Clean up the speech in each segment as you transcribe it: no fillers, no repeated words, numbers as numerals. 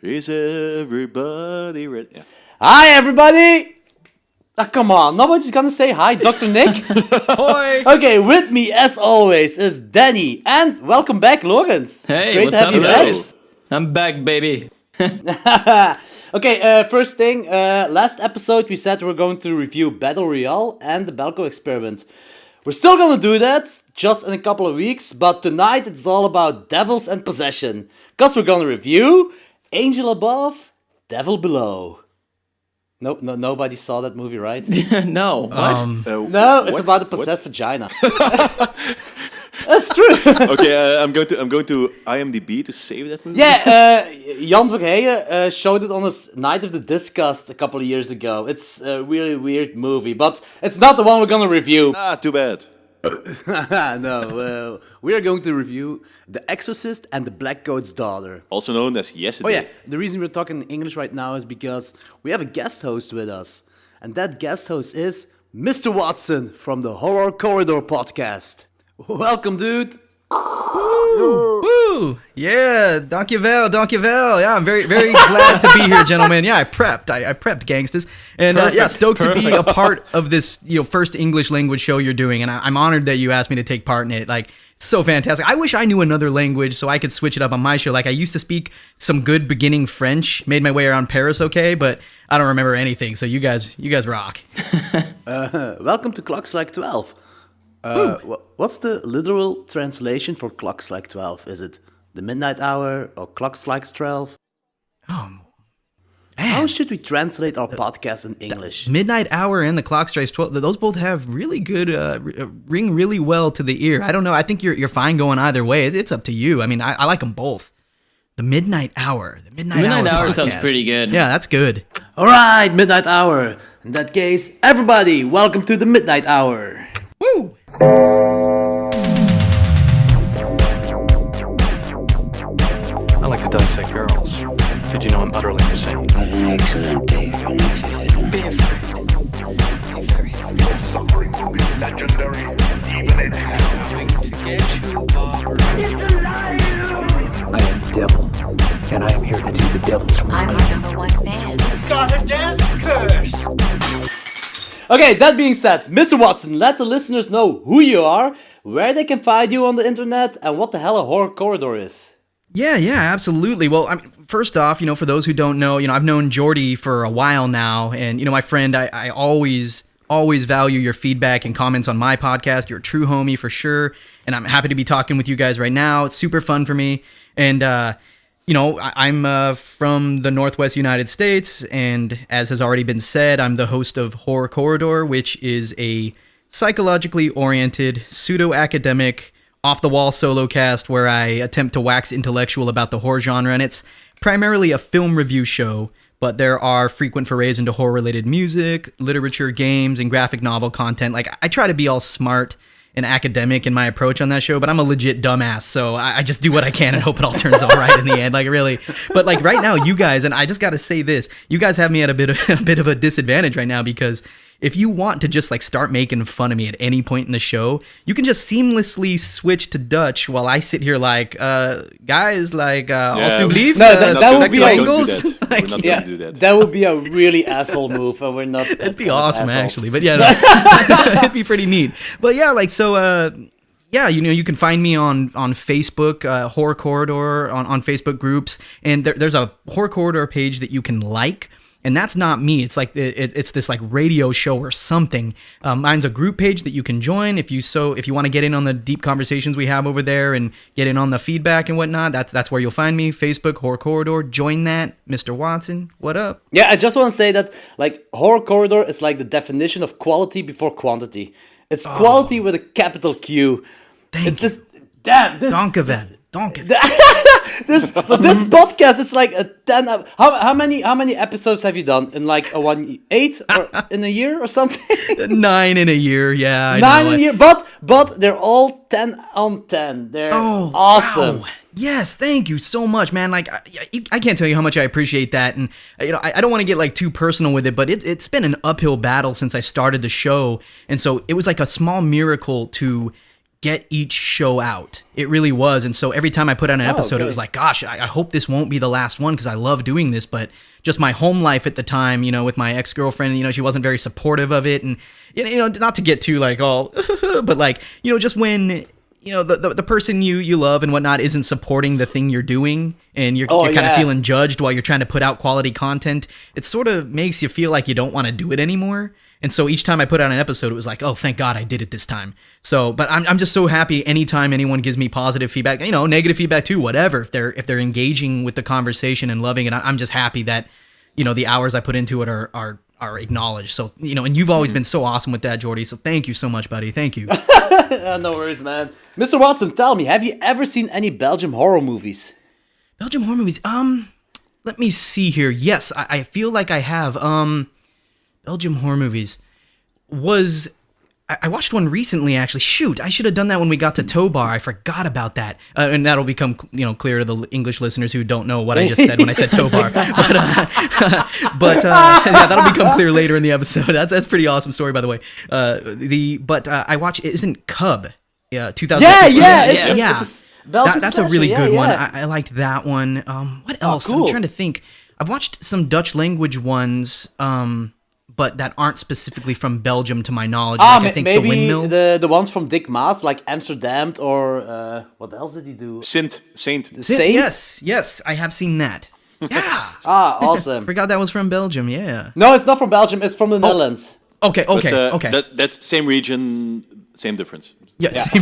Is everybody ready? Yeah. Hi, everybody! Come on, nobody's gonna say hi, Dr. Nick. Hoi! Okay, with me, as always, is Danny. And welcome back, Lawrence. Hey, it's great what's to have up, you guys? back. I'm back, baby. Okay, first thing, last episode we said we were going to review Battle Royale and the Blackcoat experiment. We're still gonna do that, just in a couple of weeks, but tonight it's all about devils and possession. Because we're gonna review Angel Above, Devil Below. Nobody saw that movie, right? No, what? No, it's about a possessed vagina. That's true. Okay, I'm going to IMDb to save that movie. Yeah, Jan Verheijen showed it on his Night of the Disgust a couple of years ago. It's a really weird movie, but it's not the one we're gonna review. Too bad. No, we are going to review The Exorcist and the Blackcoat's Daughter. Also known as Yesterday. Oh yeah, the reason we're talking English right now is because we have a guest host with us. And that guest host is Mr. Watson from the Horror Corridor podcast. Welcome, dude. Woo! Yeah, dankjewel. Yeah, I'm very glad to be here, gentlemen. Yeah, I prepped gangsters, and yeah, stoked to be a part of this, first English language show you're doing, and I'm honored that you asked me to take part in it. Like, so fantastic. I wish I knew another language so I could switch it up on my show. Like, I used to speak some good beginning French, made my way around Paris, okay, but I don't remember anything. So you guys rock. Welcome to Klokslag 12. What's the literal translation for Klokslag 12? Is it the midnight hour or Klokslag 12? Man. How should we translate our podcast in English? Midnight Hour and the Clock Strikes 12, those both have really good, ring really well to the ear. I don't know, I think you're fine going either way. It's up to you. I mean, I like them both. The Midnight Hour. The Midnight Hour podcast. Sounds pretty good. Yeah, that's good. All right, Midnight Hour. In that case, everybody, welcome to the Midnight Hour. Woo! I like to dissect girls. Did you know I'm utterly insane? Excellent day for initiative. Be afraid. Be very afraid. Suffering to be legendary, even in hell. Coming to get you, Barbara. I am the devil, and I am here to do the devil's work. I'm our number one fan. Got a death curse! Okay, that being said, Mr. Watson, let the listeners know who you are, where they can find you on the internet, and what the hell a horror corridor is. Yeah, absolutely. Well, I mean, first off, for those who don't know, I've known Jordy for a while now, and, my friend, I always value your feedback and comments on my podcast. You're a true homie for sure, and I'm happy to be talking with you guys right now. It's super fun for me, and, I'm from the Northwest United States, and as has already been said, I'm the host of Horror Corridor, which is a psychologically oriented, pseudo-academic, off-the-wall solo cast where I attempt to wax intellectual about the horror genre, and it's primarily a film review show, but there are frequent forays into horror-related music, literature, games, and graphic novel content. Like, I try to be all smart and academic in my approach on that show, but I'm a legit dumbass, so I just do what I can and hope it all turns out right in the end, like, really. But, like, right now, you guys, and I just gotta say this, you guys have me at a bit of a disadvantage right now, because if you want to just, like, start making fun of me at any point in the show, you can just seamlessly switch to Dutch while I sit here like, guys, like, alstublieft, No, that would be Engels. We're not going to do that. That would be a really asshole move, and we're not. It'd be awesome, actually. But yeah, no, it'd be pretty neat. But yeah, like, so, yeah, you can find me on Facebook, Horror Corridor, on Facebook groups, and there's a Horror Corridor page that you can like. And that's not me. It's like it's this like radio show or something. Mine's a group page that you can join if you want to get in on the deep conversations we have over there and get in on the feedback and whatnot. That's where you'll find me. Facebook, Horror Corridor. Join that. Mr. Watson, what up? Yeah, I just want to say that, like, Horror Corridor is like the definition of quality before quantity. It's quality with a capital Q. Thank you. Damn, this. Donkevel. This podcast is like a 10. How many episodes have you done in like a 8 or in a year or something? 9 in a year, yeah. 9 in a year, but they're all 10 on 10. They're awesome. Wow. Yes, thank you so much, man. Like, I can't tell you how much I appreciate that, and I don't want to get like too personal with it, but it's been an uphill battle since I started the show, and so it was like a small miracle to get each show out. It really was. And so every time I put out an episode, it was like, gosh, I hope this won't be the last one because I love doing this. But just my home life at the time, with my ex-girlfriend, she wasn't very supportive of it. And, not to get too like all, but like, just when, the person you love and whatnot isn't supporting the thing you're doing and you're kind of feeling judged while you're trying to put out quality content, it sort of makes you feel like you don't want to do it anymore. And so each time I put out an episode, it was like, oh, thank God I did it this time. So, but I'm just so happy anytime anyone gives me positive feedback, negative feedback too, whatever. If they're engaging with the conversation and loving it, I'm just happy that, the hours I put into it are acknowledged. So, and you've always been so awesome with that, Jordy. So thank you so much, buddy. Thank you. No worries, man. Mr. Watson, tell me, have you ever seen any Belgian horror movies? Belgian horror movies? Let me see here. Yes, I feel like I have. Belgium horror movies I watched one recently, actually. Shoot, I should have done that when we got to Towbar. I forgot about that. And that'll become, clear to the English listeners who don't know what I just said when I said Towbar. But that'll become clear later in the episode. That's a pretty awesome story, by the way. I watched, isn't Cub? 2000. Yeah. That's a really good one. I liked that one. What else? Cool. I'm trying to think. I've watched some Dutch language ones, but that aren't specifically from Belgium, to my knowledge. I think maybe The Windmill. the ones from Dick Maas, like Amsterdam, or what else did he do? Saint. Saint? Yes, I have seen that. Yeah. Awesome. Forgot that was from Belgium. Yeah. No, it's not from Belgium. It's from the Netherlands. Okay. That's same region, same difference. Yeah. Same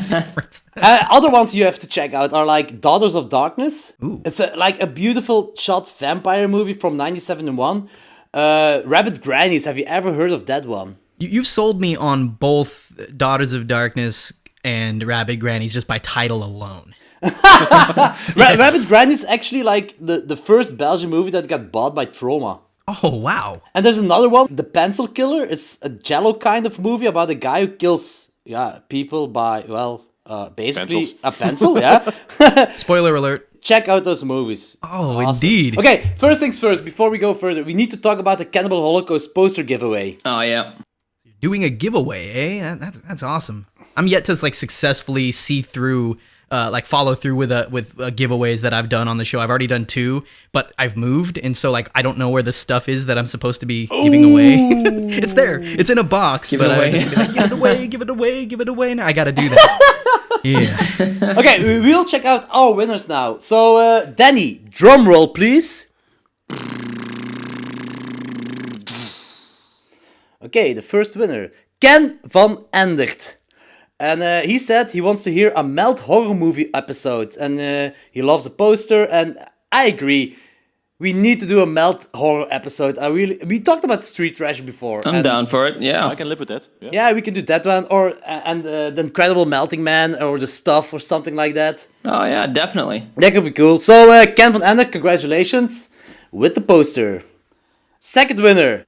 difference. Other ones you have to check out are like Daughters of Darkness. Ooh. It's a beautiful shot vampire movie from 1971. Rabbit Grannies. Have you ever heard of that one? You've sold me on both Daughters of Darkness and Rabbit Grannies just by title alone. Rabbit Grannies is actually like the first Belgian movie that got bought by Troma. Oh, wow. And there's another one, The Pencil Killer. It's a Jello kind of movie about a guy who kills people by, basically Pencils. a pencil, yeah. Spoiler alert. Check out those movies. Oh, indeed. Okay, first things first, before we go further, we need to talk about the Cannibal Holocaust poster giveaway. Oh, yeah. Doing a giveaway, eh? That's awesome. I'm yet to successfully see through, follow through with giveaways that I've done on the show. I've already done 2, but I've moved, and so I don't know where the stuff is that I'm supposed to be giving away. It's there. It's in a box, Give but it I'm away. just gonna be like, give it away. Now I gotta do that. Yeah. Okay, we'll check out our winners now. So, Danny, drum roll, please. Okay, the first winner, Ken van Endert. And he said he wants to hear a Melt horror movie episode. And he loves the poster, and I agree. We need to do a Melt horror episode. We talked about Street Trash before. I'm down for it, yeah. I can live with that. Yeah, we can do that one, or the Incredible Melting Man, or The Stuff, or something like that. Oh, yeah, definitely. That could be cool. So, Ken van Ende, congratulations with the poster. Second winner.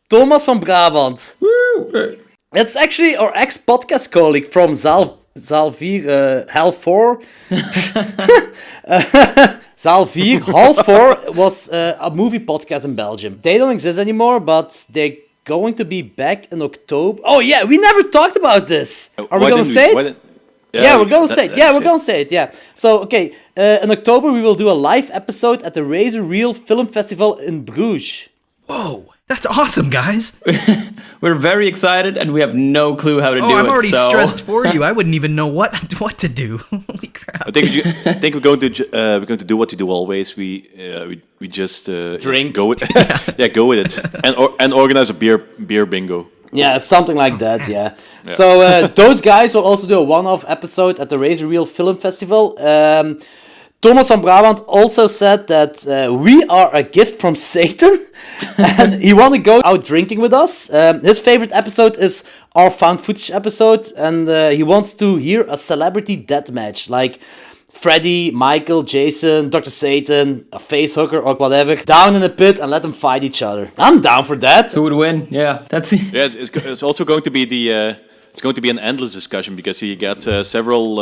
Thomas van Brabant. Woo! It's actually our ex-podcast colleague from Zaalvier, Hal 4. Zaalvier, Hal 4 was a movie podcast in Belgium. They don't exist anymore, but they're going to be back in October. Oh yeah, we never talked about this. Are we going to say it? Yeah, we're going to say it. Yeah, we're going to say it, yeah. So, okay, in October we will do a live episode at the Razor Reel Film Festival in Bruges. Whoa, that's awesome, guys. We're very excited, and we have no clue how to do it. I'm already stressed for you. I wouldn't even know what to do. Holy crap! I think we're going to do what we do always. We just Drink. Go with go with it, and organize a beer bingo. Yeah, something like that, yeah. So those guys will also do a one-off episode at the Razor Reel Film Festival. Thomas van Brabant also said that we are a gift from Satan, and he want to go out drinking with us. His favorite episode is our found footage episode, and he wants to hear a celebrity deathmatch, like Freddy, Michael, Jason, Dr. Satan, a face hooker or whatever, down in a pit and let them fight each other. I'm down for that. Who would win? Yeah, that's... Yeah, it's also going to be it's going to be an endless discussion because he got several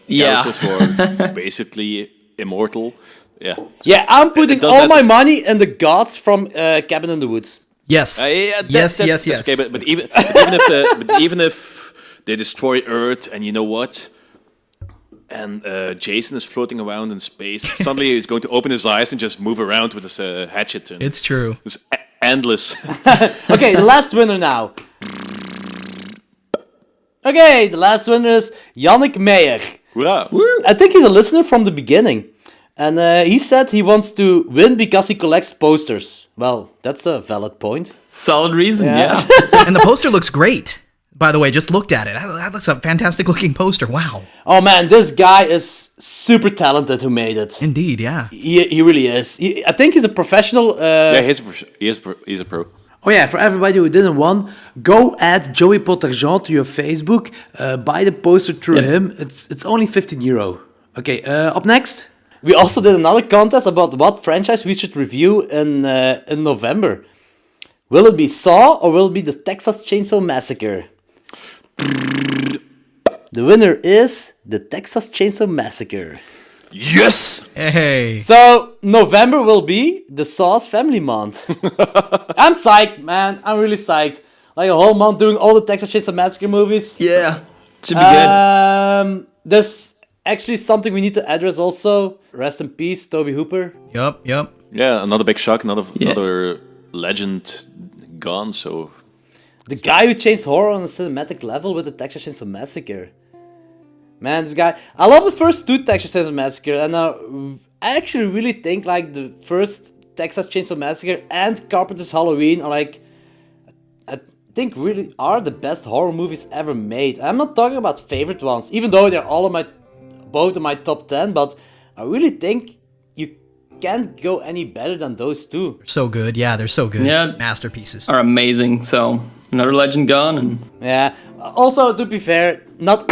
characters who are basically immortal. Yeah. Yeah, I'm putting does all that my dis- money in the gods from Cabin in the Woods. Yes. Yes. Okay, but even if they destroy Earth, and you know what? And Jason is floating around in space. Suddenly he's going to open his eyes and just move around with his hatchet. And It's true. it's endless. Okay, the last winner now. Okay, the last winner is Yannick Meijer. Hoera. I think he's a listener from the beginning. And he said he wants to win because he collects posters. Well, that's a valid point. Solid reason, yeah. And the poster looks great. By the way, just looked at it. That looks a fantastic looking poster. Wow. Oh man, this guy is super talented who made it. Indeed, yeah. He really is. I think he's a professional. Yeah, he's a pro. Oh yeah, for everybody who didn't won, go add Joey Potterjean to your Facebook. Buy the poster through him. It's only €15. Okay, up next. We also did another contest about what franchise we should review in November. Will it be Saw or will it be the Texas Chainsaw Massacre? The winner is the Texas Chainsaw Massacre. Yes! Hey. So, November will be the Saw's Family Month. I'm psyched, man. I'm really psyched. Like a whole month doing all the Texas Chainsaw Massacre movies. Yeah. Should be good. There's actually something we need to address also. Rest in peace, Tobe Hooper. Yep. Yeah, another big shock, another legend gone, so... The guy who changed horror on a cinematic level with the Texas Chainsaw Massacre. Man, this guy... I love the first two Texas Chainsaw Massacre, and I actually really think like the first Texas Chainsaw Massacre and Carpenter's Halloween are like... I think really are the best horror movies ever made. I'm not talking about favorite ones, even though they're all both in my top 10, but I really think you can't go any better than those two. So good. Yeah, they're so good. Yeah. Masterpieces. Are amazing, so another legend gone. And Yeah. Also, to be fair, not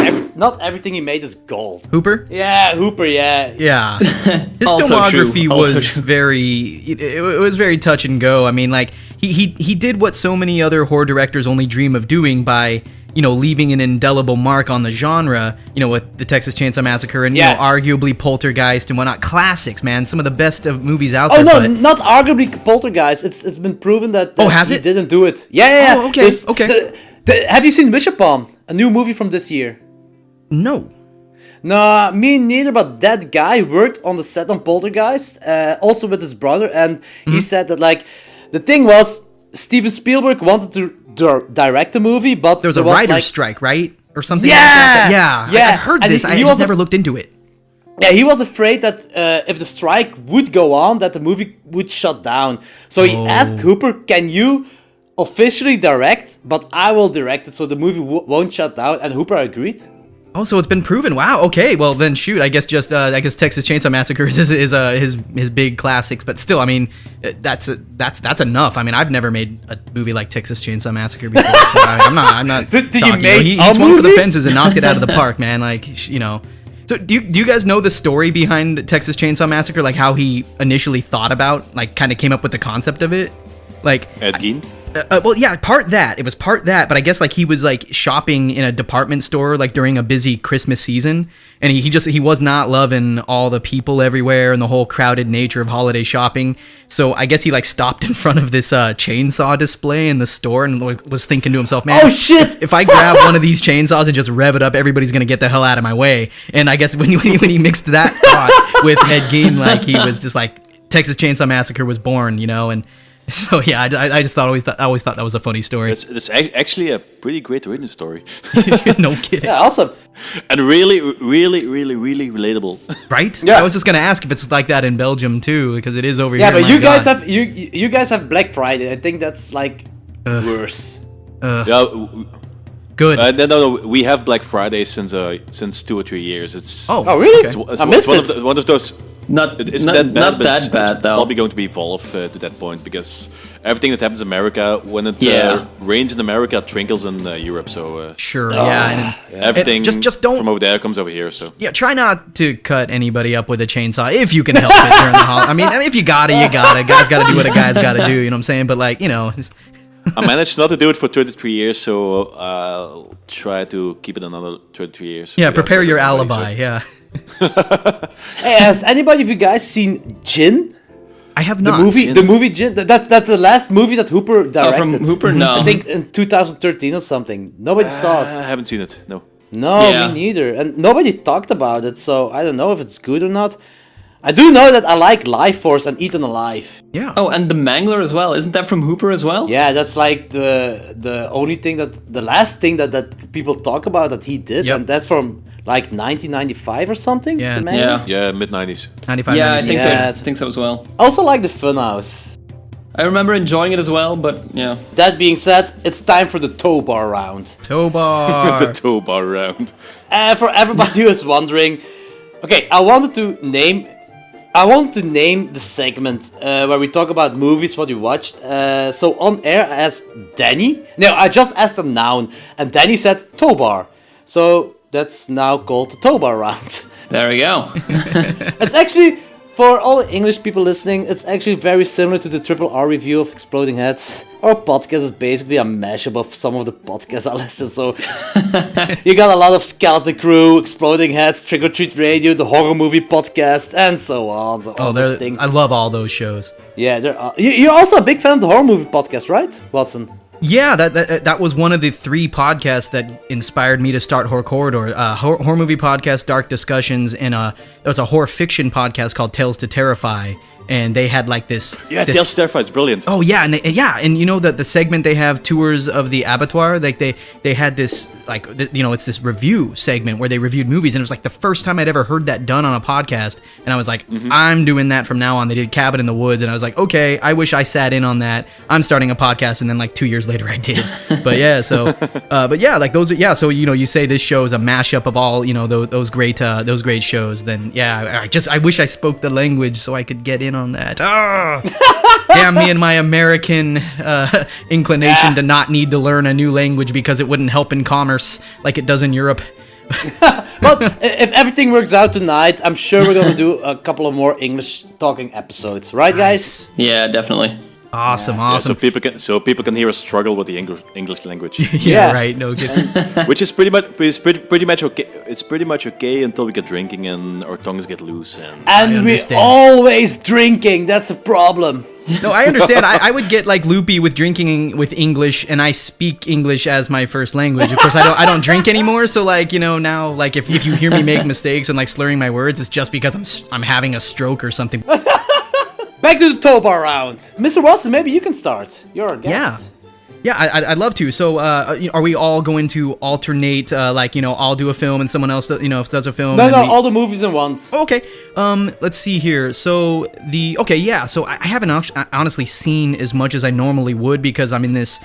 everything he made is gold. Hooper? Yeah, Hooper, yeah. Yeah. His Also filmography true. Also was true. it was very touch and go. I mean, like he did what so many other horror directors only dream of doing by, leaving an indelible mark on the genre, with the Texas Chainsaw Massacre and, arguably Poltergeist and whatnot. Classics, man. Some of the best of movies out there. Oh, no, but not arguably Poltergeist. It's been proven that has he it? didn't do it. Yeah. Oh, okay, okay. Have you seen Wish Upon? A new movie from this year. No. No, me neither, but that guy worked on the set on Poltergeist, also with his brother, and he said that, like, the thing was, Steven Spielberg wanted to direct the movie, but There was a writer's strike, right? Or something like Yeah! that. Yeah. I heard And this. I he just was never looked into it. Yeah, he was afraid that if the strike would go on, that the movie would shut down. So he asked Hooper, can you officially direct, but I will direct it so the movie won't shut down, and Hooper agreed. Oh, so it's been proven. Wow. Okay. Well, then shoot. I guess Texas Chainsaw Massacre is his big classics, but still, I mean, that's enough. I mean, I've never made a movie like Texas Chainsaw Massacre before. So I'm not. Did you talking, make he a swung for the movie? fences and knocked it out of the park, man. Like, So do you guys know the story behind the Texas Chainsaw Massacre? Like how he initially thought about, like, kind of came up with the concept of it, like Ed Gein? well, yeah, part that. It was part that, but I guess like he was like shopping in a department store like during a busy Christmas season, and he was not loving all the people everywhere and the whole crowded nature of holiday shopping. So I guess he like stopped in front of this chainsaw display in the store and was thinking to himself, man, Oh, shit! If I grab one of these chainsaws and just rev it up, everybody's gonna get the hell out of my way. And I guess when he mixed that thought with Ed Gein, like he was just like Texas Chainsaw Massacre was born, and. So yeah, I just always thought that was a funny story. It's actually a pretty great written story. No kidding. Yeah, awesome. And really, really, really, really relatable. Right? Yeah. I was just gonna ask if it's like that in Belgium too, because it is over Yeah, here. but you guys have Black Friday. I think that's like worse. Yeah, Good. no, we have Black Friday since 2 or 3 years. It's Oh, really? okay. I missed it. one of those. It's Not that bad, not but that it's bad though. probably going to be evolved to that point because everything that happens in America, when it Yeah. rains in America, trinkles in Europe. So Sure. Yeah. And, everything just don't. from over there comes over here. So Yeah, try not to cut anybody up with a chainsaw if you can help it during the holiday. I mean, if you gotta, you gotta. Guys gotta do what a guy's gotta do. You know what I'm saying? But like, I managed not to do it for 33 years, so I'll try to keep it another 33 years. yeah. without Prepare hurting your anybody, alibi. Yeah. Hey, has anybody of you guys seen Jin? I have not. The movie, that's the last movie that Hooper directed. From Hooper, no. I think in 2013 or something. Nobody saw it. I haven't seen it. No. No, Yeah. me neither. And nobody talked about it, so I don't know if it's good or not. I do know that I like Life Force and Eaten Alive. Yeah. Oh, and the Mangler as well. Isn't that from Hooper as well? Yeah, that's like the only thing the last thing that people talk about that he did, Yep. and that's from like 1995 or something. Yeah. the manual. Yeah. Yeah, mid-90s. 95. Yeah, I 96. think Yes. so. I think so as well. Also like the Funhouse. I remember enjoying it as well, but yeah. That being said, it's time for the Towbar round. Towbar. The Towbar round. For everybody who is wondering, okay, I wanted to name the segment where we talk about movies, what we watched. So on air, I asked Danny. No, I just asked a noun, and Danny said Towbar. So that's now called the Towbar round. There we go. It's actually, for all English people listening, it's actually very similar to the Triple R review of Exploding Heads. Our podcast is basically a mashup of some of the podcasts I listen. So you got a lot of Skeleton Crew, Exploding Heads, Trick or Treat Radio, the horror movie podcast, and so on. So all those things. I love all those shows. Yeah, you're also a big fan of the horror movie podcast, right, Watson? Yeah, that was one of the 3 podcasts that inspired me to start Horror Corridor. Horror movie podcast, Dark Discussions, and there was a horror fiction podcast called Tales to Terrify. And they had like this. Yeah, Tales to Terrify is brilliant. Oh yeah, and you know that the segment they have tours of the abattoir, like they had this like it's this review segment where they reviewed movies, and it was like the first time I'd ever heard that done on a podcast, and I was like, I'm doing that from now on. They did Cabin in the Woods, and I was like, okay, I wish I sat in on that. I'm starting a podcast, and then like 2 years later I did. But yeah, so but yeah, like those so you say this show is a mashup of all those great shows. Then yeah, I wish I spoke the language so I could get in on that. Damn me and my American inclination to not need to learn a new language because it wouldn't help in commerce like it does in Europe. Well, if everything works out tonight, I'm sure we're gonna do a couple of more English talking episodes, right, guys? Yeah, definitely. Awesome. Yeah, so people can hear us struggle with the English language, Yeah, right. No good. which is pretty much okay. It's pretty much okay until we get drinking and our tongues get loose. And we're understand. always drinking. That's the problem. No, I understand. I would get like loopy with drinking with English, and I speak English as my first language. Of course, I don't drink anymore. So like now like if you hear me make mistakes and like slurring my words, it's just because I'm having a stroke or something. Back to the Towbar round. Mr. Watson, maybe you can start. You're our guest. Yeah, I'd love to. So, are we all going to alternate? I'll do a film and someone else, does a film. No, all the movies in once. Okay. Let's see here. So So I haven't honestly seen as much as I normally would because I'm in this,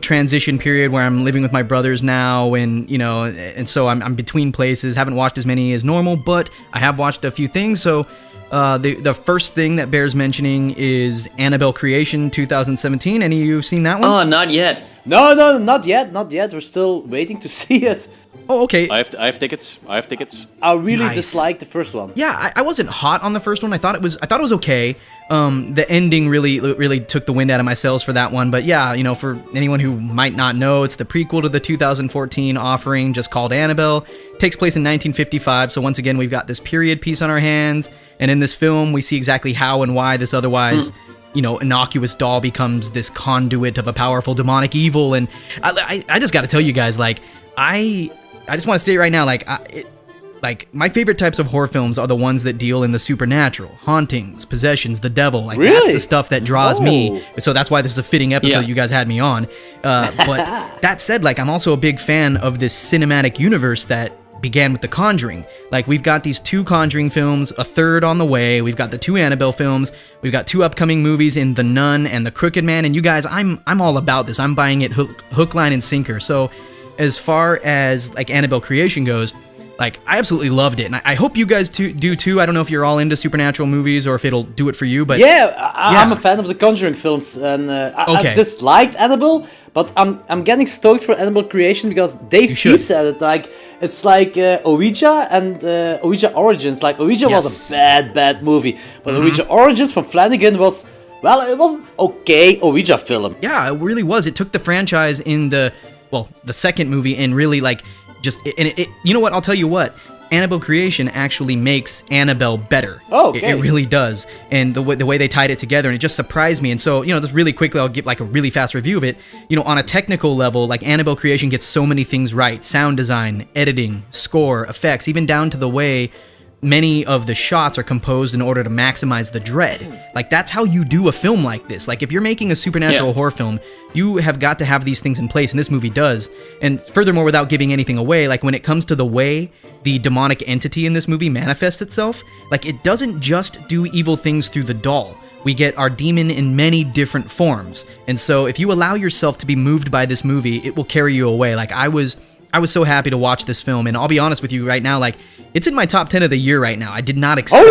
transition period where I'm living with my brothers now, and and so I'm between places. Haven't watched as many as normal, but I have watched a few things. So. The first thing that bears mentioning is Annabelle Creation 2017. Any of you seen that one? Oh, not yet. No, not yet. We're still waiting to see it. Oh, okay. I have tickets. I really Nice. disliked the first one. Yeah, I wasn't hot on the first one. I thought it was okay. The ending really took the wind out of my sails for that one. But yeah, for anyone who might not know, it's the prequel to the 2014 offering, just called Annabelle. Takes place in 1955. So once again, we've got this period piece on our hands. And in this film, we see exactly how and why this otherwise, innocuous doll becomes this conduit of a powerful demonic evil. And I just got to tell you guys, like, I just want to state right now, like my favorite types of horror films are the ones that deal in the supernatural, hauntings, possessions, the devil. Like that's Really? the stuff that draws me. So that's why this is a fitting episode. Yeah. You guys had me on. But that said, like I'm also a big fan of this cinematic universe that began with The Conjuring. Like we've got these 2 Conjuring films, a third on the way. We've got the 2 Annabelle films. We've got 2 upcoming movies in The Nun and The Crooked Man. And you guys, I'm all about this. I'm buying it hook, line, and sinker. So as far as like Annabelle Creation goes, like I absolutely loved it, and I hope you guys do too. I don't know if you're all into supernatural movies or if it'll do it for you, but I'm a fan of the Conjuring films, and I disliked Annabelle, but I'm getting stoked for Annabelle Creation because Dave C said it. Like it's like Ouija and Ouija Origins. Like Ouija was a bad movie, but Ouija Origins from Flanagan was. Well, it was an okay Ouija film. Yeah, it really was. It took the franchise in the second movie and really like just, and it you know what, I'll tell you what, Annabelle Creation actually makes Annabelle better. Oh, okay. It really does. And the way they tied it together, and it just surprised me. And so, just really quickly, I'll give like a really fast review of it. On a technical level, like Annabelle Creation gets so many things right. Sound design, editing, score, effects, even down to the way many of the shots are composed in order to maximize the dread. Like, that's how you do a film like this. Like, if you're making a supernatural horror film, you have got to have these things in place, and this movie does. And furthermore, without giving anything away, like, when it comes to the way the demonic entity in this movie manifests itself, like, it doesn't just do evil things through the doll. We get our demon in many different forms. And so if you allow yourself to be moved by this movie, it will carry you away. Like, I was so happy to watch this film, and I'll be honest with you right now, like, it's in my top 10 of the year right now. I did not expect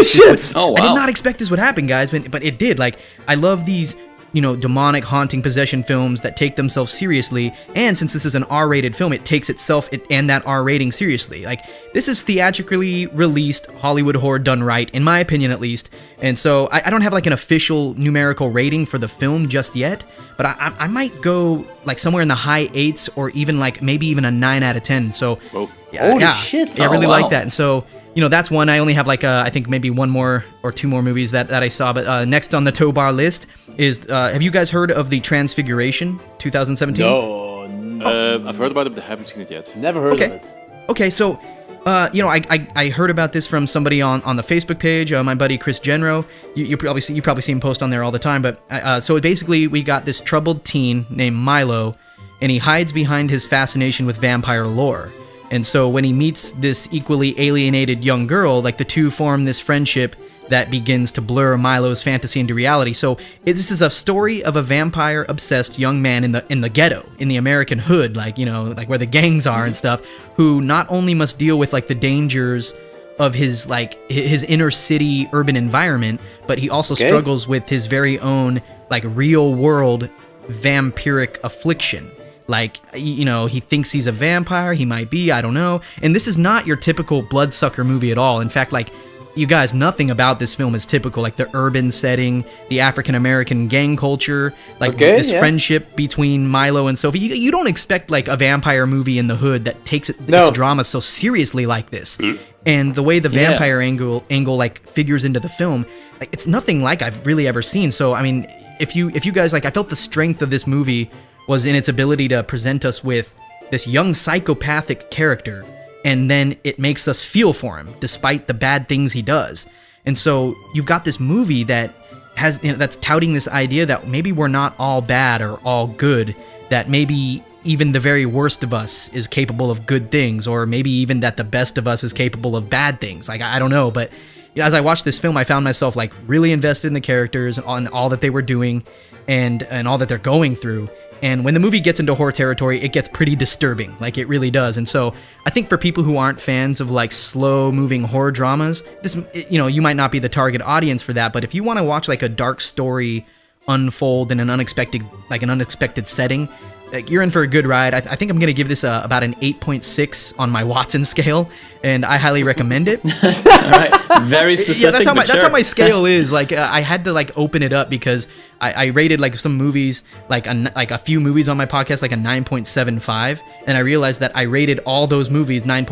Oh, wow. I did not expect this would happen, guys, but it did. Like, I love these, demonic haunting possession films that take themselves seriously, and since this is an R-rated film, it takes itself and that R rating seriously. Like, this is theatrically released Hollywood horror done right, in my opinion at least, and so I don't have like an official numerical rating for the film just yet, but I might go like somewhere in the high 8s or even like maybe even a 9 out of 10, so... Holy shit. Yeah, I really Oh, wow. like that, and so... that's one. I only have like I think maybe one more or two more movies that I saw. But next on the Towbar list is have you guys heard of the Transfiguration 2017? No, I've heard about it, but I haven't seen it yet. never heard of it. Okay, so I heard about this from somebody on the Facebook page. My buddy Chris Genro. You probably see him post on there all the time. But so basically, we got this troubled teen named Milo, and he hides behind his fascination with vampire lore. And so when he meets this equally alienated young girl, like the two form this friendship that begins to blur Milo's fantasy into reality. So this is a story of a vampire-obsessed young man in the ghetto, in the American hood, like where the gangs are and stuff, who not only must deal with like the dangers of his inner city urban environment, but he also struggles with his very own like real world vampiric affliction. Like, he thinks he's a vampire, he might be, I don't know. And this is not your typical bloodsucker movie at all. In fact, like, you guys, nothing about this film is typical. Like, the urban setting, the African-American gang culture, like, this friendship between Milo and Sophie. You don't expect, like, a vampire movie in the hood that takes its drama so seriously like this. And the way the vampire angle, like, figures into the film, like, it's nothing like I've really ever seen. So, I mean, if you guys, like, I felt the strength of this movie was in its ability to present us with this young psychopathic character, and then it makes us feel for him despite the bad things he does. And so you've got this movie that has that's touting this idea that maybe we're not all bad or all good, that maybe even the very worst of us is capable of good things, or maybe even that the best of us is capable of bad things. Like, I don't know, but as I watched this film, I found myself like really invested in the characters, on all that they were doing and all that they're going through. And when the movie gets into horror territory, it gets pretty disturbing, like it really does. And so I think for people who aren't fans of like slow-moving horror dramas, this, you might not be the target audience for that. But if you want to watch like a dark story unfold in an unexpected setting, like, you're in for a good ride. I think I'm going to give this about an 8.6 on my Watson scale, and I highly recommend it. All right. Very specific. Yeah, that's how sure. my scale is. Like, I had to like open it up because I rated like some movies, like a few movies on my podcast, like a 9.75, and I realized that I rated all those movies I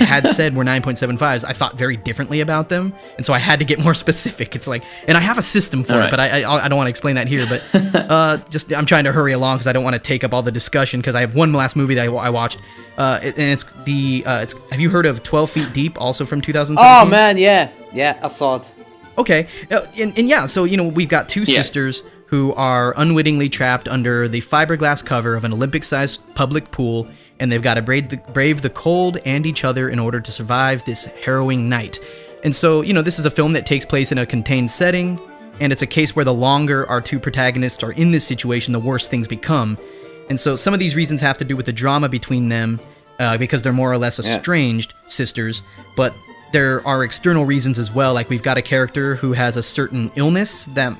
had said were 9.75s. I thought very differently about them, and so I had to get more specific. It's like, and I have a system for it, but I don't want to explain that here. But just I'm trying to hurry along because I don't want to take up all the discussion, because I have one last movie that I watched, and it's have you heard of 12 Feet Deep, also from 2017? Oh man, yeah, I saw it. Okay, and yeah, so we've got two sisters who are unwittingly trapped under the fiberglass cover of an Olympic-sized public pool, and they've got to brave the cold and each other in order to survive this harrowing night. And so, this is a film that takes place in a contained setting, and it's a case where the longer our two protagonists are in this situation, the worse things become. And so some of these reasons have to do with the drama between them, because they're more or less estranged sisters, but there are external reasons as well. Like, we've got a character who has a certain illness that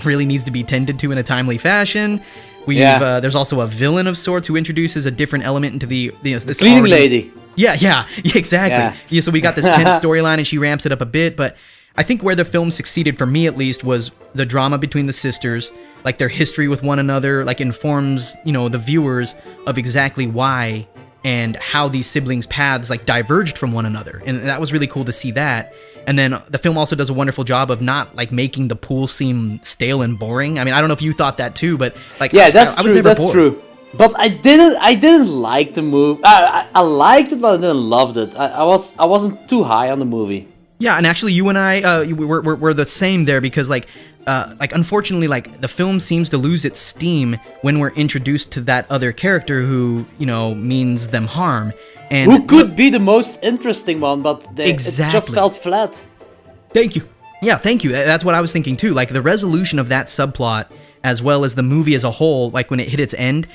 really needs to be tended to in a timely fashion. There's also a villain of sorts who introduces a different element into the cleaning lady. Yeah, exactly. Yeah, so we got this tense storyline, and she ramps it up a bit, but I think where the film succeeded, for me at least, was the drama between the sisters. Like, their history with one another, like, informs, the viewers of exactly why and how these siblings' paths like diverged from one another, and that was really cool to see that. And then the film also does a wonderful job of not like making the pool seem stale and boring. I mean, I don't know if you thought that too, but like Yeah, that's I was true. never That's bored. true. But I didn't like the movie. I liked it, but I didn't love it. I wasn't too high on the movie. Yeah, and actually, you and I, we're the same there because like unfortunately, like the film seems to lose its steam when we're introduced to that other character who means them harm. And Who could be the most interesting one, but it just Exactly. felt flat. Thank you. Yeah, thank you. That's what I was thinking too. Like the resolution of that subplot, as well as the movie as a whole, like when it hit its end,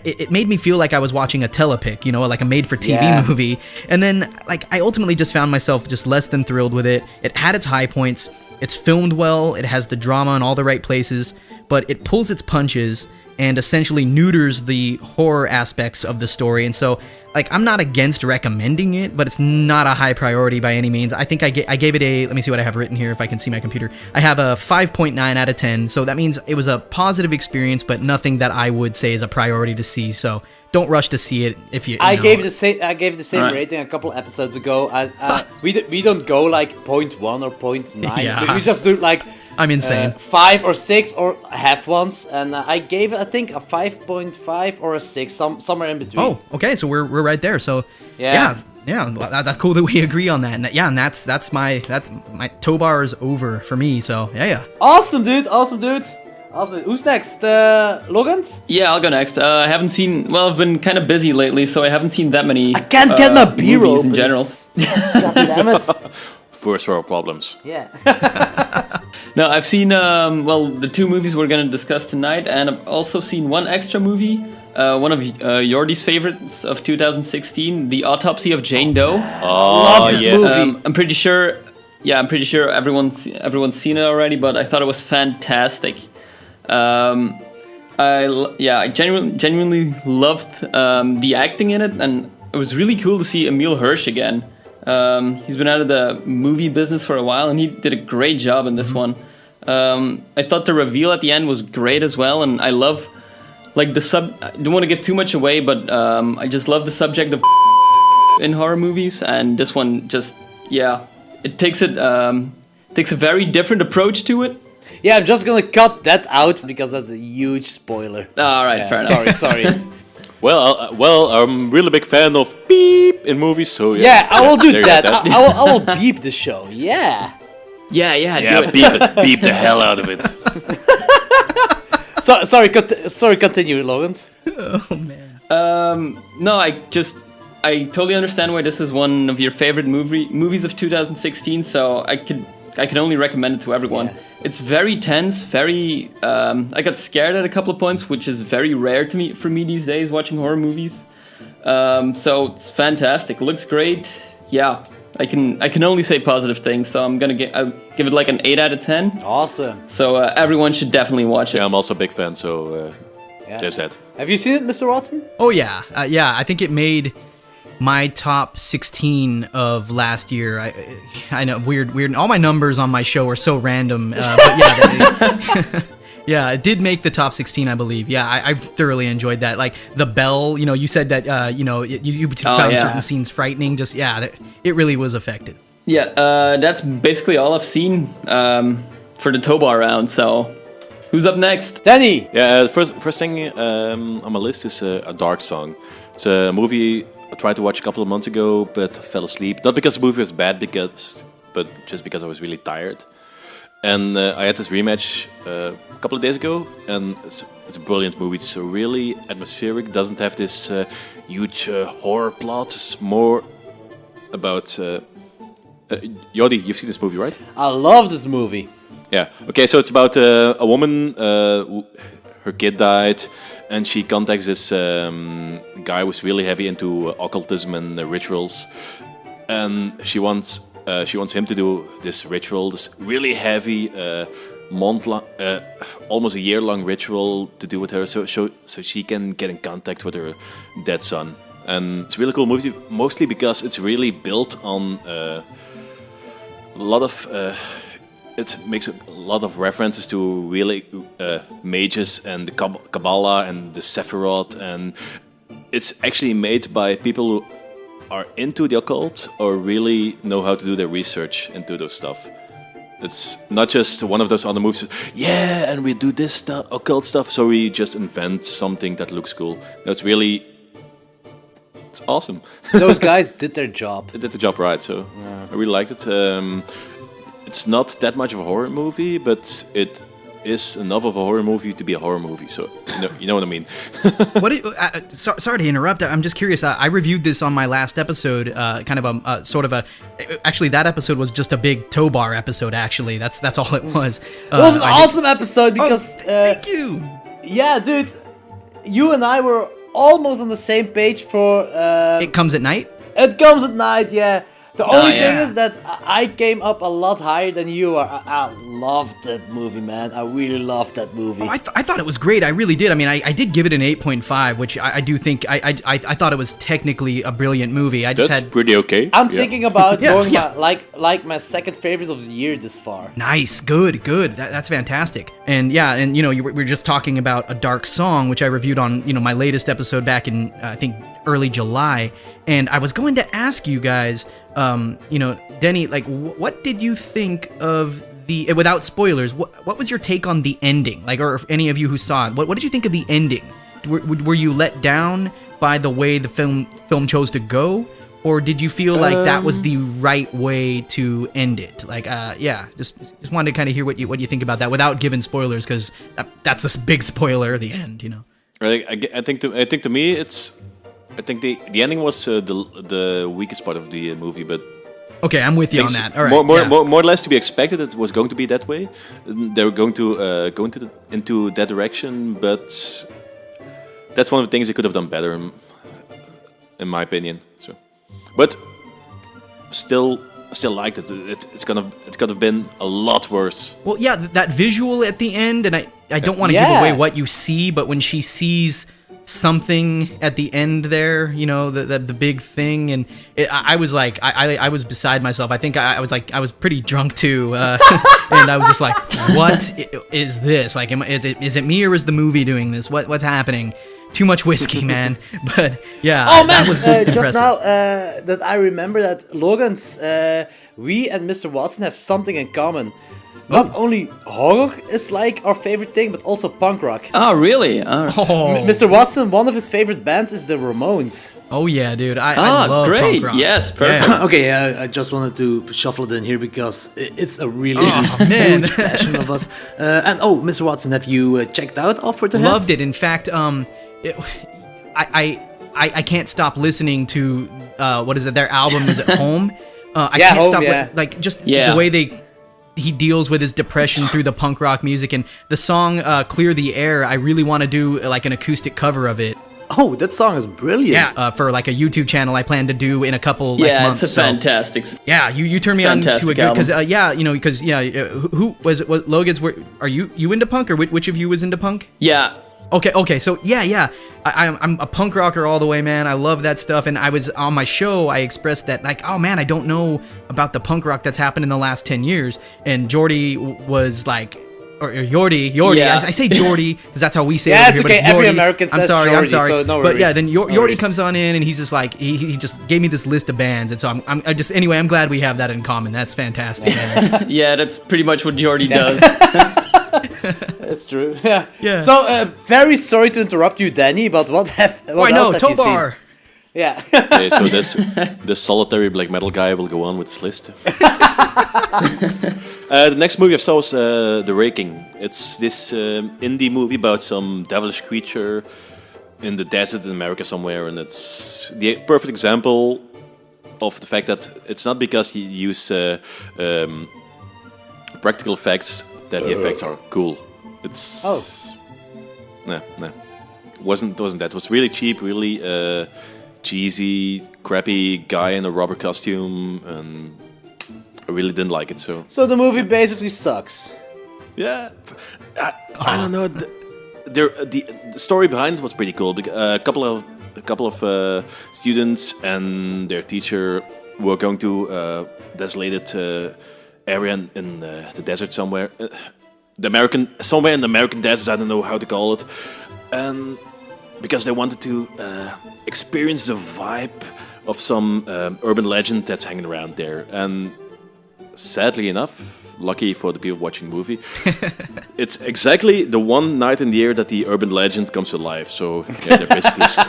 it made me feel like I was watching a telepic, like a made-for-TV Yeah. movie. And then, like, I ultimately just found myself just less than thrilled with it. It had its high points. It's filmed well. It has the drama in all the right places, but it pulls its punches and essentially neuters the horror aspects of the story. And so, like, I'm not against recommending it, but it's not a high priority by any means. I think I gave it a, let me see what I have written here if I can see my computer. I have a 5.9 out of 10, so that means it was a positive experience, but nothing that I would say is a priority to see. So don't rush to see it if you. I gave it the same. I gave it the same Alright. rating a couple episodes ago. We don't go like 0.1 or 0.9. Yeah. We just do like I'm insane. 5 or 6 or half ones, and I gave it I think a 5.5 or a 6, somewhere in between. Oh, okay, so we're right there. So Yeah. yeah, that's cool that we agree on that. And that's my Towbar is over for me. So yeah. Awesome, dude! Awesome. Who's next? Logan's? Yeah, I'll go next. I haven't seen. Well, I've been kind of busy lately, so I haven't seen that many. I can't get my B-roll movies in general. God damn it! First world problems. Yeah. No, I've seen the 2 movies we're gonna discuss tonight, and I've also seen one extra movie. One of Jordi's favorites of 2016, The Autopsy of Jane Doe. Oh, this yeah. movie. I'm pretty sure everyone's seen it already, but I thought it was fantastic. I genuinely loved the acting in it, and it was really cool to see Emil Hirsch again. He's been out of the movie business for a while, and he did a great job in this one. I thought the reveal at the end was great as well, and I love like I don't want to give too much away, but I just love the subject of in horror movies, and this one just it takes a very different approach to it. Yeah, I'm just gonna cut that out because that's a huge spoiler. All right, Yeah, fair enough. sorry. Well, I'm really big fan of beep in movies, so Yeah, I will do there you that. have I will beep the show. Yeah. Yeah, Yeah, do it. beep it, beep the hell out of it. Sorry, continue, Lawrence. No, I totally understand why this is one of your favorite movies of 2016. So I can only recommend it to everyone. Yeah. It's very tense, very. I got scared at a couple of points, which is very rare for me these days watching horror movies. So it's fantastic. Looks great. Yeah, I can only say positive things. So I'll give it like an 8 out of 10. Awesome. So everyone should definitely watch it. Yeah, I'm also a big fan, so there's that. Have you seen it, Mr. Watson? Oh yeah, I think it made my top 16 of last year. I know, weird. All my numbers on my show are so random, but yeah, yeah, it did make the top 16, I believe. Yeah, I've thoroughly enjoyed that. Like the bell, you said that, you found certain scenes frightening. Just it really was effective. Yeah, that's basically all I've seen for the Towbar round. So, who's up next? Danny! Yeah, the first thing on my list is a dark song. It's a movie I tried to watch a couple of months ago, but fell asleep. Not because the movie was bad, but just because I was really tired. And I had this rematch a couple of days ago, and it's a brilliant movie. It's really atmospheric. Doesn't have this huge horror plot. It's more about. Yodi, you've seen this movie, right? I love this movie. Yeah. Okay, so it's about a woman. Her kid died, and she contacts this guy who's really heavy into occultism and rituals, and she wants him to do this ritual, this really heavy almost a year-long ritual to do with her, so she can get in contact with her dead son. And it's a really cool movie, mostly because it's really built on a lot of. It makes a lot of references to really mages and the Kabbalah and the Sephiroth and it's actually made by people who are into the occult or really know how to do their research into those stuff. It's not just one of those other movies. Yeah, and we do this stuff, occult stuff, so we just invent something that looks cool. That's really, it's awesome. Those guys did their job. They did the job right, so I really liked it. It's not that much of a horror movie, but it is enough of a horror movie to be a horror movie. So you know what I mean. Sorry to interrupt. I'm just curious. I reviewed this on my last episode. Actually, that episode was just a big Towbar episode. Actually, that's all it was. It was an awesome episode because. Thank you. Yeah, dude, you and I were almost on the same page for. It Comes at Night. It Comes at Night. Yeah. The only thing yeah. is that I came up a lot higher than you are. I loved that movie, man. I really loved that movie. I thought it was great. I really did. I mean, I did give it an 8.5, which I do think I thought it was technically a brilliant movie. That's pretty okay. I'm thinking about going yeah. like my second favorite of the year this far. Nice, good. That's fantastic. And yeah, and we were just talking about A Dark Song, which I reviewed on my latest episode back in I think early July. And I was going to ask you guys, Denny, like, what did you think of the? Without spoilers, what was your take on the ending? Like, or if any of you who saw it, what did you think of the ending? Were you let down by the way the film chose to go? Or did you feel like that was the right way to end it? Like, just wanted to kind of hear what you think about that without giving spoilers, because that's a big spoiler. The end, Right, I think to me I think the ending was the weakest part of the movie, but okay, I'm with you on that. All right, more or less to be expected. It was going to be that way. They were going to go into that direction, but that's one of the things they could have done better, in my opinion. So, but still liked it. It could have been a lot worse. Well, yeah, that visual at the end, and I don't want to give away what you see, but when she sees something at the end there, the big thing, and I was like, I was beside myself. I think I was pretty drunk too, and I was just like, what is this? Like, is it me or is the movie doing this? What's happening? Too much whiskey, man. But yeah, oh man, that was impressive. just now that I remember that Logan's, we and Mr. Watson have something in common. Not only horror is like our favorite thing, but also punk rock. Oh, really? Mr. Watson, one of his favorite bands is the Ramones. Oh yeah, dude. I love great. punk rock. Yes, perfect. Yeah. Okay, I just wanted to shuffle it in here because it's a really man. huge passion of us. And Mr. Watson, have you checked out Off for the Heads? Loved it. In fact, I can't stop listening to what is it? Their album is at Home. I can't stop the way he deals with his depression through the punk rock music, and the song Clear the Air. I really want to do like an acoustic cover of it. Oh, that song is brilliant. Yeah, for like a YouTube channel I plan to do in a couple months. It's a fantastic. Yeah, you turn me on to a good, because who was it? Logan's. Are you into punk, or which of you was into punk? Yeah. Okay, so yeah, I'm a punk rocker all the way, man. I love that stuff, and I was on my show, I expressed that, like, oh man, I don't know about the punk rock that's happened in the last 10 years, and Jordy was like, or Yordi, yeah. I say Jordy, because that's how we say it yeah, over it's here, okay, but every Yordi. American says Jordy, I'm sorry, so no worries. but yeah, then Yordi comes on in, and he's just like, he just gave me this list of bands, and so I'm glad we have that in common. That's fantastic, man. Yeah, that's pretty much what Jordy does. That's true. Yeah. So, very sorry to interrupt you, Danny, but what else have you seen? Tobar. Yeah. Okay, so this solitary black metal guy will go on with this list. The next movie I saw was The Raking. It's this indie movie about some devilish creature in the desert in America somewhere, and it's the perfect example of the fact that it's not because you use practical effects that the effects are cool. It's nah. Wasn't that? It was really cheap, really cheesy, crappy guy in a rubber costume, and I really didn't like it. So the movie basically sucks. Yeah, I don't know. The story behind it was pretty cool. A couple of students and their teacher were going to a desolated area in the desert somewhere. Somewhere in the American desert, I don't know how to call it. And because they wanted to experience the vibe of some urban legend that's hanging around there. And sadly enough, lucky for the people watching the movie, it's exactly the one night in the year that the urban legend comes to life. So yeah, they're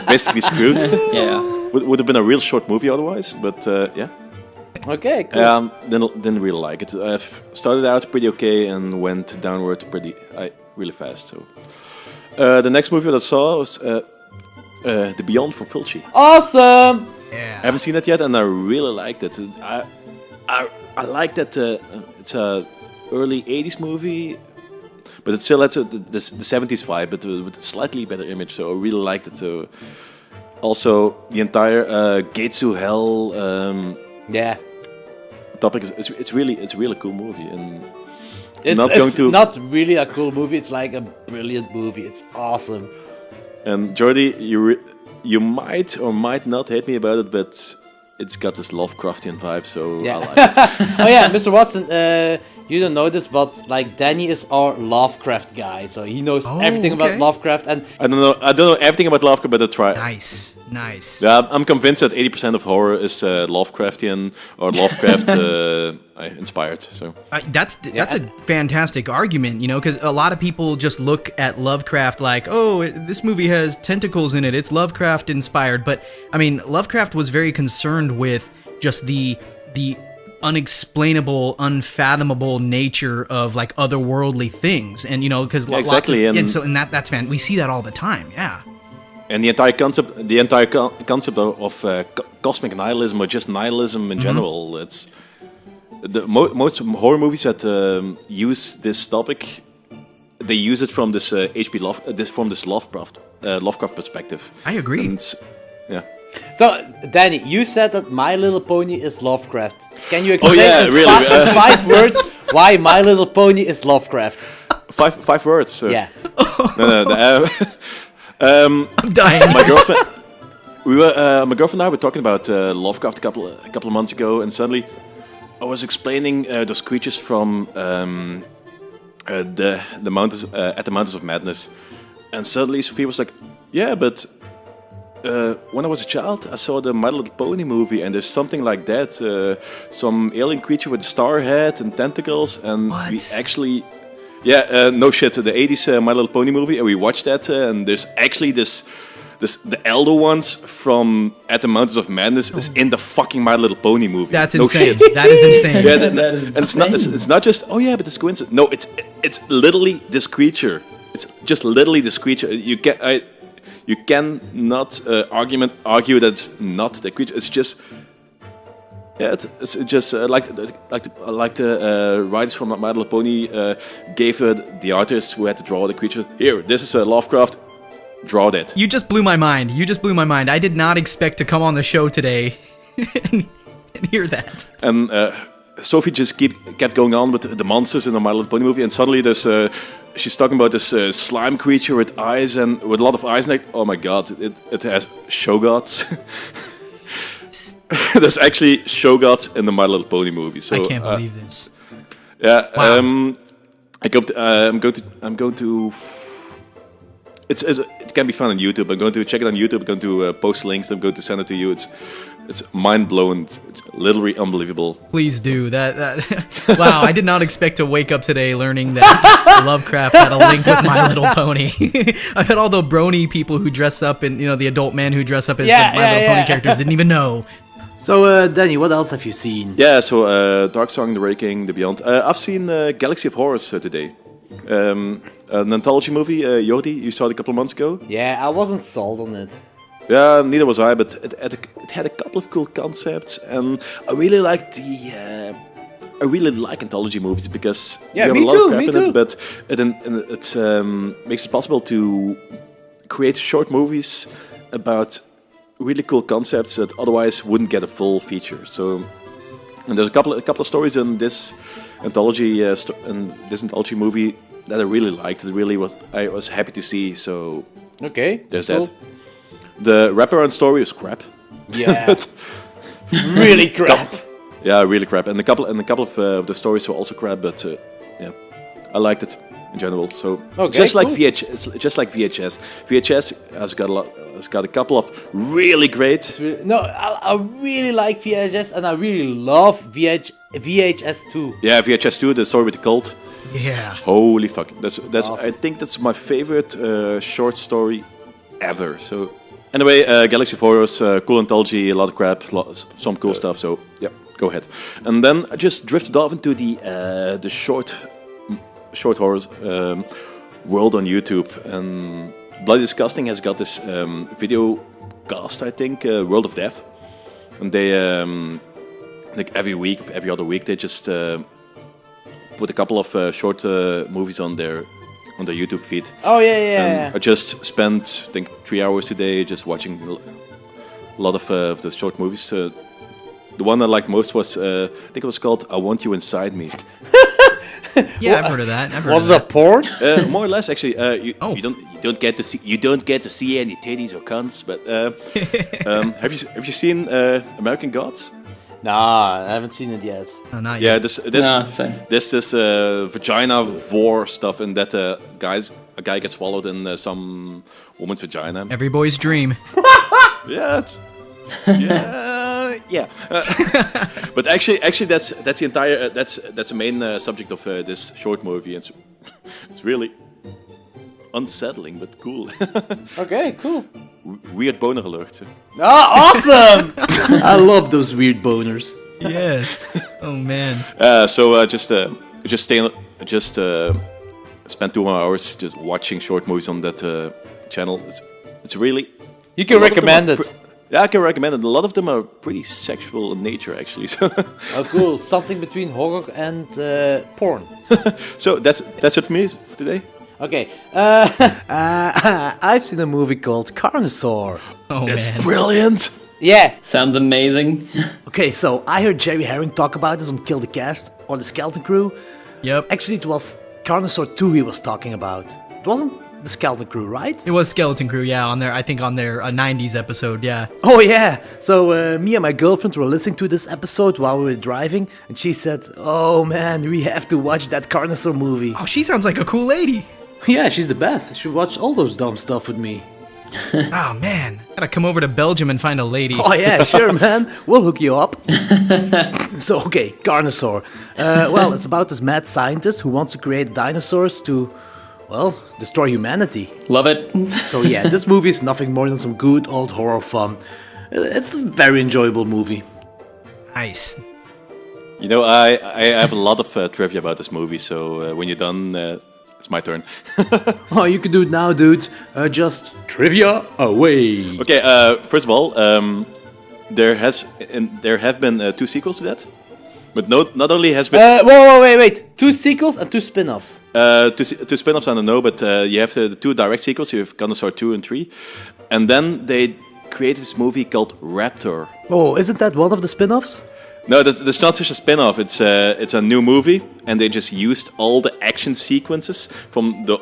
basically screwed. Yeah. Would have been a real short movie otherwise, but yeah. Okay, cool. Didn't really like it. I've started out pretty okay and went downward really fast. So the next movie that I saw was The Beyond from Fulci. Awesome! Yeah. I haven't seen it yet, and I really liked it. I like that it's a early '80s movie, but it still has the '70s vibe, but with a slightly better image. So I really liked it. Also, the entire Gates to Hell Yeah. topic it's really a cool movie, and It's not really a cool movie. It's like a brilliant movie. It's awesome. And Jordi, you might or might not hate me about it, but it's got this Lovecraftian vibe, so Yeah. I like it. Oh yeah, Mr. Watson, you don't know this, but like Danny is our Lovecraft guy, so he knows everything about okay. Lovecraft. And I don't know everything about Lovecraft, but I try. Nice. Yeah, I'm convinced that 80% of horror is Lovecraftian or Lovecraft inspired. So That's a fantastic argument, because a lot of people just look at Lovecraft like, oh, this movie has tentacles in it. It's Lovecraft inspired. But I mean, Lovecraft was very concerned with just the unexplainable, unfathomable nature of like otherworldly things, and because exactly, and that's fan. We see that all the time. Yeah. And the entire concept of cosmic nihilism or just nihilism in general. It's most horror movies that use this topic. They use it from this Lovecraft perspective. I agree. And yeah. so, Danny, you said that My Little Pony is Lovecraft. Can you explain in 5 words why My Little Pony is Lovecraft? 5 words. Yeah. No. I'm dying. My girlfriend, my girlfriend and I were talking about Lovecraft a couple of months ago, and suddenly I was explaining those creatures from the mountains at the Mountains of Madness, and suddenly Sophie was like, "Yeah, but when I was a child, I saw the My Little Pony movie, and there's something like that, some alien creature with a star head and tentacles, and What? we actually." Yeah, no shit. The 80s My Little Pony movie, and we watched that, and there's actually the elder ones from At the Mountains of Madness is in the fucking My Little Pony movie. That's no insane. Shit. That is insane. Yeah, That is and it's not just but it's coincidence. No, it's literally this creature. It's just literally this creature. You cannot argue that it's not the creature. It's just. Yeah, it's just like the writers from My Little Pony gave the artists who had to draw the creature. Here, this is Lovecraft. Draw that. You just blew my mind. I did not expect to come on the show today and hear that. And Sophie just kept going on with the monsters in the My Little Pony movie, and suddenly she's talking about this slime creature with eyes and with a lot of eyes. And like, oh my god, it has shogots. There's actually shogots in the My Little Pony movie. So I can't believe this. Yeah, Wow. I'm going to. It can be found on YouTube. I'm going to check it on YouTube. I'm going to post links. I'm going to send it to you. It's mind blowing. It's literally unbelievable. Please do that. Wow, I did not expect to wake up today learning that Lovecraft had a link with My Little Pony. I bet all the brony people who dress up and the adult men who dress up as the My Little Pony characters didn't even know. So, Danny, what else have you seen? Yeah, so Dark Song, The Raking, The Beyond. I've seen Galaxy of Horrors today. An anthology movie. Jordi, you saw it a couple of months ago. Yeah, I wasn't sold on it. Yeah, neither was I, but it had a couple of cool concepts, and I really liked I really like anthology movies because you have a lot of crap in it, but it makes it possible to create short movies about really cool concepts that otherwise wouldn't get a full feature. So, and there's a couple of stories in this anthology movie that I really liked. I was happy to see. So, Okay, there's cool. that. The wraparound story is crap. Yeah, really crap. Yeah, really crap. And a couple of the stories were also crap, but yeah, I liked it. in general. So Okay, just like cool. VHS. VHS has got a couple of really great. No, I really like VHS and I really love VHS too. Yeah, VHS 2, the story with the cult. Yeah. Holy fuck! That's Awesome. I think that's my favorite short story ever. So anyway, Galaxy of Horrors, cool anthology, a lot of crap, some cool stuff. So yeah, go ahead. And then I just drifted off into the short horrors world on YouTube. And Bloody Disgusting has got this video cast, I think, World of Death, and they like every week, every other week, they just put a couple of short movies on their YouTube feed. Oh yeah. I just spent, I think, 3 hours today just watching a lot of the short movies. The one I liked most was, I think it was called "I Want You Inside Me." Yeah, I've heard of that. Was it a porn? More or less, actually. You Oh. don't get to see any titties or cunts. But have you seen American Gods? Nah, I haven't seen it yet. Oh, not Yeah, yet. this vagina vor stuff, and that a guy gets swallowed in some woman's vagina. Every boy's dream. Yeah, yeah. But actually, that's the entire that's the main subject of this short movie. It's really unsettling but cool. Okay, cool. Weird boner alert. Ah, awesome! I love those weird boners. Yes. Oh man. So spent 2 more hours just watching short movies on that channel. It's really. You can a lot of them recommend are it. Yeah, I can recommend it. A lot of them are pretty sexual in nature, actually. So, Oh, cool. Something between horror and porn. so that's it for me for today. Okay. I've seen a movie called Carnosaur. Oh It's man. brilliant. Yeah. Sounds amazing. Okay, so I heard Jerry Herring talk about this on Kill the Cast or the Skeleton Crew. Yep. Actually, it was Carnosaur 2 he was talking about. It wasn't the Skeleton Crew, right? It was Skeleton Crew, yeah, on their 90s episode, yeah. Oh yeah. So me and my girlfriend were listening to this episode while we were driving, and she said, "Oh man, we have to watch that Carnosaur movie." Oh, she sounds like a cool lady. Yeah, she's the best. She watched all those dumb stuff with me. Oh man, gotta come over to Belgium and find a lady. Oh yeah, sure, man. We'll hook you up. So okay, Carnosaur. Well, it's about this mad scientist who wants to create dinosaurs to, well, destroy humanity. Love it. So yeah, this movie is nothing more than some good old horror fun. It's a very enjoyable movie. Nice. You know, I have a lot of trivia about this movie. So when you're done, it's my turn. Oh, you can do it now, dude. Just trivia away. Okay. First of all, there have been 2 sequels to that, but not only has been Wait. 2 sequels and 2 spin-offs. two spin-offs. I don't know, but you have the 2 direct sequels. You have Carnosaur 2 and 3, and then they created this movie called Raptor. Oh, isn't that one of the spin-offs? No, that's not such a spin-off. It's a new movie, and they just used all the action sequences from the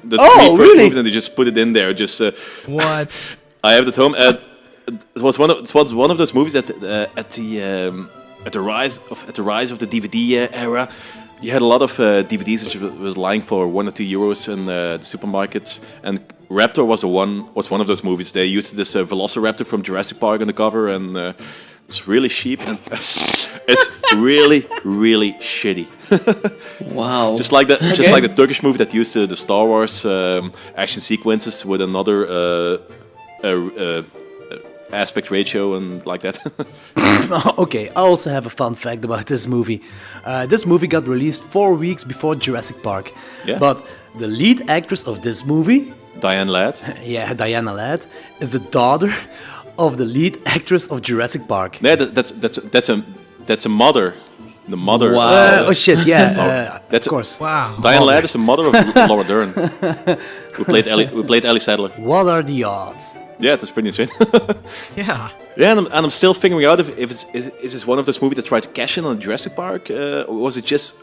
3 first really? movies, and they just put it in there. Just What? I have it at home. It was one of those movies that at the rise of the DVD era, you had a lot of DVDs that was lying for €1 or €2 in the supermarkets, and Raptor was one of those movies. They used this Velociraptor from Jurassic Park on the cover, and it's really cheap, and it's really, really shitty. Wow. Just like the Turkish movie that used the Star Wars action sequences with another aspect ratio and like that. Okay, I also have a fun fact about this movie. This movie got released 4 weeks before Jurassic Park. Yeah. But the lead actress of this movie, Diane Ladd. yeah, Diana Ladd, is the daughter of the lead actress of Jurassic Park. No, that's a mother. The mother. Wow. Oh shit, yeah, that's of course. Wow. Diane Ladd is the mother of Laura Dern, who played Ellie Sattler. What are the odds? Yeah, that's pretty insane. Yeah. Yeah, and I'm still figuring out if is this one of those movies that tried to cash in on Jurassic Park, or was it just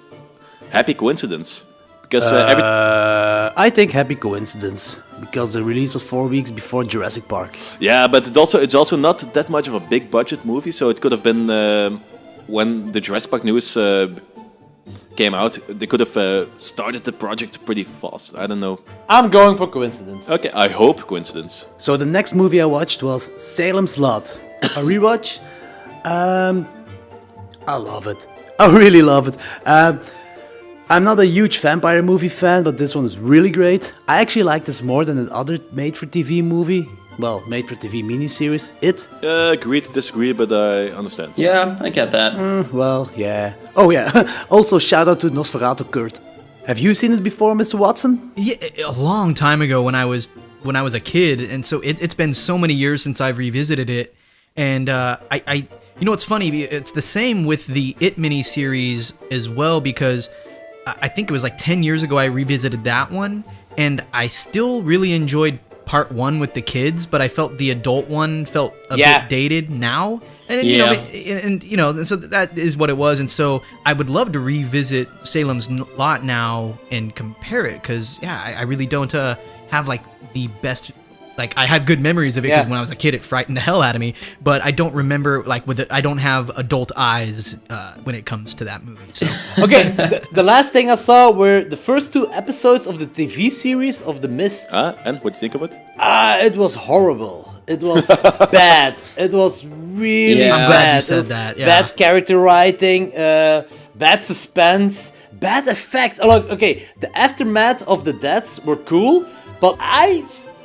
happy coincidence? Because I think happy coincidence, because the release was 4 weeks before Jurassic Park. yeah, but it's also not that much of a big budget movie, so it could have been when the Jurassic Park news came out. They could have started the project pretty fast. I don't know. I'm going for coincidence. Okay, I hope coincidence. So the next movie I watched was Salem's Lot. A rewatch. I love it. I really love it. I'm not a huge vampire movie fan, but this one is really great. I actually like this more than the other made-for-TV movie. Well, made-for-TV miniseries, It. Agree to disagree, but I understand. Yeah, I get that. Well, yeah. Oh, yeah. Also, shout out to Nosferatu Kurt. Have you seen it before, Mr. Watson? Yeah, a long time ago when I was a kid, and so it's been so many years since I've revisited it. And I you know what's funny? It's the same with the It miniseries as well, because I think it was like 10 years ago I revisited that one, and I still really enjoyed part 1 with the kids, but I felt the adult one felt a bit dated now. And you know, so that is what it was. And so I would love to revisit Salem's Lot now and compare it, because I really don't have like the best. Like, I had good memories of it because when I was a kid, it frightened the hell out of me. But I don't remember, like, with it, I don't have adult eyes when it comes to that movie. So Okay, the last thing I saw were the first 2 episodes of the TV series of The Mist. And what do you think of it? It was horrible. It was bad. It was really Yeah. I'm bad. glad you It said was that, yeah. Bad character writing, bad suspense, bad effects. Oh, look, okay, the aftermath of the deaths were cool, but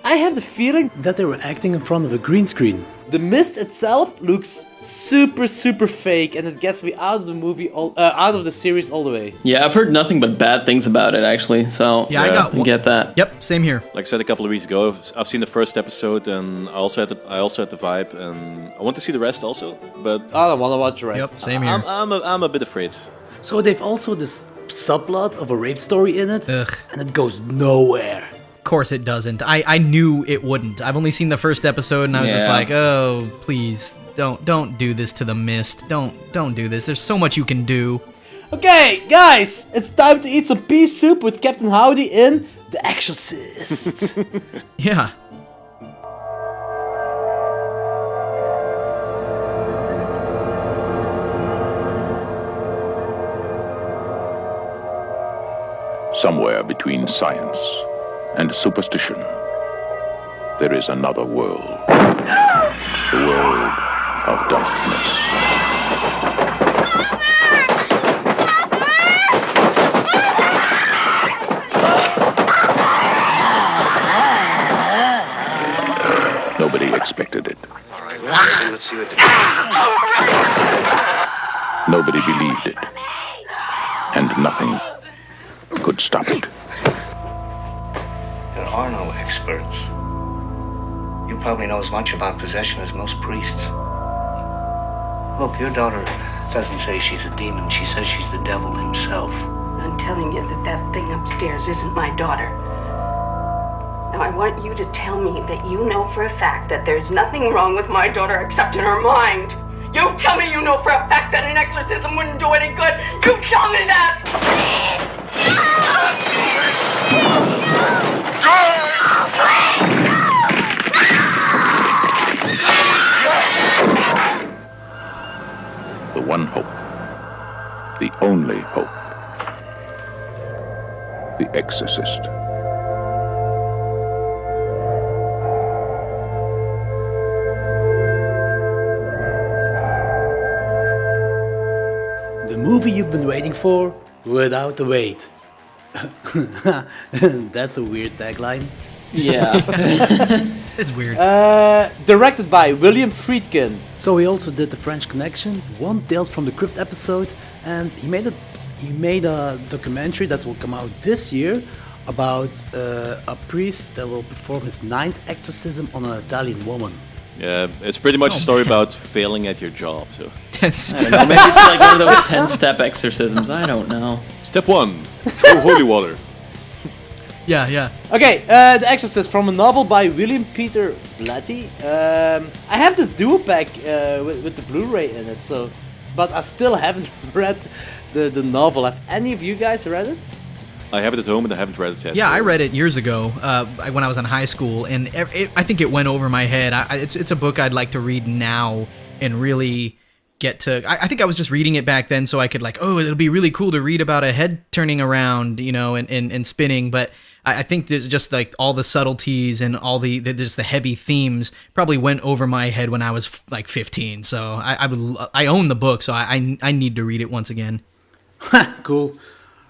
I have the feeling that they were acting in front of a green screen. The Mist itself looks super, super fake, and it gets me out of the movie, out of the series all the way. Yeah, I've heard nothing but bad things about it, actually. So Yeah, I get that. Yep, same here. Like I said a couple of weeks ago, I've seen the first episode, and I also had the vibe, and I want to see the rest also. But I don't want to watch the rest. Yep, same here. I'm a bit afraid. So they've also this subplot of a rape story in it, Ugh. and it goes nowhere. Of course it doesn't. I knew it wouldn't. I've only seen the first episode, and I was just Yeah. like, oh, please, don't do this to the Mist. Don't do this. There's so much you can do. Okay, guys, it's time to eat some pea soup with Captain Howdy in The Exorcist. Yeah. Somewhere between science and superstition, there is another world. The world of darkness. Nobody expected it. Let's see what Nobody believed it. And nothing could stop it. There are no experts. You probably know as much about possession as most priests. Look, your daughter doesn't say she's a demon. She says she's the devil himself. I'm telling you that that thing upstairs isn't my daughter. Now, I want you to tell me that you know for a fact that there's nothing wrong with my daughter except in her mind. You tell me you know for a fact that an exorcism wouldn't do any good. You tell me that! The one hope. The only hope. The Exorcist. The movie you've been waiting for without the wait. That's a weird tagline. Yeah. It's weird. Directed by William Friedkin. So he also did The French Connection, one Tales from the Crypt episode, and he made a documentary that will come out this year about a priest that will perform his 9th exorcism on an Italian woman. Yeah, it's pretty much a story about failing at your job. So, I don't know, maybe it's like one of those 10-step exorcisms. I don't know. step 1: throw holy water. Yeah. Okay, The Exorcist from a novel by William Peter Blatty. I have this duo pack with the Blu-ray in it, so, but I still haven't read the novel. Have any of you guys read it? I have it at home, and I haven't read it yet. Yeah, so- I read it years ago when I was in high school, and I think it went over my head. It's a book I'd like to read now and really get to. I think I was just reading it back then, so I could like, oh, it'll be really cool to read about a head turning around, and spinning. But I think there's just like all the subtleties and all there's the heavy themes probably went over my head when I was like 15. So I own the book, so I need to read it once again. Cool.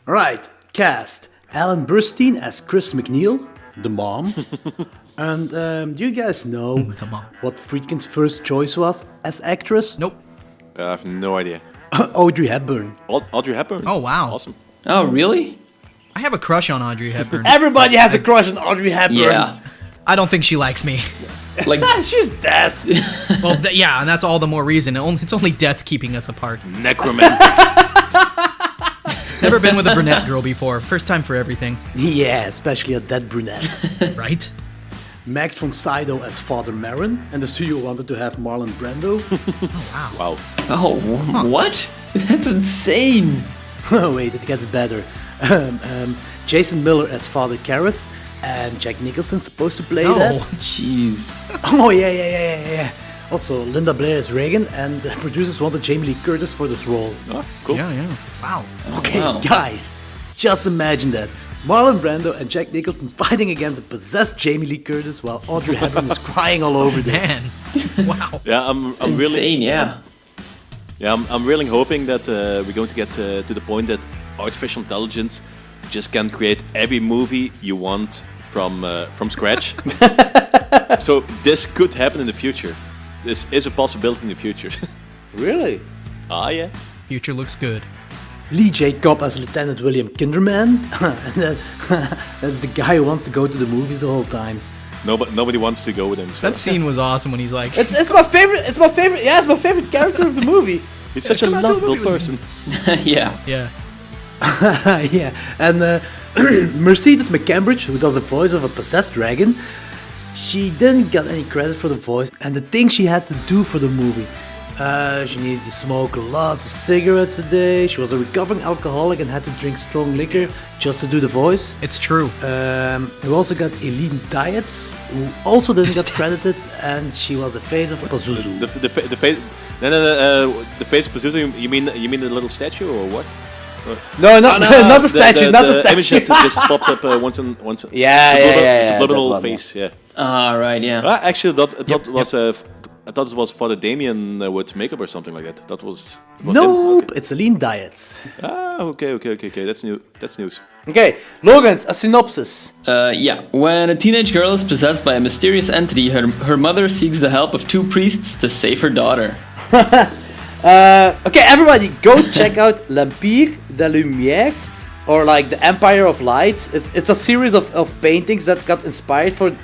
All right, cast. Alan Burstein as Chris McNeil, the mom. And do you guys know what Friedkin's first choice was as actress? Nope. I have no idea. Audrey Hepburn. Audrey Hepburn? Oh, wow. Awesome. Oh, really? I have a crush on Audrey Hepburn. Everybody has a crush on Audrey Hepburn. Yeah. I don't think she likes me. Like, She's dead. Well, yeah, and that's all the more reason. It's only death keeping us apart. Necromantic. Never been with a brunette girl before. First time for everything. Yeah, especially a dead brunette. Right? Max von Sydow as Father Marin, and the studio wanted to have Marlon Brando. Wow. oh, what? That's insane. Oh wait, it gets better. Jason Miller as Father Karras, and Jack Nicholson's supposed to play that. Jeez. Oh yeah. Also, Linda Blair as Reagan, and producers wanted Jamie Lee Curtis for this role. Oh, cool. Yeah. Wow. Okay, Wow. guys, just imagine that. Marlon Brando and Jack Nicholson fighting against a possessed Jamie Lee Curtis while Audrey Hepburn is crying all over this. Man. Wow. Yeah, I'm really... Insane, yeah. Yeah, I'm really hoping that we're going to get to the point that artificial intelligence just can create every movie you want from scratch. So this could happen in the future. This is a possibility in the future. Really? Ah, yeah. Future looks good. Lee J. Cobb as Lieutenant William Kinderman. And that's the guy who wants to go to the movies the whole time. Nobody wants to go with him. So. That scene was awesome when he's like, It's my favorite. It's my favorite. Yeah, it's my favorite character of the movie. He's such a Come on to the lovable movie with me. person. Yeah. yeah. Yeah, and Mercedes McCambridge, who does the voice of a possessed dragon, she didn't get any credit for the voice and the things she had to do for the movie. She needed to smoke lots of cigarettes a day. She was a recovering alcoholic and had to drink strong liquor just to do the voice. It's true. We also got Eileen Dietz, who also didn't get credited, and she was the face of Pazuzu. The face. No. The face of Pazuzu. You mean the little statue or what? No, not the statue, not the statue. Image that just pops up once. Yeah. Subliminal that face. Yeah. Right, yeah. Actually, I thought it was Father Damien with makeup or something like that. That was Nope, him? Okay. it's Eileen Dietz. Ah, okay. That's new. That's news. Okay, Logan's a synopsis. Yeah. When a teenage girl is possessed by a mysterious entity, her mother seeks the help of two priests to save her daughter. Okay, everybody, go check out L'Empire de Lumière, or like the Empire of Light. It's a series of paintings that got inspired for,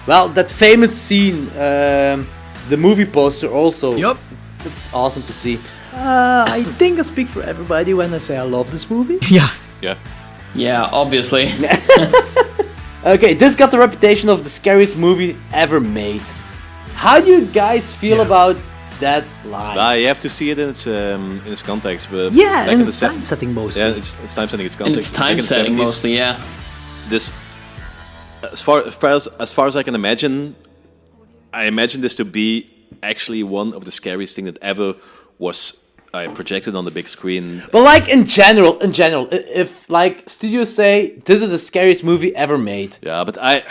well, that famous scene, the movie poster also. Yup. It's awesome to see. I think I speak for everybody when I say I love this movie. Yeah. Yeah. Yeah, obviously. Okay, this got the reputation of the scariest movie ever made. How do you guys feel about that line? You have to see it in its context. But Yeah, back and in it's the time setting mostly. Yeah, it's time setting its And context. it's Back time in the setting 70s, mostly, yeah. This, as far as I can imagine, I imagine this to be actually one of the scariest things that ever was projected on the big screen. But like in general, if like studios say this is the scariest movie ever made. Yeah, but I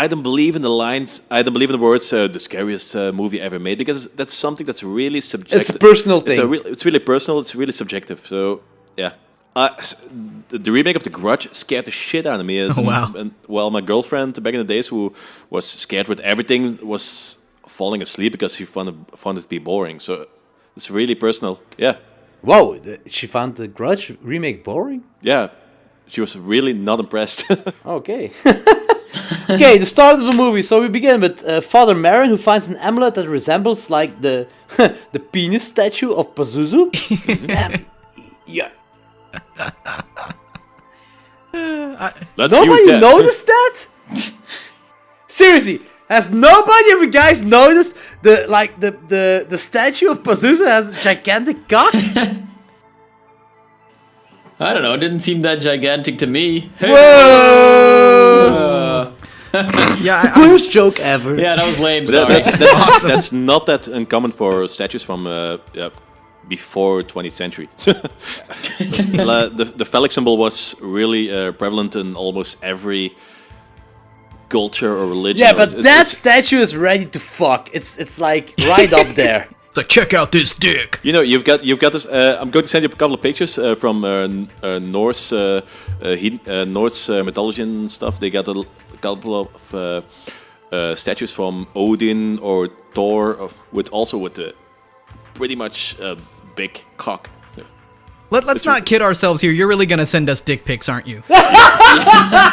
don't believe in the lines. I don't believe in the words the scariest movie ever made, because that's something that's really subjective. It's a personal thing. It's really personal. It's really subjective. So yeah. The remake of The Grudge scared the shit out of me. Oh, wow. And, well, my girlfriend back in the days, who was scared with everything, was falling asleep because she found it to be boring. So it's really personal. Yeah. Whoa, she found the Grudge remake boring? Yeah. She was really not impressed. Okay. Okay, the start of the movie. So we begin with Father Marin, who finds an amulet that resembles like the the penis statue of Pazuzu. Yeah. Let's Nobody use that. noticed that? Seriously, has nobody of you guys noticed the statue of Pazuzu has a gigantic cock? I don't know, it didn't seem that gigantic to me. Hey. Whoa! Yeah, Worst joke ever. Yeah, that was lame. But Sorry. that's not that uncommon for statues from before 20th century. The phallic symbol was really prevalent in almost every culture or religion. Yeah, but that statue is ready to fuck. It's like right up there. It's like, check out this dick. You know, you've got this. I'm going to send you a couple of pictures from Norse mythology and stuff. They got a couple of statues from Odin or Thor, with the pretty much big cock. Let's not kid ourselves here. You're really gonna send us dick pics, aren't you? Yeah,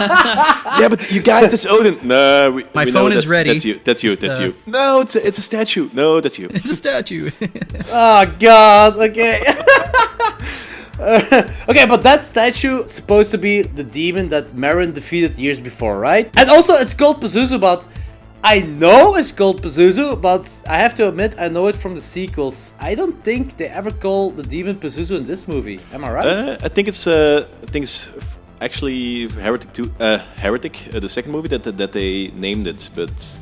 but you guys, it's Odin. No, My we phone know is ready. That's you. No, it's a statue. No, that's you. It's a statue. Oh God. Okay. Okay, but that statue is supposed to be the demon that Merrin defeated years before, right? And also, it's called Pazuzu, but I know it's called Pazuzu, but I have to admit I know it from the sequels. I don't think they ever call the demon Pazuzu in this movie. Am I right? I think it's actually Heretic 2, the second movie that they named it, but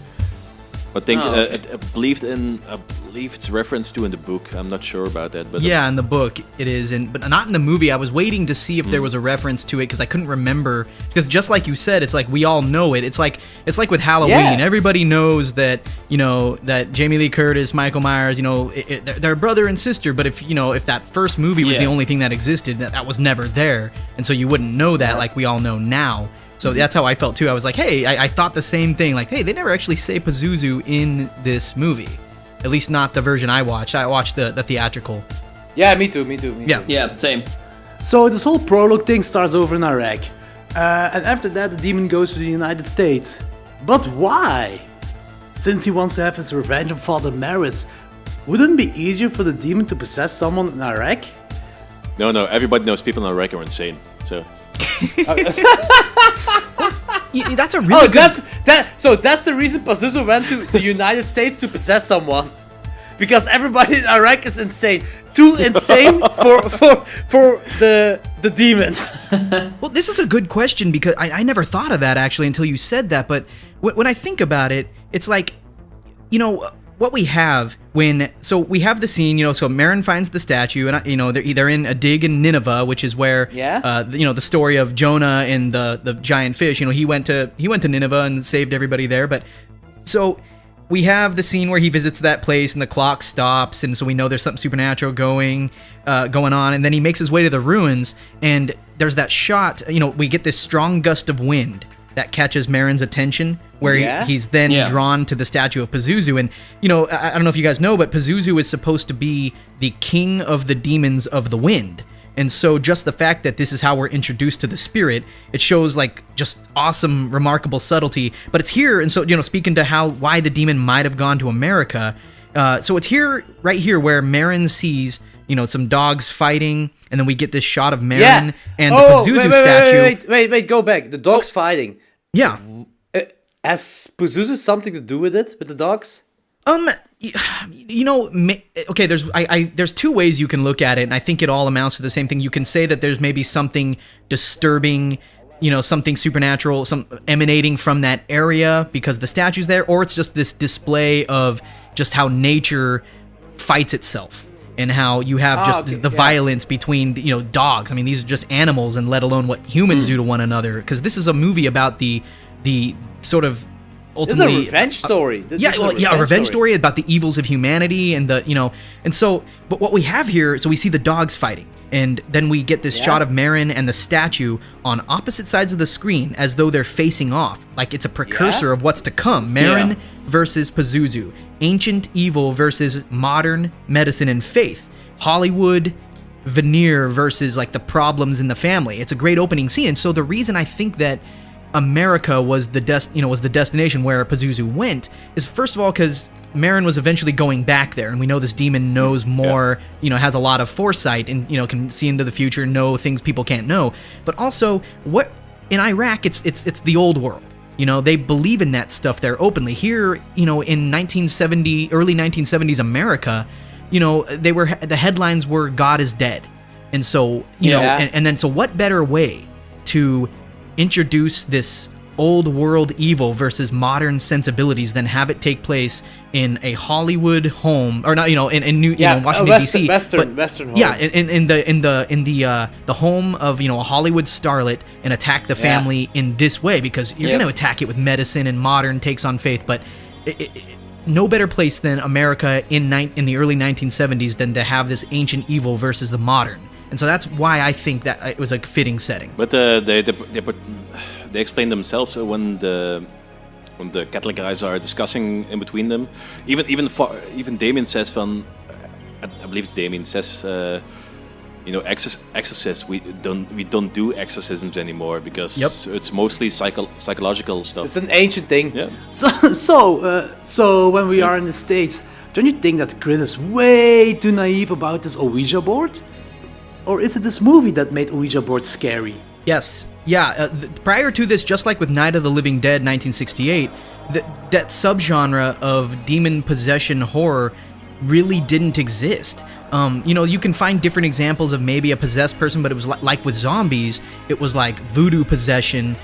I think I believe it's referenced to in the book. I'm not sure about that, but yeah, in the book it is, but not in the movie. I was waiting to see if there was a reference to it because I couldn't remember. Because just like you said, it's like we all know it. It's like with Halloween. Yeah. Everybody knows that that Jamie Lee Curtis, Michael Myers, they're brother and sister. But if that first movie was the only thing that existed, that was never there, and so you wouldn't know that like we all know now. So that's how I felt too. I was like, hey, I thought the same thing. Like, hey, they never actually say Pazuzu in this movie. At least not the version I watched. I watched the theatrical. Yeah, me too. Yeah, same. So this whole prologue thing starts over in Iraq. And after that, the demon goes to the United States. But why? Since he wants to have his revenge on Father Maris, wouldn't it be easier for the demon to possess someone in Iraq? No, everybody knows people in Iraq are insane. So that's a really good... So that's the reason Pazuzu went to the United States to possess someone. Because everybody in Iraq is insane. Too insane for the demon. Well, this is a good question because I never thought of that actually until you said that. But when I think about it, it's like, what we have so we have the scene, so Merrin finds the statue, and they're in a dig in Nineveh, which is where the story of Jonah and the giant fish. He went to Nineveh and saved everybody there. But so we have the scene where he visits that place and the clock stops, and so we know there's something supernatural going on. And then he makes his way to the ruins, and there's that shot. We get this strong gust of wind that catches Merrin's attention, where he's then drawn to the statue of Pazuzu. And, I don't know if you guys know, but Pazuzu is supposed to be the king of the demons of the wind. And so just the fact that this is how we're introduced to the spirit, it shows like just awesome, remarkable subtlety. But it's here, and so, speaking to why the demon might have gone to America, so it's right here where Merrin sees, some dogs fighting, and then we get this shot of Merrin and the Pazuzu statue. Wait, go back. The dogs fighting. Yeah. Has Pazuzu something to do with it, with the dogs? Okay, there's two ways you can look at it, and I think it all amounts to the same thing. You can say that there's maybe something disturbing, something supernatural, some emanating from that area because the statue's there, or it's just this display of just how nature fights itself. And how you have just the violence between, dogs. I mean, these are just animals, and let alone what humans do to one another. Because this is a movie about the sort of ultimately This is a revenge story. A revenge story about the evils of humanity and and so. But what we have here, so we see the dogs fighting, and then we get this shot of Merrin and the statue on opposite sides of the screen, as though they're facing off, like it's a precursor of what's to come. Merrin versus Pazuzu. Ancient evil versus modern medicine and faith. Hollywood veneer versus like the problems in the family. It's a great opening scene. And so the reason I think that America was the destination where Pazuzu went is, first of all, because Merrin was eventually going back there, and we know this demon knows more, has a lot of foresight, and can see into the future, know things people can't know. But also, what in Iraq, it's the old world. They believe in that stuff there openly. Here, in early 1970s America, the headlines were God is dead. And so, and then so what better way to introduce this old world evil versus modern sensibilities than have it take place in a Hollywood home, or not, in New, Washington D.C. Western home. Yeah, in the home of a Hollywood starlet, and attack the family in this way, because you're going to attack it with medicine and modern takes on faith, but no better place than America in the early 1970s than to have this ancient evil versus the modern. And so that's why I think that it was a fitting setting. But they explain themselves when the Catholic guys are discussing in between them. Even Damien says I believe Damien says, exorcists, we don't do exorcisms anymore because it's mostly psychological stuff. It's an ancient thing. Yeah. So when we are in the States, don't you think that Chris is way too naive about this Ouija board? Or is it this movie that made Ouija board scary? Yes. Yeah, prior to this, just like with Night of the Living Dead 1968, that subgenre of demon possession horror really didn't exist. You can find different examples of maybe a possessed person, but it was like with zombies, it was like voodoo possession,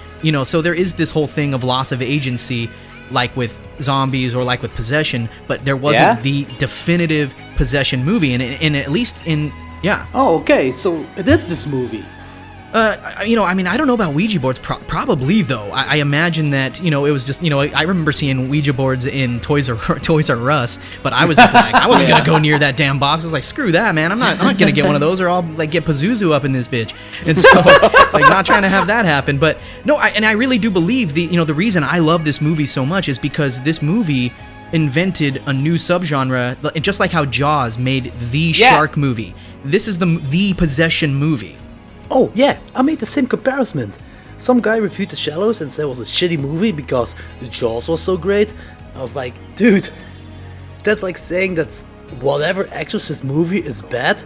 so there is this whole thing of loss of agency, like with zombies or like with possession, but there wasn't the definitive possession movie, and at least in... Yeah. Oh, okay. So it is this movie. I don't know about Ouija boards. Probably, though. I imagine that, it was just, I remember seeing Ouija boards in Toys R Us, but I was just like, I wasn't gonna go near that damn box. I was like, screw that, man. I'm not gonna get one of those, or I'll like get Pazuzu up in this bitch. And so, like, not trying to have that happen. But no, I really do believe the reason I love this movie so much is because this movie invented a new subgenre, just like how Jaws made the shark movie. This is the possession movie. Oh, yeah, I made the same comparison. Some guy reviewed The Shallows and said it was a shitty movie because the Jaws was so great. I was like, dude, that's like saying that whatever Exorcist movie is bad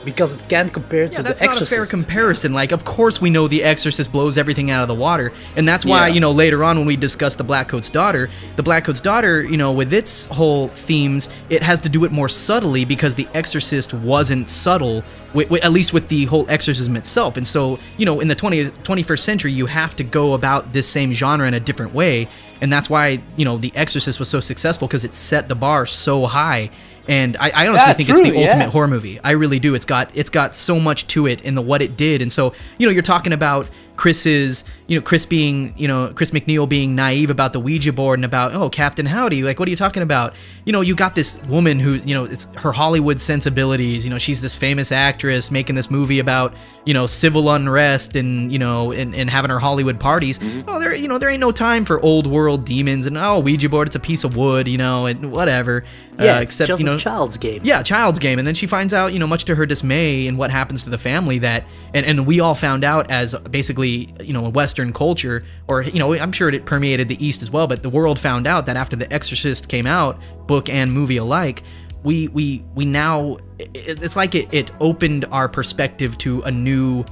because it can't compare to The Exorcist. That's not a fair comparison. Like, of course we know The Exorcist blows everything out of the water, and that's why, later on when we discuss The Blackcoat's Daughter, with its whole themes, it has to do it more subtly because The Exorcist wasn't subtle, at least with the whole exorcism itself. And so, in the 21st century, you have to go about this same genre in a different way, and that's why, The Exorcist was so successful, because it set the bar so high. And I honestly think it's the ultimate horror movie. I really do. It's got so much to it in what it did. And so, you're talking about Chris being, Chris McNeil being naive about the Ouija board and about, Captain Howdy, like, what are you talking about? You got this woman who, it's her Hollywood sensibilities, she's this famous actress making this movie about, civil unrest and, and having her Hollywood parties. Oh, there ain't no time for old world demons and, Ouija board, it's a piece of wood, and whatever. Yeah, except, just a child's game. Yeah, child's game. And then she finds out, much to her dismay and what happens to the family that, and we all found out as basically, Western culture, or, I'm sure it permeated the East as well, but the world found out that after The Exorcist came out, book and movie alike, we now, it's like it opened our perspective to a new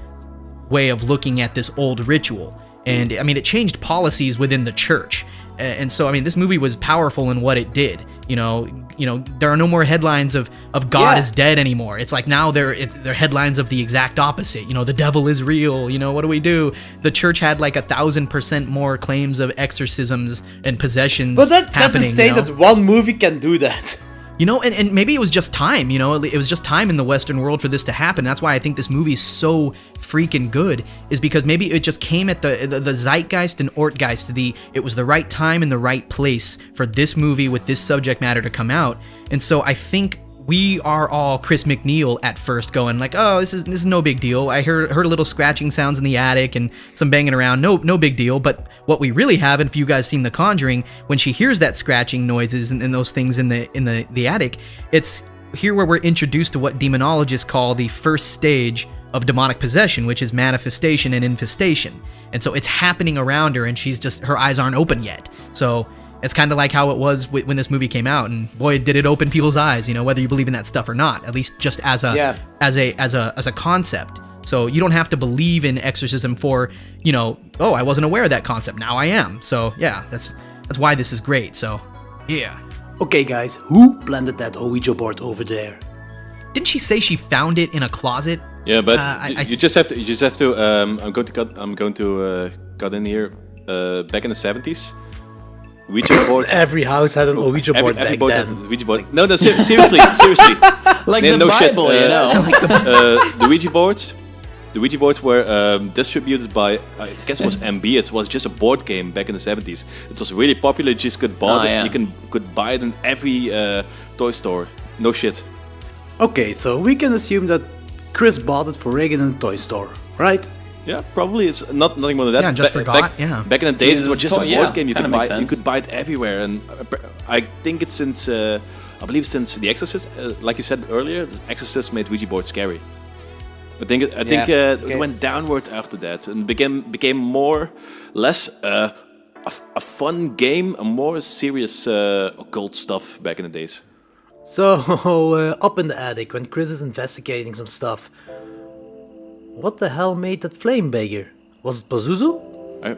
way of looking at this old ritual. And, it changed policies within the church. And so, this movie was powerful in what it did. There are no more headlines of God is dead anymore. It's like now they're headlines of the exact opposite. The devil is real. What do we do? The church had like 1,000% more claims of exorcisms and possessions. But that's insane that one movie can do that. And maybe it was just time, it was just time in the Western world for this to happen. That's why I think this movie is so freaking good, is because maybe it just came at the zeitgeist and Ortgeist. It was the right time and the right place for this movie with this subject matter to come out. And so I think we are all Chris McNeil at first, going like, oh, this is no big deal. I heard a little scratching sounds in the attic and some banging around. No big deal. But what we really have, and if you guys seen The Conjuring, when she hears that scratching noises and those things in the attic, it's here where we're introduced to what demonologists call the first stage of demonic possession, which is manifestation and infestation. And so it's happening around her, and her eyes aren't open yet. So it's kind of like how it was when this movie came out, and boy, did it open people's eyes, whether you believe in that stuff or not, at least just as a concept. So you don't have to believe in exorcism for, I wasn't aware of that concept, now I am. So yeah, that's why this is great. So yeah. Okay guys, who planted that Ouija board over there? Didn't she say she found it in a closet? Yeah, but you just have to. I'm going to cut in here. back in the 70s. Ouija board. Every house had an Ouija board back every then. had a Ouija board. No, seriously. Like No, the no shit. Bible, you know. The Ouija boards. The Ouija boards were distributed by, I guess it was MB. It was just a board game back in the 70s. It was really popular. You just could buy it. yeah. You could buy it in every toy store. No shit. Okay, so we can assume that Chris bought it for Reagan in a toy store, right? Yeah, probably it's nothing more than that. Yeah, just forgot, yeah. Back in the days, it was just a board yeah, game. You kinda could buy. makes You sense. could buy it everywhere, and I think it's since I believe since The Exorcist, like you said earlier, The Exorcist made Ouija board scary. I think okay. it went downward after that and became less a fun game, a more serious occult stuff back in the days. So, up in the attic, when Chris is investigating some stuff, what the hell made that flame bigger? Was it Pazuzu?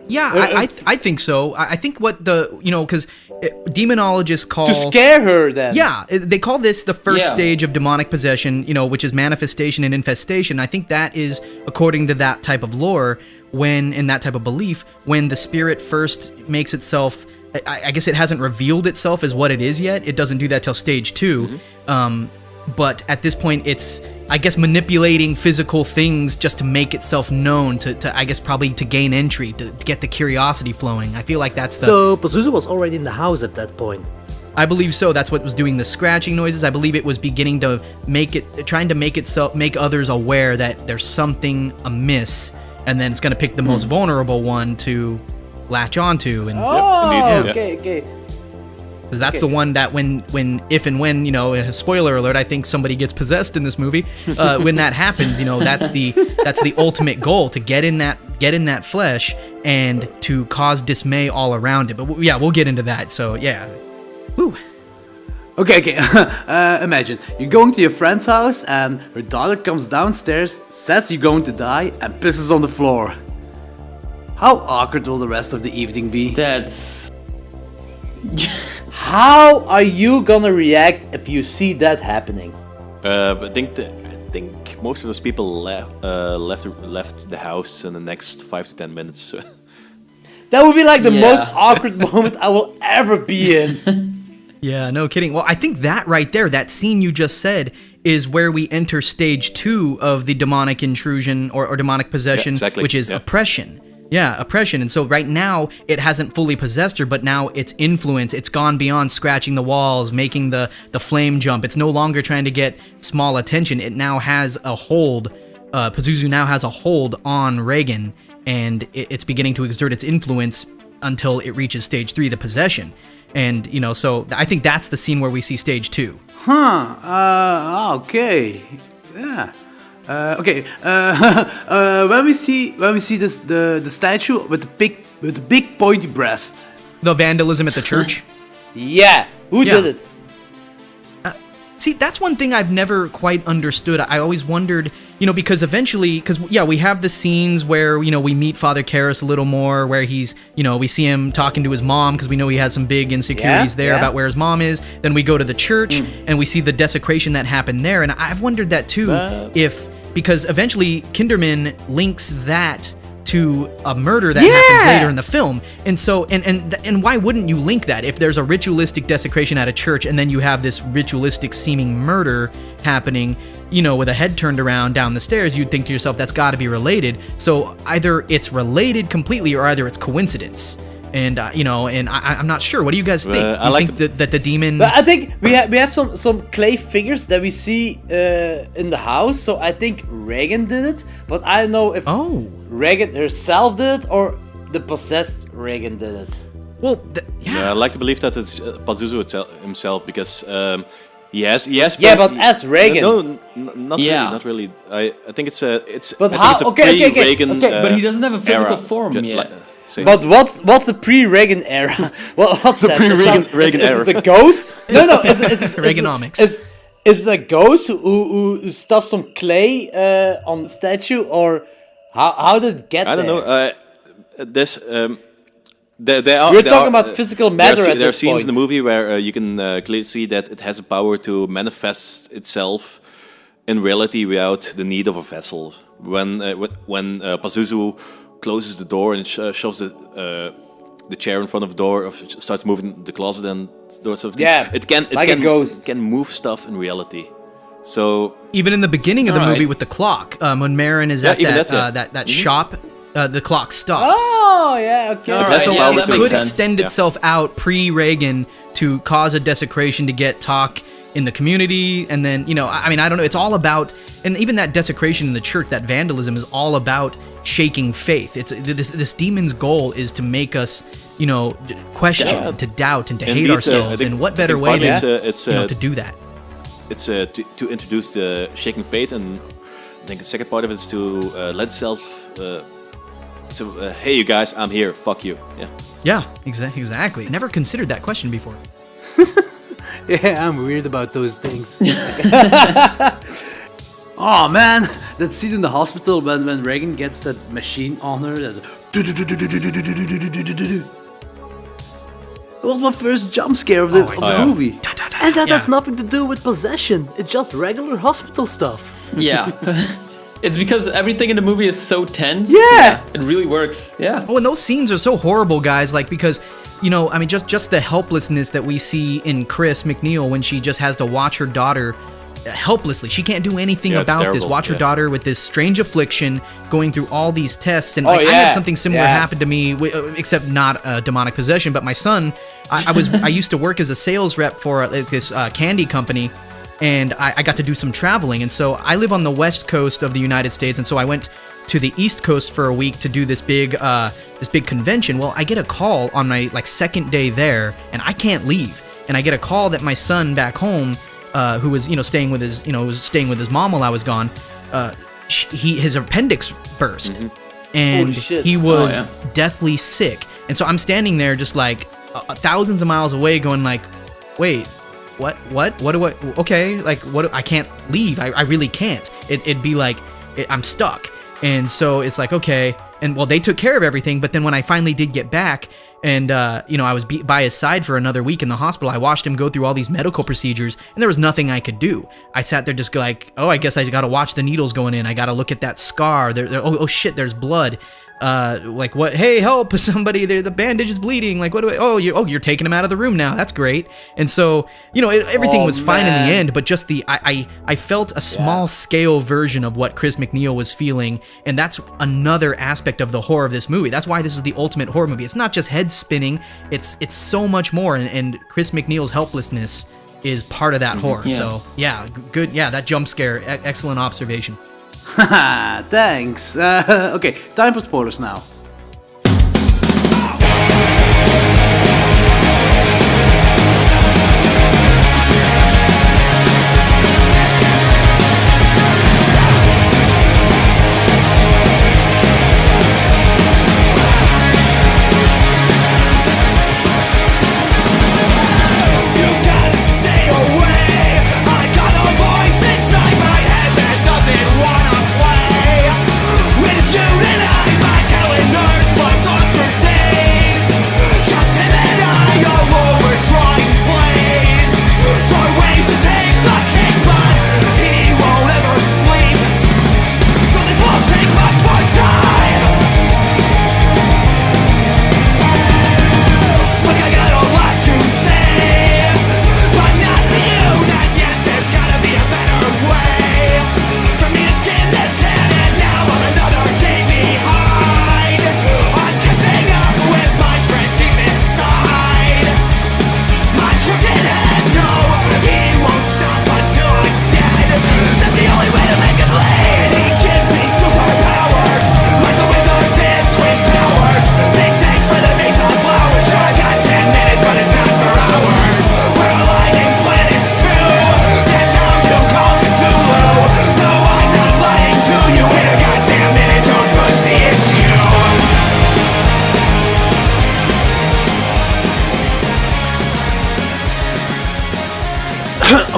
Yeah, I think so. I think what because demonologists call... To scare her, then. Yeah, they call this the first Yeah. stage of demonic possession, which is manifestation and infestation. I think that is, according to that type of lore, in that type of belief, when the spirit first makes itself... I guess it hasn't revealed itself as what it is yet. It doesn't do that till stage 2. But at this point, it's, I guess, manipulating physical things just to make itself known, to I guess, probably to gain entry, to get the curiosity flowing. I feel like that's the... So, Pazuzu was already in the house at that point. I believe so. That's what was doing the scratching noises. I believe it was beginning to trying to make others aware that there's something amiss, and then it's going to pick the most vulnerable one to latch onto. And Indeed. Okay. because that's the one that when a spoiler alert, I think somebody gets possessed in this movie. When that happens, that's the ultimate goal, to get in that flesh and to cause dismay all around it. But we'll get into that. So yeah. Woo. Okay. Imagine you're going to your friend's house and her daughter comes downstairs, says you're going to die, and pisses on the floor. How awkward will the rest of the evening be? That's... How are you gonna react if you see that happening? I think most of those people left the house in the next 5 to 10 minutes. That would be like the Yeah. most awkward moment I will ever be in. Yeah, no kidding. Well, I think that right there, that scene you just said, is where we enter stage 2 of the demonic intrusion or demonic possession, exactly. which is oppression. Yeah, oppression. And so right now, it hasn't fully possessed her, but now its influence, it's gone beyond scratching the walls, making the flame jump. It's no longer trying to get small attention. It now has a hold. Pazuzu now has a hold on Reagan, and it's beginning to exert its influence until it reaches stage 3, the possession. And, so I think that's the scene where we see stage 2. Okay. Yeah. Okay. When we see this the statue with the big pointy breast. The vandalism at the church? Yeah. Who did it? See, that's one thing I've never quite understood. I always wondered, because we have the scenes where, we meet Father Karras a little more, where he's, we see him talking to his mom because we know he has some big insecurities about where his mom is. Then we go to the church and we see the desecration that happened there. And I've wondered that too, because eventually Kinderman links that to a murder that happens later in the film. And so, and why wouldn't you link that? If there's a ritualistic desecration at a church and then you have this ritualistic seeming murder happening, with a head turned around down the stairs, you'd think to yourself, that's got to be related. So either it's related completely or either it's coincidence. And, and I'm not sure. What do you guys think? I like that the demon... But I think we have some clay figures that we see in the house. So I think Reagan did it. But I don't know if Reagan herself did it or the possessed Reagan did it. Well, I like to believe that it's Pazuzu himself, because he has. Yeah, but as Reagan. No, not really. I think it's But I how? think it's a pre-Reagan. Okay. But he doesn't have a physical era. form yet. But what's the pre-Reagan era? What's The that? pre-Reagan Is era. it the ghost? No. Is it Reaganomics. Is it a ghost who stuffed some clay on the statue, or how did it get I don't there? know. We're talking about physical matter at there are this scenes point. in the movie where you can clearly see that it has a power to manifest itself in reality without the need of a vessel. When Pazuzu closes the door and shoves the chair in front of the door, or starts moving the closet and those sort of things. Yeah, it can a ghost. It can move stuff in reality. So even in the beginning of the movie with the clock, when Marin is at that shop, the clock stops. Oh, yeah, okay. Right, So yeah, it that could makes sense. extend itself out pre-Reagan to cause a desecration to get talk in the community, and then, I mean, I don't know, it's all about, and even that desecration in the church, that vandalism is all about shaking faith. It's this demon's goal is to make us, question, to doubt, and to hate ourselves, and what better way to do that? It's to introduce the shaking faith, and I think the second part of it is to let itself. Hey, you guys, I'm here. Fuck you. Yeah. Yeah, exactly. Never considered that question before. Yeah, I'm weird about those things. Oh man, that scene in the hospital when Reagan gets that machine on her. It was my first jump scare of the movie. And that has nothing to do with possession. It's just regular hospital stuff. Yeah. It's because everything in the movie is so tense. Yeah. It really works. Yeah. Oh, and those scenes are so horrible, guys. Like, because, I mean, just the helplessness that we see in Chris McNeil when she just has to watch her daughter helplessly. She can't do anything about this. Watch her daughter with this strange affliction, going through all these tests. And I had something similar happen to me, except not demonic possession. But my son, I used to work as a sales rep for this candy company. And I got to do some traveling, and so I live on the west coast of the United States, and so I went to the east coast for a week to do this big convention. Well, I get a call on my second day there, and I can't leave. And I get a call that my son back home, who was staying with his mom while I was gone, his appendix burst, and he was deathly sick. And so I'm standing there just thousands of miles away, going wait. What do I, okay, I can't leave, I really can't, it'd be I'm stuck, and so it's okay, and well, they took care of everything, but then when I finally did get back, and I was by his side for another week in the hospital, I watched him go through all these medical procedures, and there was nothing I could do. I sat there just oh, I guess I gotta watch the needles going in, I gotta look at that scar, oh shit, there's blood. What? Hey, help! Somebody! The bandage is bleeding. What do I? You're taking him out of the room now. That's great. And so, everything was fine in the end. But just I felt a small scale version of what Chris McNeil was feeling, and that's another aspect of the horror of this movie. That's why this is the ultimate horror movie. It's not just head spinning. It's so much more. And Chris McNeil's helplessness is part of that horror. Yeah. So good. Yeah, that jump scare. Excellent observation. Haha, thanks. Okay, time for spoilers now.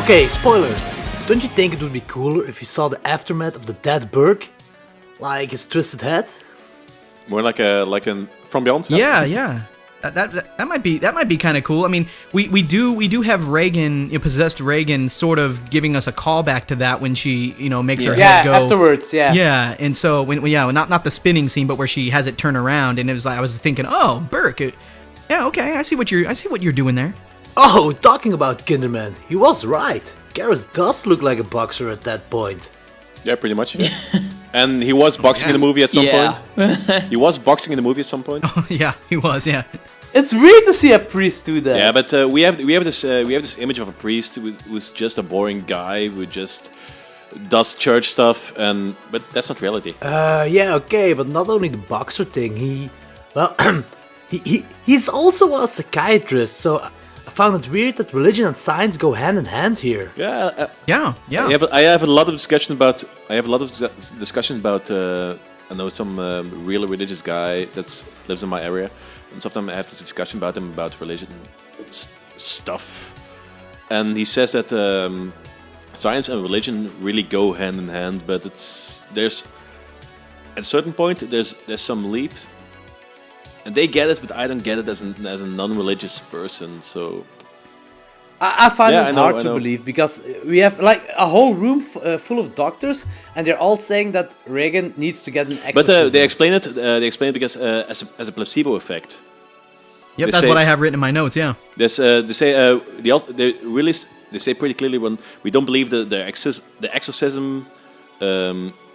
Okay, spoilers. Don't you think it would be cooler if you saw the aftermath of the dead Burke? Like his twisted head? More like a From Beyond? Yeah. That might be kind of cool. I mean, we do have Reagan, possessed Reagan, sort of giving us a callback to that when she makes her head go afterwards. Yeah. And so not the spinning scene, but where she has it turn around, and it was like I was thinking, oh, Burke. Okay, I see what you're doing there. Oh, talking about Kinderman, he was right. Garrus does look like a boxer at that point. Yeah, pretty much. Yeah. And he was boxing in the movie at some point. He was boxing in the movie at some point. Oh, yeah, he was. Yeah. It's weird to see a priest do that. Yeah, but we have this image of a priest who's just a boring guy who just does church stuff, but that's not reality. Yeah, okay, but not only the boxer thing. He's also a psychiatrist, so I found it weird that religion and science go hand in hand here. Yeah. Yeah. I have a lot of discussion about. I know some real religious guy that lives in my area, and sometimes I have this discussion about him about religion stuff, and he says that science and religion really go hand in hand, but there's at a certain point there's some leap. And they get it, but I don't get it as a non-religious person. So I find it hard to believe because we have like a whole room full of doctors, and they're all saying that Reagan needs to get an exorcism. But they explain it. They explain it because as a placebo effect. Yep, that's what I have written in my notes. Yeah. They say they say pretty clearly when we don't believe the exorcism.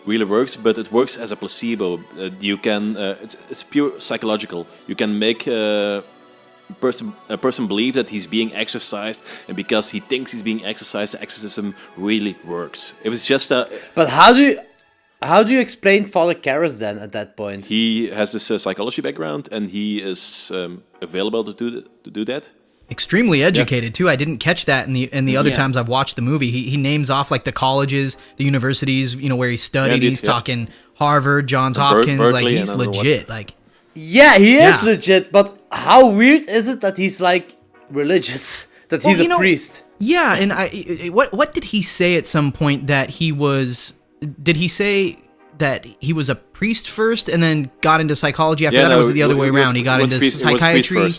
Really works, but it works as a placebo. You can it's pure psychological. You can make a person believe that he's being exorcised, and because he thinks he's being exorcised, the exorcism really works. If it's just But how do you explain Father Karras then at that point? He has this psychology background, and he is available to do that. Extremely educated too. I didn't catch that in the other times I've watched the movie. He names off like the colleges, the universities, where he studied. He's talking Harvard, Johns Hopkins. Berkeley, like he's legit. Like he is legit. But how weird is it that he's like religious? That he's a priest? Yeah, and what did he say at some point that he was? Did he say that he was a priest first and then got into psychology after that? Or was it the other way around? He got into psychiatry.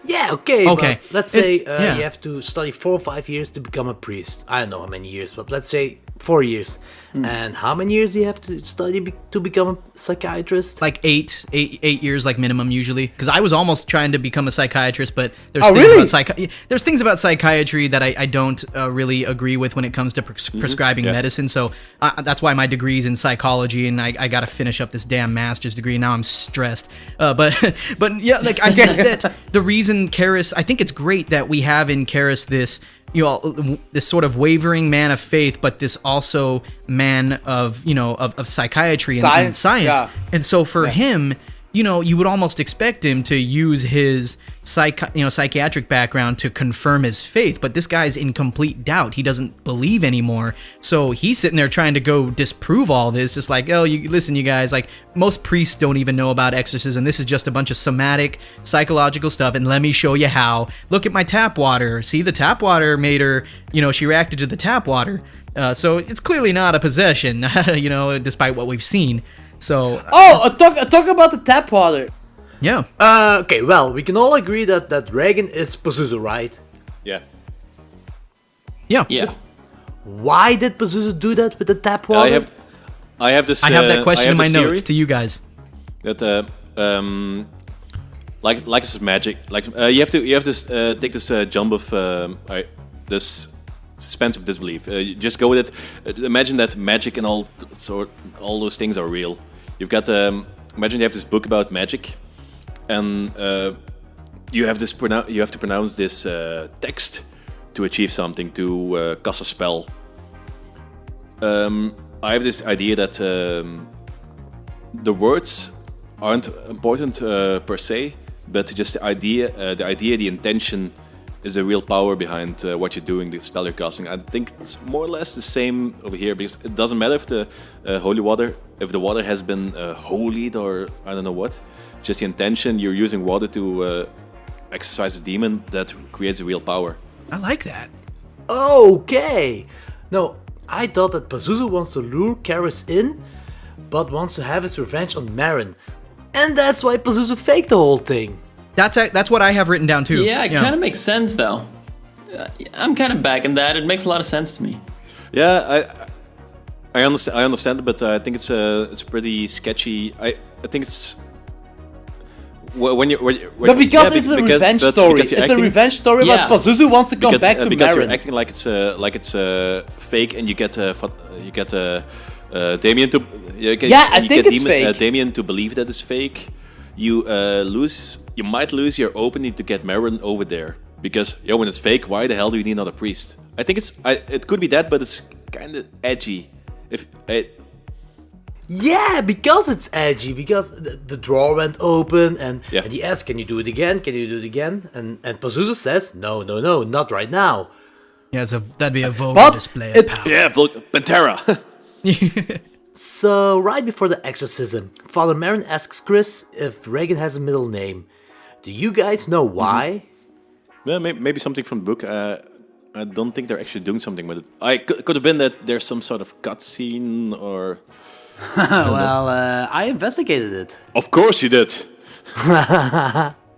Yeah, okay. But let's say you have to study 4 or 5 years to become a priest. I don't know how many years, but let's say 4 years. And how many years do you have to study to become a psychiatrist? Like 8 years, like minimum usually. Because I was almost trying to become a psychiatrist, but there's things about psychiatry that I don't really agree with when it comes to prescribing medicine. So that's why my degree's in psychology, and I got to finish up this damn master's degree. Now I'm stressed. But yeah, like I think that the reason Karras, I think it's great that we have in Karras this. This sort of wavering man of faith, but this also man of psychiatry and science. Yeah. And so for him, you would almost expect him to use his psychiatric background to confirm his faith, but this guy's in complete doubt. He doesn't believe anymore. So he's sitting there trying to go disprove all this. Just like, listen, you guys, like most priests don't even know about exorcism. This is just a bunch of somatic, psychological stuff. And let me show you how. Look at my tap water. See, the tap water made her, she reacted to the tap water. So it's clearly not a possession, despite what we've seen. So talk about the tap water. Yeah. Okay, well, we can all agree that Reagan is Pazuzu, right? Yeah. Yeah. Why did Pazuzu do that with the tap water? I have that question in my notes to you guys. That like it's magic. Like you have to take this jump of this suspense of disbelief. Just go with it. Imagine that magic and all those things are real. You've got imagine you have this book about magic, and you have to pronounce this text to achieve something, to cast a spell. I have this idea that the words aren't important per se, but just the idea, the intention is the real power behind what you're doing, the spell you're casting. I think it's more or less the same over here, because it doesn't matter if the holy water, if the water has been holied or I don't know what, just the intention. You're using water to exorcise a demon that creates a real power. I like that. Okay. No, I thought that Pazuzu wants to lure Karras in, but wants to have his revenge on Marin. And that's why Pazuzu faked the whole thing. That's what I have written down too. Yeah, it kind of makes sense though. I'm kind of backing that. It makes a lot of sense to me. Yeah, I understand, but I think it's pretty sketchy. I think it's but because it's a revenge story. It's a revenge story, but Pazuzu wants to come back to because Marin. you're acting like it's fake, and you get Damien to I think it's fake. Damien to believe that it's fake. You might lose your opening to get Marin over there because when it's fake, why the hell do you need another priest? I think it could be that, but it's kind of edgy. Yeah, because it's edgy, because the drawer went open, and he asks, can you do it again? Can you do it again? And Pazuzu says, no, not right now. Yeah, that'd be a vulgar display of power. Yeah, Pantera. So, right before the exorcism, Father Marin asks Chris if Reagan has a middle name. Do you guys know why? Well, maybe something from the book. I don't think they're actually doing something with it. I could have been that there's some sort of cutscene or... Well, I investigated it. Of course you did.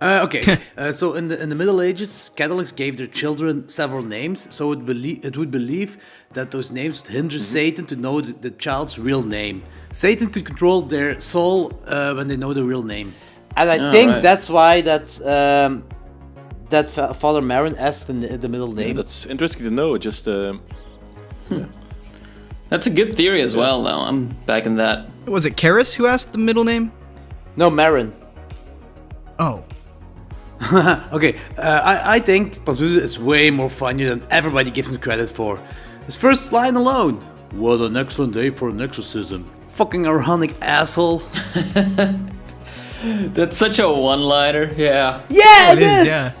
Okay, so in the Middle Ages, Catholics gave their children several names, so it would believe that those names would hinder Satan to know the child's real name. Satan could control their soul when they know the real name, and I think that's why that Father Marin asked the middle name. Yeah, that's interesting to know. Just That's a good theory as well, though. I'm backing that. Was it Karis who asked the middle name? No, Marin. Oh. Okay, I think Pazuzu is way more funnier than everybody gives him credit for. His first line alone. What an excellent day for an exorcism. Fucking ironic asshole. That's such a one-liner, yeah. Yeah, it is! Yeah.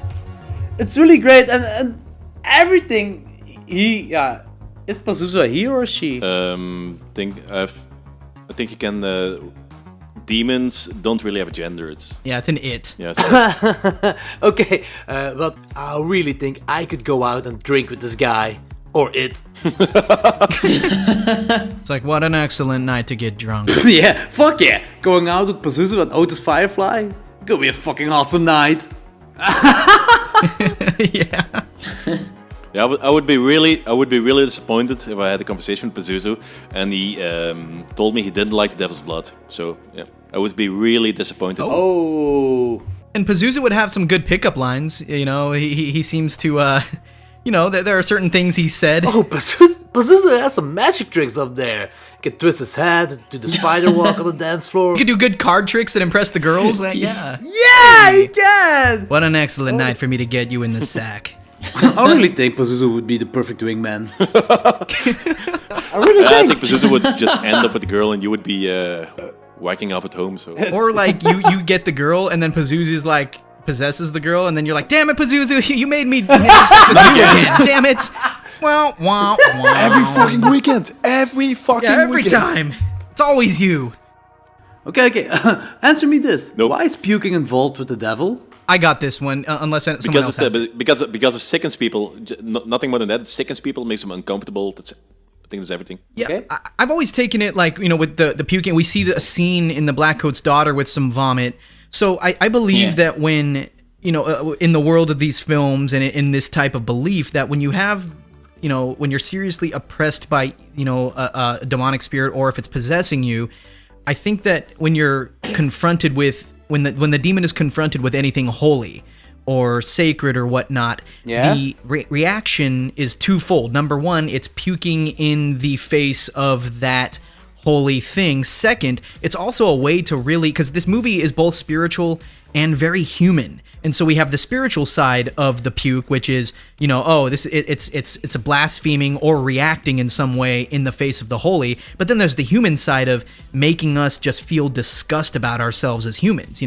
It's really great, and everything is Pazuzu a he or a she? I think you can... demons don't really have a gender. It's an it. Yeah, okay, but I really think I could go out and drink with this guy. Or it. It's like, what an excellent night to get drunk. Yeah, fuck yeah. Going out with Pazuzu and Otis Firefly? Gonna be a fucking awesome night. Yeah. Yeah, I would be really disappointed if I had a conversation with Pazuzu and he told me he didn't like the Devil's Blood. So yeah, I would be really disappointed. Oh. And Pazuzu would have some good pickup lines. You know, he seems to, there are certain things he said. Oh, Pazuzu has some magic tricks up there. He can twist his head, do the spider walk on the dance floor. He can do good card tricks that impress the girls. Yeah, he can. What an excellent night for me to get you in the sack. I really think Pazuzu would be the perfect wingman. I think Pazuzu would just end up with the girl and you would be whacking off at home. So. Or like you get the girl and then Pazuzu's like possesses the girl and then you're like, damn it, Pazuzu, you made me obsessed with you again. Damn it. Well, wah. Every fucking weekend. Every weekend. Time. It's always you. Okay. Answer me this. Nope. Why is puking involved with the devil? I got this one, unless someone else has it. Because it sickens people. Nothing more than that. It sickens people, makes them uncomfortable. I think that's everything. Yeah, okay. I've always taken it like, with the puking. We see a scene in the Blackcoat's daughter with some vomit. So I believe that when, in the world of these films and in this type of belief, that when you have, when you're seriously oppressed by, a demonic spirit or if it's possessing you, I think that when you're confronted with when the demon is confronted with anything holy or sacred or whatnot, the reaction is twofold. Number one, it's puking in the face of that holy thing. Second, it's also a way to really, because this movie is both spiritual and very human. And so we have the spiritual side of the puke, which is, it's a blaspheming or reacting in some way in the face of the holy. But then there's the human side of making us just feel disgust about ourselves as humans.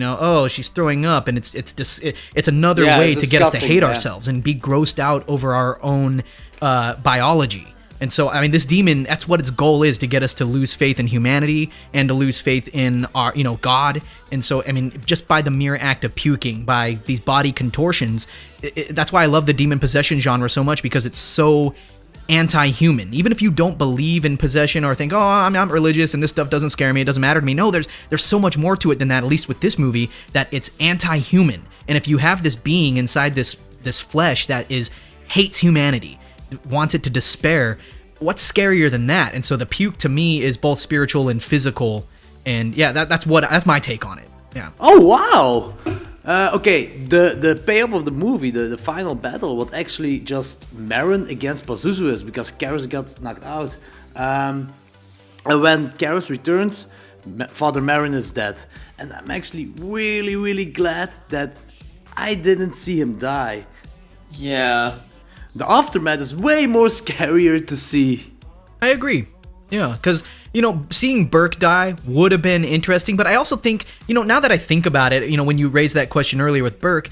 She's throwing up, and it's another way to get us to hate ourselves and be grossed out over our own biology. And so, this demon, that's what its goal is, to get us to lose faith in humanity and to lose faith in our, God. And so, just by the mere act of puking, by these body contortions, that's why I love the demon possession genre so much, because it's so anti-human. Even if you don't believe in possession or think, oh, I'm not religious and this stuff doesn't scare me, it doesn't matter to me. No, there's so much more to it than that, at least with this movie, that it's anti-human. And if you have this being inside this flesh that hates humanity, wants it to despair, what's scarier than that? And so the puke to me is both spiritual and physical. And yeah, that's my take on it. Yeah. Oh wow. Okay, the payoff of the movie, the final battle, was actually just Marin against Pazuzu, because Karras got knocked out. And when Karras returns, Father Marin is dead. And I'm actually really, really glad that I didn't see him die. Yeah. The aftermath is way more scarier to see. I agree. Yeah, because, seeing Burke die would have been interesting, but I also think, now that I think about it, when you raised that question earlier with Burke,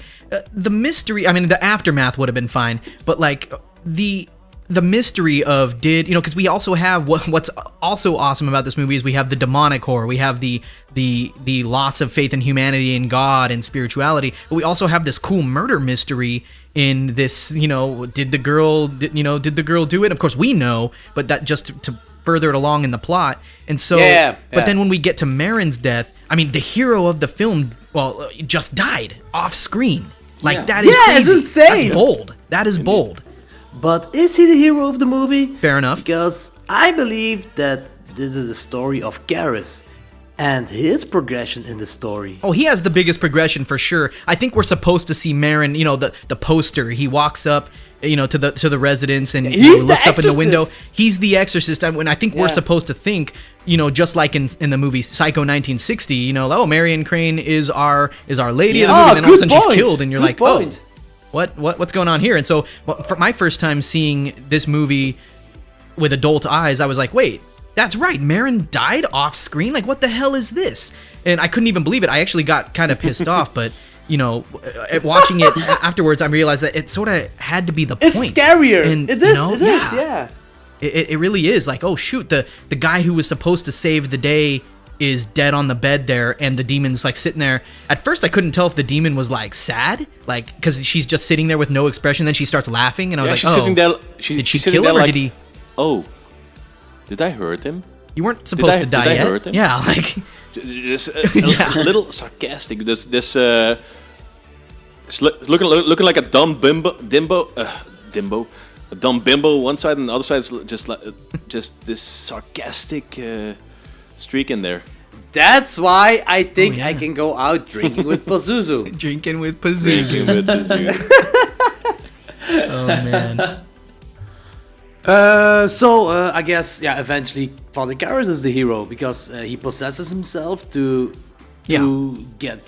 the mystery, the aftermath would have been fine, but, like, the mystery of because we also have, what's also awesome about this movie is we have the demonic horror, we have the loss of faith in humanity and God and spirituality, but we also have this cool murder mystery in this, did the girl do it? Of course we know, but that just to further it along in the plot. And so, but then when we get to Marin's death, the hero of the film, just died off screen. Like, that is crazy. It's insane. That's bold. That is bold. But is he the hero of the movie? Fair enough. Because I believe that this is the story of Karras and his progression in the story. Oh, he has the biggest progression for sure. I think we're supposed to see Marin, the poster. He walks up, to the residence and looks up in the window. He's the Exorcist. I think we're supposed to think, just like in the movie Psycho 1960, Marion Crane is our lady of the movie, and then all of a sudden she's killed, and you're like, oh, what's going on here? And so, for my first time seeing this movie with adult eyes, I was like, wait, that's right, Marin died off screen? Like, what the hell is this? And I couldn't even believe it. I actually got kind of pissed off, but watching it afterwards, I realized that it sort of had to be the point. It's scarier. And, it is, yeah. It really is. Like, oh shoot, the guy who was supposed to save the day is dead on the bed there, and the demon's like sitting there. At first, I couldn't tell if the demon was like sad, like because she's just sitting there with no expression. Then she starts laughing, and I was like, she's sitting there. Did she kill him, or did he? Oh, did I hurt him? You weren't supposed to die yet. Did I hurt him? Yeah, like just a little sarcastic. This looking like a dumb dimbo. A dumb bimbo one side, and the other side is just this sarcastic streak in there. That's why I think I can go out drinking with Pazuzu. Drinking with Pazuzu. Oh man. I guess eventually Father Karras is the hero because he possesses himself to get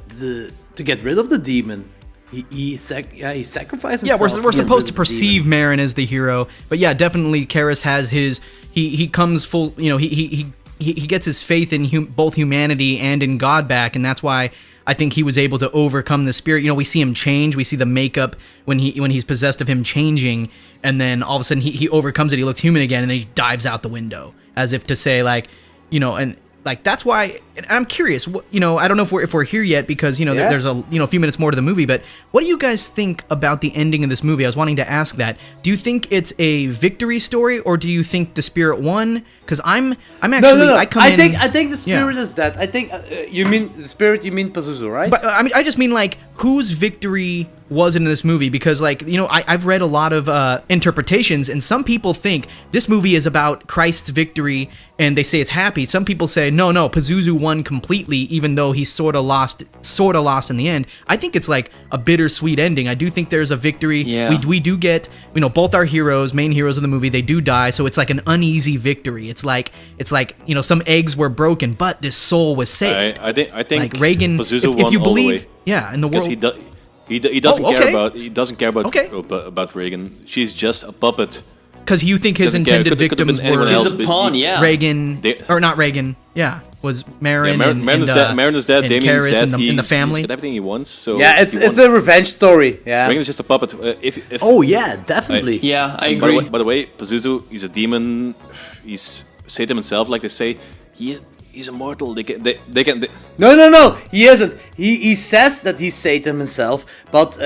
rid of the demon. He sacrificed himself. Yeah, we're supposed to perceive Marin as the hero, but yeah, definitely Karras has his. He comes full. He gets his faith in both humanity and in God back, and that's why I think he was able to overcome the spirit. We see him change. We see the makeup when he's possessed of him changing, and then all of a sudden he overcomes it. He looks human again, and then he dives out the window as if to say, like, and like that's why. And I'm curious. I don't know if we're here yet because there's a few minutes more to the movie. But what do you guys think about the ending of this movie? I was wanting to ask that. Do you think it's a victory story, or do you think the spirit won? Because I'm actually no. I think the spirit is dead. I think you mean the spirit. You mean Pazuzu, right? But I just mean like whose victory was in this movie? Because like I've read a lot of interpretations, and some people think this movie is about Christ's victory, and they say it's happy. Some people say no, Pazuzu won completely, even though he sort of lost in the end. I think it's like a bittersweet ending. I do think there's a victory. Yeah. We do get both our main heroes of the movie, they do die, so it's like an uneasy victory. It's like some eggs were broken, but this soul was saved. I think like Raking, Pazuzu if you won all believe, the way. yeah, in the world. He doesn't care about Reagan. She's just a puppet. Because you think his intended victims were the pawn, Reagan, or not Reagan, was Marin. Marin is dead. Damien's dead. In the family. He's got everything he wants. So it's a revenge story. Yeah. Reagan is just a puppet. Definitely. I agree. By the way, Pazuzu, he's a demon. He's Satan himself, like they say. He's immortal. They can. No. He isn't. He says that he's Satan himself, but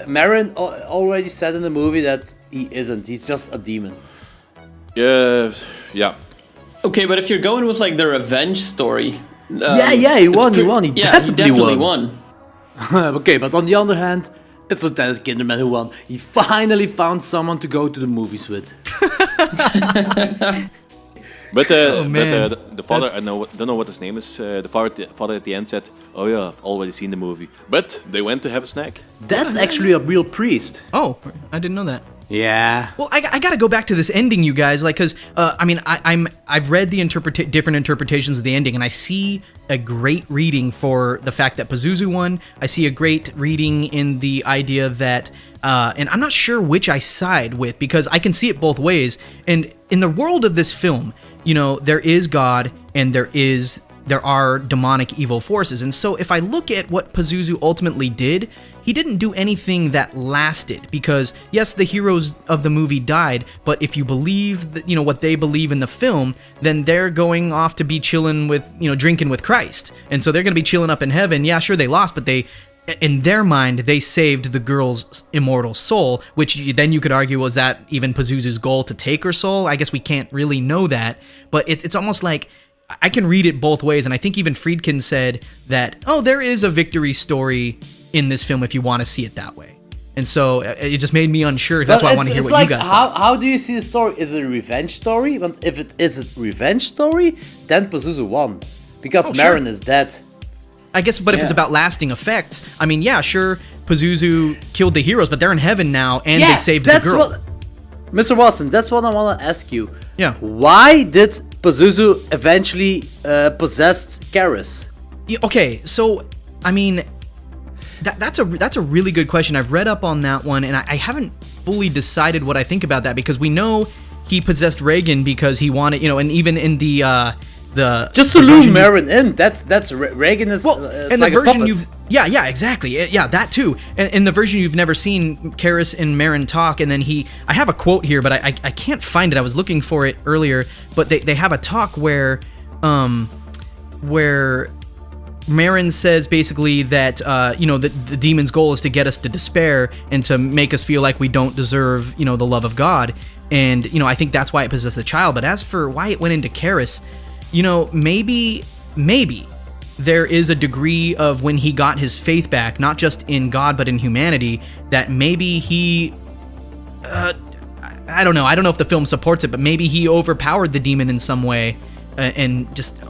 Marin already said in the movie that he isn't. He's just a demon. Yeah. Okay, but if you're going with like the revenge story, he won. He definitely won. Okay, but on the other hand, it's Lieutenant Kinderman who won. He finally found someone to go to the movies with. But the father, I don't know what his name is. The father at the end said, "Oh yeah, I've already seen the movie." But they went to have a snack. That's actually a real priest. Oh, I didn't know that. Yeah. Well, I got to go back to this ending, you guys, like, because I've read the different interpretations of the ending, and I see a great reading for the fact that Pazuzu won. I see a great reading in the idea that, and I'm not sure which I side with, because I can see it both ways. And in the world of this film, there is God and there are demonic evil forces. And so if I look at what Pazuzu ultimately did, he didn't do anything that lasted, because yes, the heroes of the movie died, but if you believe that, what they believe in the film, then they're going off to be chilling with, drinking with Christ. And so they're going to be chilling up in heaven. Yeah, sure, they lost, but in their mind, they saved the girl's immortal soul, which then you could argue, was that even Pazuzu's goal to take her soul? I guess we can't really know that, but it's almost like I can read it both ways, and I think even Friedkin said that, there is a victory story in this film if you want to see it that way. And so it just made me unsure. That's why I want to hear what you guys thought. How do you see the story? Is it a revenge story? But if it is a revenge story, then Pazuzu won, because Marin is dead. I guess, but if it's about lasting effects, I mean, yeah, sure, Pazuzu killed the heroes, but they're in heaven now, and they saved the girl. Mr. Watson, that's what I want to ask you. Yeah. Why did Pazuzu eventually possess Karis? Okay, so, I mean, that's a really good question. I've read up on that one, and I haven't fully decided what I think about that, because we know he possessed Reagan because he wanted, and even in the just to lure Marin in. That's Reagan is and like the version a you've exactly that too. And in the version you've never seen, Karis and Marin talk, and then I have a quote here, but I can't find it. I was looking for it earlier, but they have a talk where Marin says basically that the demon's goal is to get us to despair and to make us feel like we don't deserve the love of God, and I think that's why it possessed the child. But as for why it went into Karis, maybe there is a degree of when he got his faith back, not just in God but in humanity, that maybe he I don't know if the film supports it, but maybe he overpowered the demon in some way,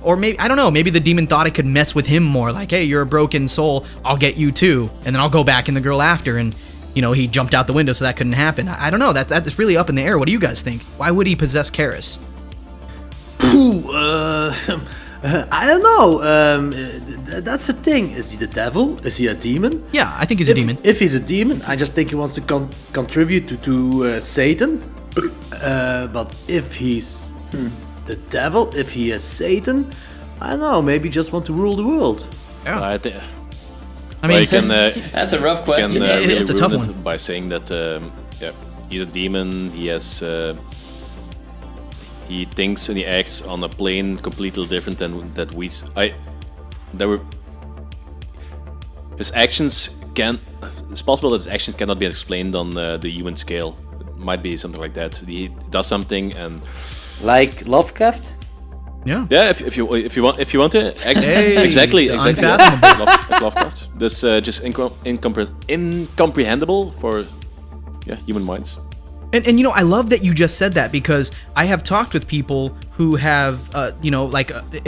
or maybe, I don't know, maybe the demon thought it could mess with him more, like, hey, you're a broken soul, I'll get you too, and then I'll go back in the girl after, and he jumped out the window, so that couldn't happen. I don't know, that's really up in the air. What do you guys think? Why would he possess Karis? I don't know. That's the thing. Is he the devil? Is he a demon? Yeah, I think he's a demon. If he's a demon, I just think he wants to contribute to Satan. But if he's the devil, if he is Satan, I don't know. Maybe just want to rule the world. Yeah. I mean, that's a rough question. It's a tough one. By saying that, he's a demon. He has. He thinks and he acts on a plane completely different than that we. His actions can. It's possible that his actions cannot be explained on the human scale. It might be something like that. He does something and. Like Lovecraft. Yeah. Yeah. If you want to. Exactly. Lovecraft. This just incomprehensible for human minds. And I love that you just said that, because I have talked with people who have,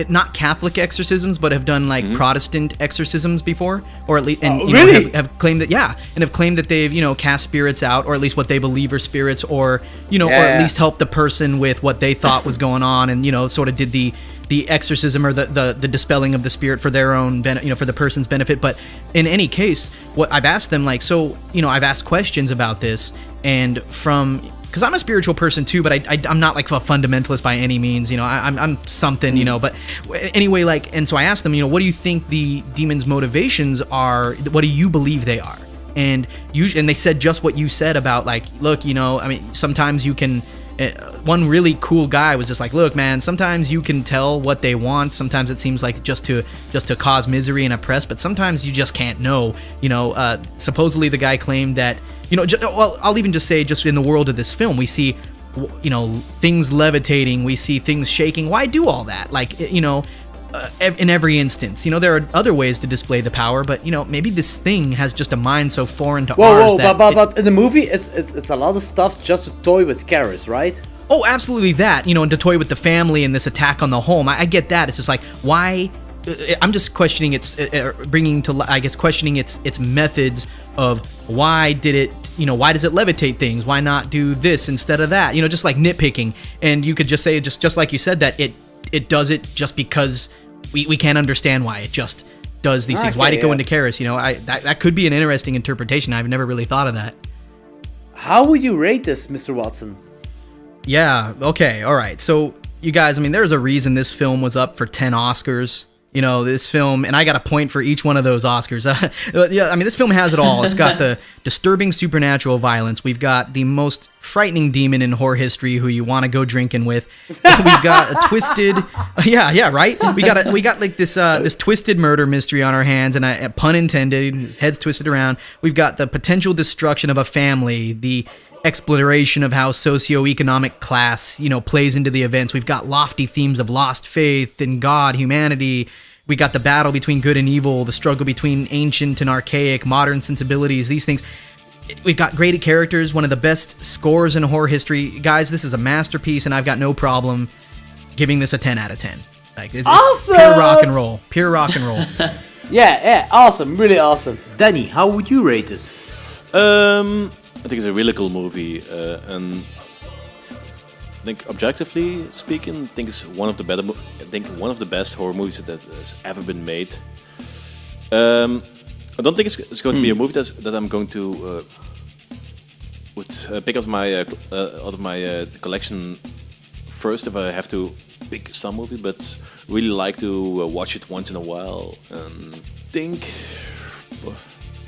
not Catholic exorcisms, but have done Protestant exorcisms before, or at least, and really? have claimed that, and have claimed that they've, cast spirits out, or at least what they believe are spirits, or or at least helped the person with what they thought was going on, and sort of did the exorcism or the dispelling of the spirit for their own for the person's benefit. But in any case, what I've asked them, I've asked questions about this, and because I'm a spiritual person too, but I'm not like a fundamentalist by any means, I'm something, but anyway, and so I asked them, what do you think the demon's motivations are? What do you believe they are? And they said just what you said about look, sometimes you can. One really cool guy was just like, look, man, sometimes you can tell what they want. Sometimes it seems like just to cause misery and oppress, but sometimes you just can't know. Supposedly the guy claimed that, I'll even just say, just in the world of this film, we see things levitating, we see things shaking. Why do all that? Like, in every instance, there are other ways to display the power, but maybe this thing has just a mind so foreign to ours that. But in the movie, it's a lot of stuff just to toy with Karis, right? Oh, absolutely that. And to toy with the family and this attack on the home. I get that. It's just like, why? I'm just questioning questioning its methods of why did it, why does it levitate things? Why not do this instead of that? Just like nitpicking. And you could just say, just like you said, that it does it just because we can't understand why it just does these things. Why did it go into Karis? That could be an interesting interpretation. I've never really thought of that. How would you rate this, Mr. Watson? Yeah, okay, all right. So, you guys, there's a reason this film was up for 10 Oscars. This film, and I got a point for each one of those Oscars. This film has it all. It's got the disturbing supernatural violence. We've got the most frightening demon in horror history who you want to go drinking with. We've got a twisted, right? We got like this twisted murder mystery on our hands, and a pun intended. His head's twisted around. We've got the potential destruction of a family. The exploration of how socioeconomic class, plays into the events. We've got lofty themes of lost faith in God, humanity. We got the battle between good and evil, the struggle between ancient and archaic, modern sensibilities, these things. We've got great characters, one of the best scores in horror history. Guys, this is a masterpiece, and I've got no problem giving this a 10 out of 10. Like, it's awesome! Pure rock and roll. Pure rock and roll. Yeah, awesome. Really awesome. Danny, how would you rate this? I think it's a really cool movie, and I think objectively speaking, I think it's one of the best horror movies that has ever been made. I don't think it's going to be a movie that I'm going to pick out of my collection first if I have to pick some movie, but really like to watch it once in a while, and think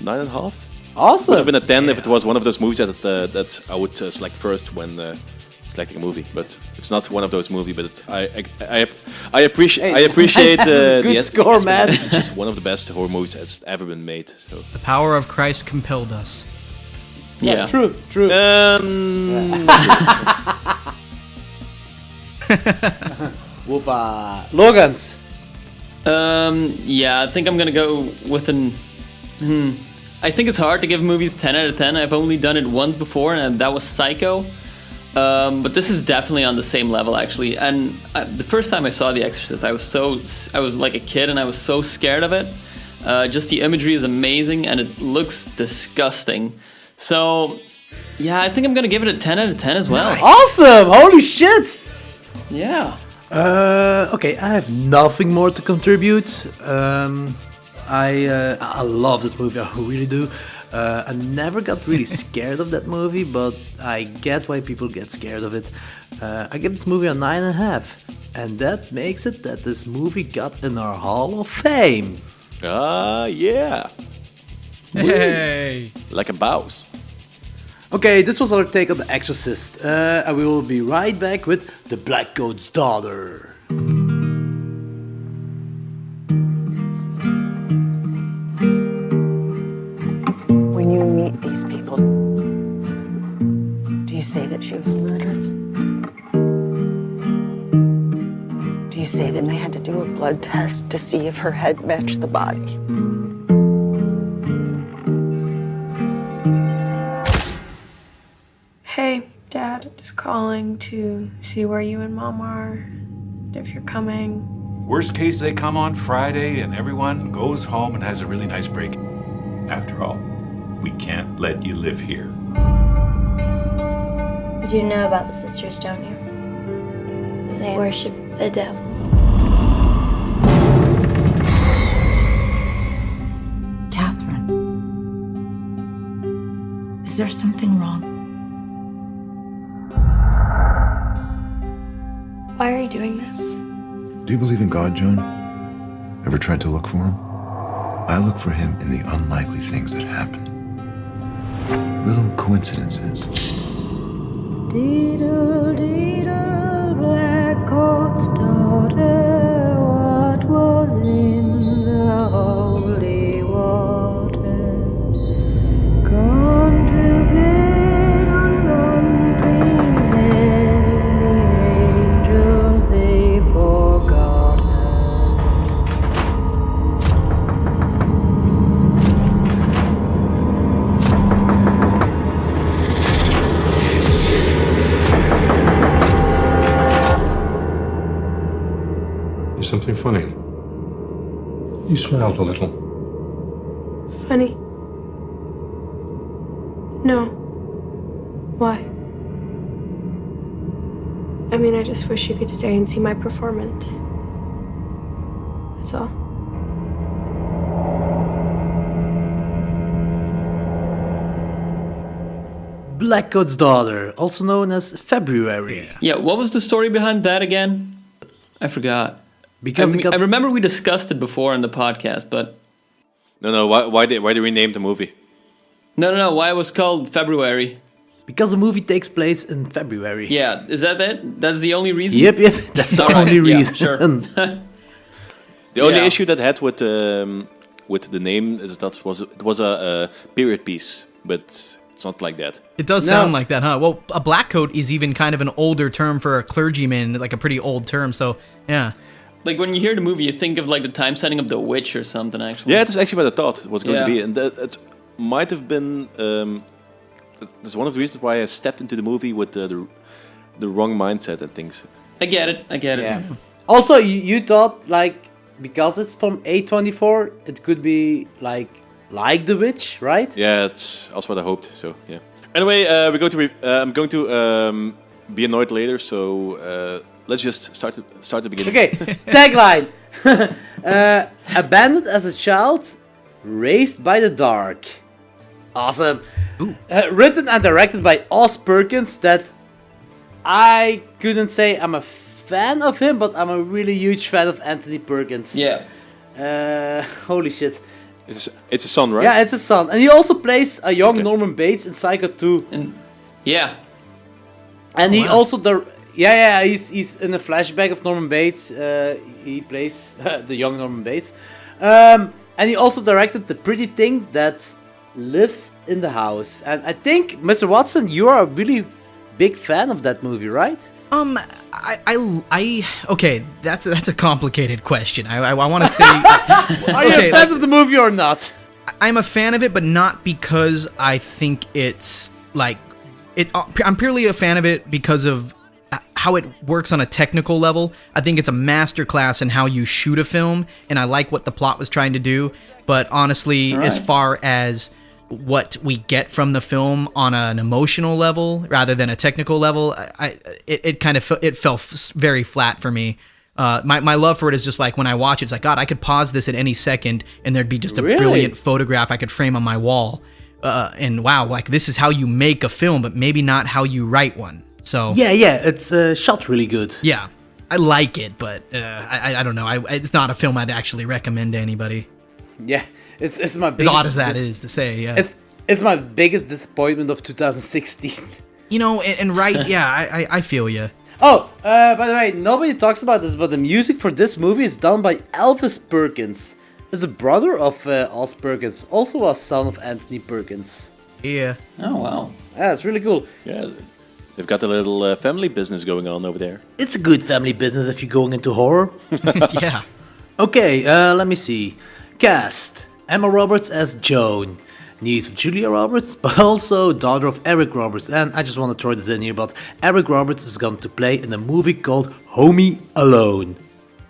9.5. Awesome. Would have been a 10 if it was one of those movies that I would select first when selecting a movie. But it's not one of those movies. But I appreciate the score, man. It's just one of the best horror movies that's ever been made. So the power of Christ compelled us. Yeah, true. Whoopa. Logan's. I think I'm gonna go with an. I think it's hard to give movies 10 out of 10. I've only done it once before, and that was Psycho. But this is definitely on the same level, actually. And the first time I saw The Exorcist, I was like a kid, and I was so scared of it. Just the imagery is amazing, and it looks disgusting. So, yeah, I think I'm gonna give it a 10 out of 10 as well. Nice. Awesome! Holy shit! Yeah. Okay, I have nothing more to contribute. I love this movie, I really do. I never got really scared of that movie, but I get why people get scared of it. I give this movie a 9.5, and that makes it that this movie got in our Hall of Fame. Yeah. Hey! Like a mouse. Okay, this was our take on The Exorcist, and we will be right back with The Blackcoat's Daughter. When you meet these people, do you say that she was murdered? Do you say that they had to do a blood test to see if her head matched the body? Hey, Dad, just calling to see where you and Mom are, if you're coming. Worst case, they come on Friday and everyone goes home and has a really nice break. After all, we can't let you live here. You do know about the sisters, don't you? They worship the devil. Catherine, is there something wrong? Why are you doing this? Do you believe in God, Joan? Ever tried to look for him? I look for him in the unlikely things that happen. Little coincidences. Diddle, diddle, Blackcoat's daughter, what was in the holy water? Gone to bed on an unclean bed. something funny? You smiled a little. Funny? No. Why? I mean, I just wish you could stay and see my performance. That's all. Blackcoat's daughter, also known as February. Yeah, what was the story behind that again? I forgot. Because I remember we discussed it before in the podcast, but... No, why they renamed the movie? No, why it was called February? Because the movie takes place in February. Yeah, is that it? That's the only reason? Yep, that's the only reason. Yeah, sure. The only issue that I had with the name is that it was a period piece, but it's not like that. It does sound like that, huh? Well, a blackcoat is even kind of an older term for a clergyman, like a pretty old term, so yeah. Like when you hear the movie, you think of like the time setting of The Witch or something, actually. Yeah, that's actually what I thought it was going to be, and it might have been... that's one of the reasons why I stepped into the movie with the wrong mindset and things. I get it. Yeah. Also, you thought, like, because it's from A24, it could be, like The Witch, right? Yeah, that's what I hoped, so, yeah. Anyway, I'm going to be annoyed later, so let's just start the beginning. Okay, tagline. Abandoned as a child, raised by the dark. Awesome. Written and directed by Os Perkins, that I couldn't say I'm a fan of him, but I'm a really huge fan of Anthony Perkins. Yeah. Holy shit. It's a son, right? Yeah, it's a son. And he also plays a young Norman Bates in Psycho 2. Yeah. And he also... he's in a flashback of Norman Bates. He plays the young Norman Bates. And he also directed The Pretty Thing That Lives in the House. And I think, Mr. Watson, you are a really big fan of that movie, right? Okay, that's a complicated question. I want to say... Are you a fan of the movie or not? I'm a fan of it, but not because I think it's, like... I'm purely a fan of it because of how it works on a technical level. I think it's a masterclass in how you shoot a film, and I like what the plot was trying to do. But honestly, as far as what we get from the film on an emotional level rather than a technical level, it fell very flat for me. My love for it is just like when I watch it, it's like, God, I could pause this at any second and there'd be just a brilliant photograph I could frame on my wall. And wow, like this is how you make a film, but maybe not how you write one. So yeah, it's shot really good. Yeah, I like it, but I don't know. It's not a film I'd actually recommend to anybody. Yeah, it's my biggest, as odd as that is to say. Yeah, it's my biggest disappointment of 2016. You know, and right, yeah, I feel you. Oh, by the way, nobody talks about this, but the music for this movie is done by Elvis Perkins. Is the brother of Os Perkins, also a son of Anthony Perkins. Yeah. Oh wow. Yeah, it's really cool. Yeah, they've got a little family business going on over there. It's a good family business if you're going into horror. Yeah. Okay, let me see. Cast: Emma Roberts as Joan, niece of Julia Roberts, but also daughter of Eric Roberts. And I just want to throw this in here, but Eric Roberts is going to play in a movie called Home Alone.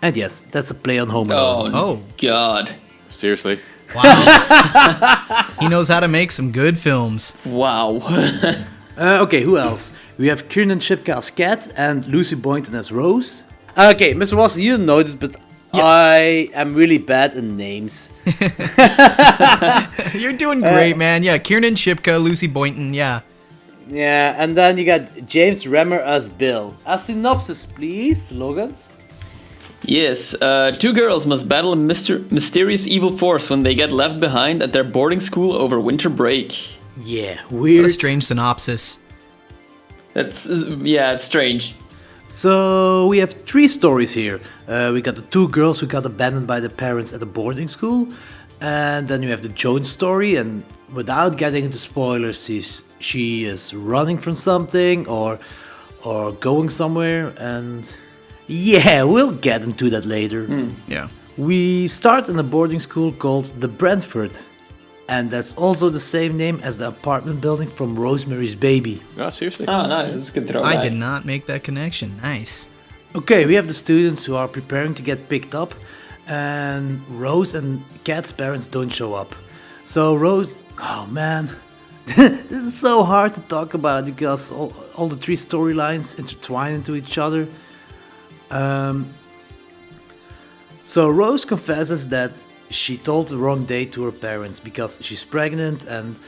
And yes, that's a play on Home Alone. Oh God. Seriously? Wow. He knows how to make some good films. Wow. Okay, who else? We have Kiernan Shipka as Cat and Lucy Boynton as Rose. Okay, Mr. Watson, you know this, but I am really bad in names. You're doing great, man. Yeah, Kiernan Shipka, Lucy Boynton, yeah. Yeah, and then you got James Remmer as Bill. A synopsis, please, Logan. Yes, two girls must battle a mysterious evil force when they get left behind at their boarding school over winter break. Yeah, weird. What a strange synopsis. It's strange. So we have three stories here. We got the two girls who got abandoned by their parents at a boarding school. And then you have the Joan story, and without getting into spoilers, she is running from something or going somewhere, and yeah, we'll get into that later. Yeah. We start in a boarding school called the Brentford, and that's also the same name as the apartment building from Rosemary's Baby. Oh, seriously? Oh, nice. That's a good throwback. I did not make that connection. Nice. Okay, we have the students who are preparing to get picked up, and Rose and Kat's parents don't show up. So Rose, oh man, this is so hard to talk about because all the three storylines intertwine into each other. So Rose confesses that she told the wrong date to her parents because she's pregnant and,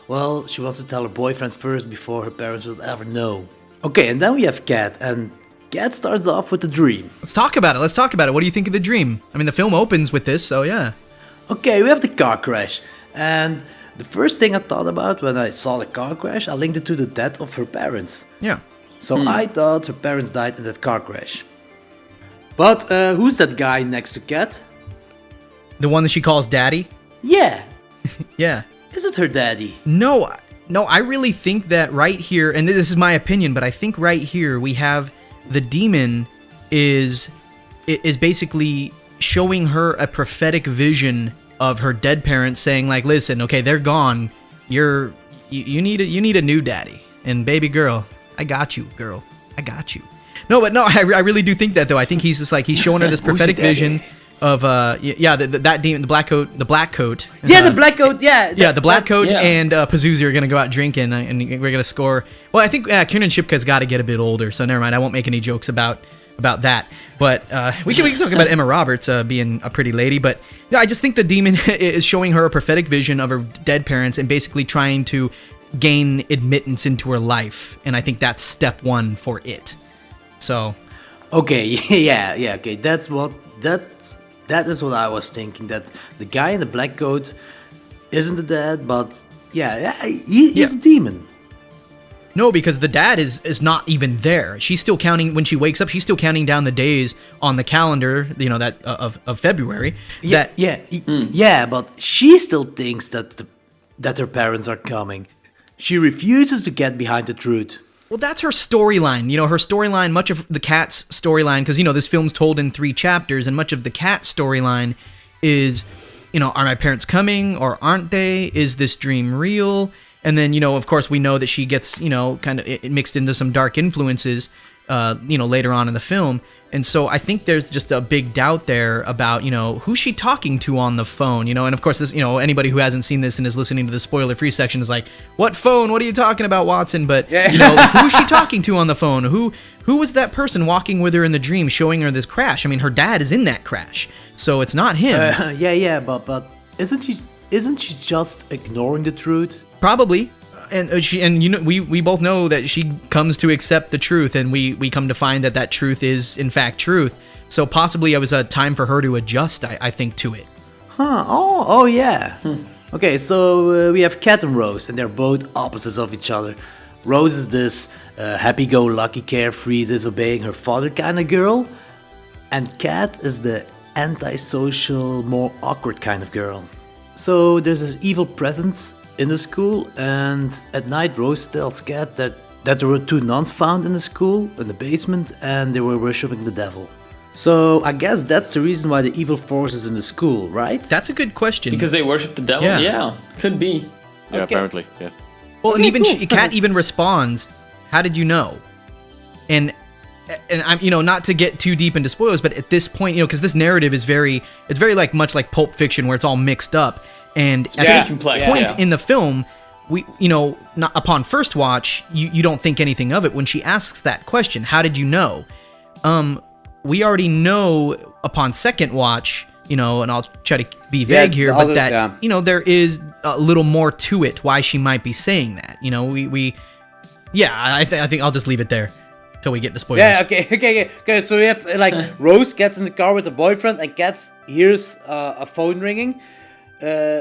well, she wants to tell her boyfriend first before her parents would ever know. Okay, and then we have Kat, and Kat starts off with a dream. Let's talk about it. What do you think of the dream? I mean, the film opens with this, so yeah. Okay, we have the car crash, and the first thing I thought about when I saw the car crash, I linked it to the death of her parents. Yeah. So I thought her parents died in that car crash. But who's that guy next to Kat? The one that she calls daddy? Yeah. Yeah. Is it her daddy? No, I really think that right here, and this is my opinion, but I think right here we have the demon is basically showing her a prophetic vision of her dead parents, saying like, listen, okay, they're gone. You need a new daddy. And baby girl, I got you, girl. I got you. No, I really do think that though. I think he's just like, he's showing her this prophetic vision of that demon, the Blackcoat. Yeah, the Blackcoat. Yeah, the Blackcoat and Pazuzu are gonna go out drinking, and we're gonna score. Well, I think Kiernan Shipka's got to get a bit older, so never mind. I won't make any jokes about that. But we can talk about Emma Roberts being a pretty lady. But I just think the demon is showing her a prophetic vision of her dead parents and basically trying to gain admittance into her life. And I think that's step one for it. So, okay, yeah, okay. That is what I was thinking. That the guy in the black coat isn't the dad, but he's a demon. No, because the dad is not even there. She's still counting when she wakes up. She's still counting down the days on the calendar, that of February. But she still thinks that her parents are coming. She refuses to get behind the truth. Well, that's her storyline. Her storyline, much of the Cat's storyline, because, this film's told in 3 chapters, and much of the Cat storyline is, are my parents coming or aren't they? Is this dream real? And then, of course, we know that she gets, kind of mixed into some dark influences, later on in the film. And so I think there's just a big doubt there about, who's she talking to on the phone, and of course, this, anybody who hasn't seen this and is listening to the spoiler-free section is like, what phone? What are you talking about, Watson? But, who's she talking to on the phone? Who was that person walking with her in the dream showing her this crash? I mean, her dad is in that crash, so it's not him. But isn't she just ignoring the truth? Probably. And we both know that she comes to accept the truth, and we come to find that truth is in fact truth. So possibly it was a time for her to adjust, I think, to it. Huh? Oh yeah. Okay, so we have Kat and Rose, and they're both opposites of each other. Rose is this happy-go-lucky, carefree, disobeying her father kind of girl, and Kat is the antisocial, more awkward kind of girl. So there's this evil presence in the school, and at night Rose tells Kat that there were 2 nuns found in the school, in the basement, and they were worshipping the devil. So I guess that's the reason why the evil force is in the school, right? That's a good question. Because they worship the devil? Yeah, could be. Yeah, apparently, yeah. Well, and even Kat even responds, how did you know? And I'm, not to get too deep into spoilers, but at this point, because this narrative is it's very much like Pulp Fiction, where it's all mixed up. And at this point in the film, we, not upon first watch, you don't think anything of it. When she asks that question, how did you know? We already know upon second watch, and I'll try to be vague here, but there is a little more to it, why she might be saying that. I think I'll just leave it there till we get to spoilers. Yeah, okay. So we have, Rose gets in the car with her boyfriend, and Kat hears a phone ringing.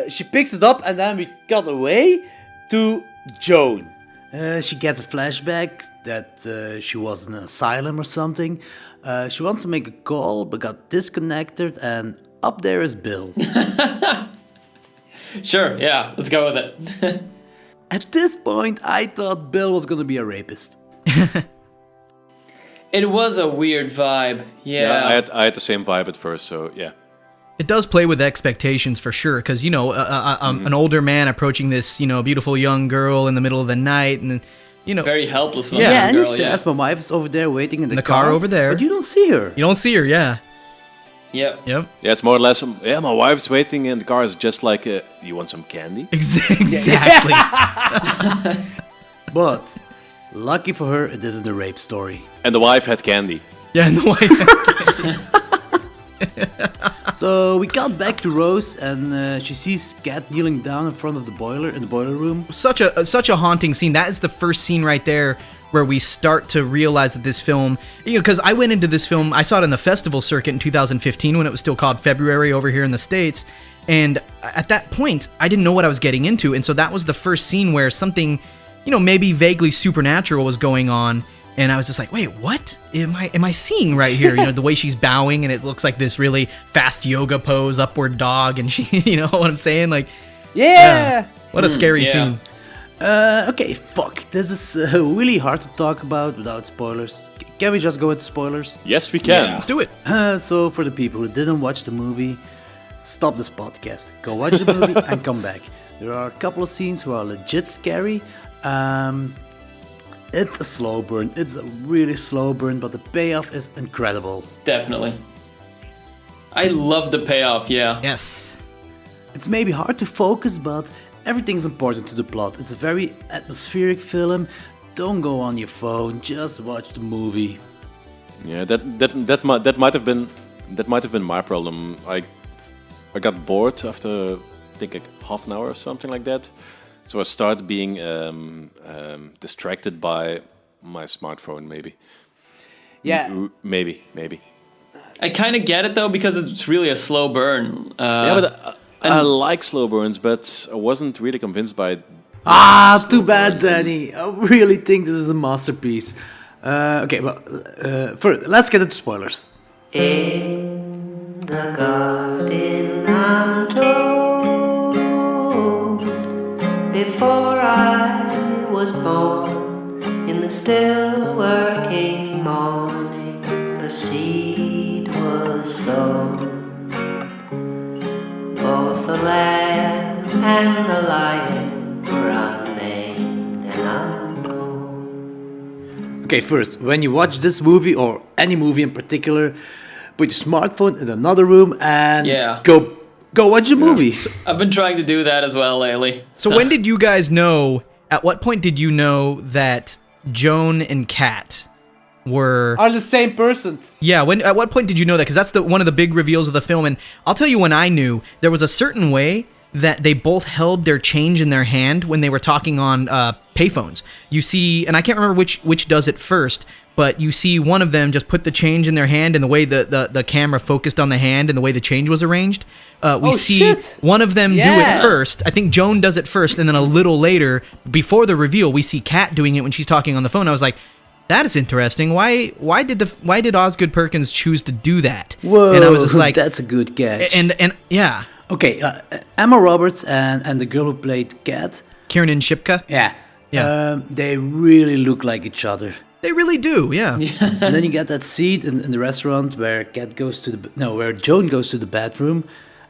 She picks it up, and then we cut away to Joan. She gets a flashback that she was in an asylum or something. She wants to make a call, but got disconnected, and up there is Bill. Sure, yeah, let's go with it. At this point, I thought Bill was gonna be a rapist. It was a weird vibe, yeah. I had the same vibe at first, so yeah. It does play with expectations for sure, because an older man approaching this beautiful young girl in the middle of the night, and very helpless. Yeah, and girl, he says, my wife is over there waiting in the car over there. But you don't see her. You don't see her, yeah. Yep. Yep. Yeah, it's more or less. Yeah, my wife's waiting in the car. Is just like, you want some candy? Exactly. But lucky for her, it isn't a rape story. And the wife had candy. Yeah, and the wife. So we cut back to Rose, and she sees Kat kneeling down in front of the boiler in the boiler room. Such a haunting scene. That is the first scene right there where we start to realize that this film, because I went into this film, I saw it in the festival circuit in 2015 when it was still called February over here in the States, and at that point, I didn't know what I was getting into, and so that was the first scene where something, maybe vaguely supernatural was going on, and I was just like, wait, what am I seeing right here? The way she's bowing, and it looks like this really fast yoga pose, upward dog, and she, you know what I'm saying? Like, yeah. What a scary scene. Okay, fuck. This is really hard to talk about without spoilers. Can we just go into spoilers? Yes, we can. Let's do it. So for the people who didn't watch the movie, stop this podcast. Go watch the movie and come back. There are a couple of scenes who are legit scary. It's a slow burn. It's a really slow burn, but the payoff is incredible. Definitely. I love the payoff, yeah. Yes. It's maybe hard to focus, but everything's important to the plot. It's a very atmospheric film. Don't go on your phone. Just watch the movie. Yeah, that might have been my problem. I got bored after I think half an hour or something like that. So I started being distracted by my smartphone, maybe. Yeah. Maybe. I kind of get it though because it's really a slow burn. Yeah, but I like slow burns, but I wasn't really convinced by it. Too bad, Danny. I really think this is a masterpiece. Okay, but first, let's get into spoilers. In the garden I'm told, before I was born, in the still working morning, the seed was sown. Both the lamb and the lion were unnamed and unknown. Okay, first, when you watch this movie or any movie in particular, put your smartphone in another room and go watch the movie. I've been trying to do that as well lately. So when did you guys know, at what point did you know that Joan and Kat are the same person? Yeah, at what point did you know that? Because that's one of the big reveals of the film, and I'll tell you when I knew. There was a certain way that they both held their change in their hand when they were talking on payphones. You see, and I can't remember which does it first, but you see one of them just put the change in their hand, and the way the camera focused on the hand and the way the change was arranged. We see one of them do it first. I think Joan does it first, and then a little later, before the reveal, we see Kat doing it when she's talking on the phone. I was like, that is interesting. Why did Osgood Perkins choose to do that? Whoa, and I was just like, that's a good catch. And yeah. Okay, Emma Roberts and the girl who played Kat, Kiernan Shipka. Yeah. They really look like each other. They really do, yeah. And then you get that scene in the restaurant where Joan goes to the bathroom,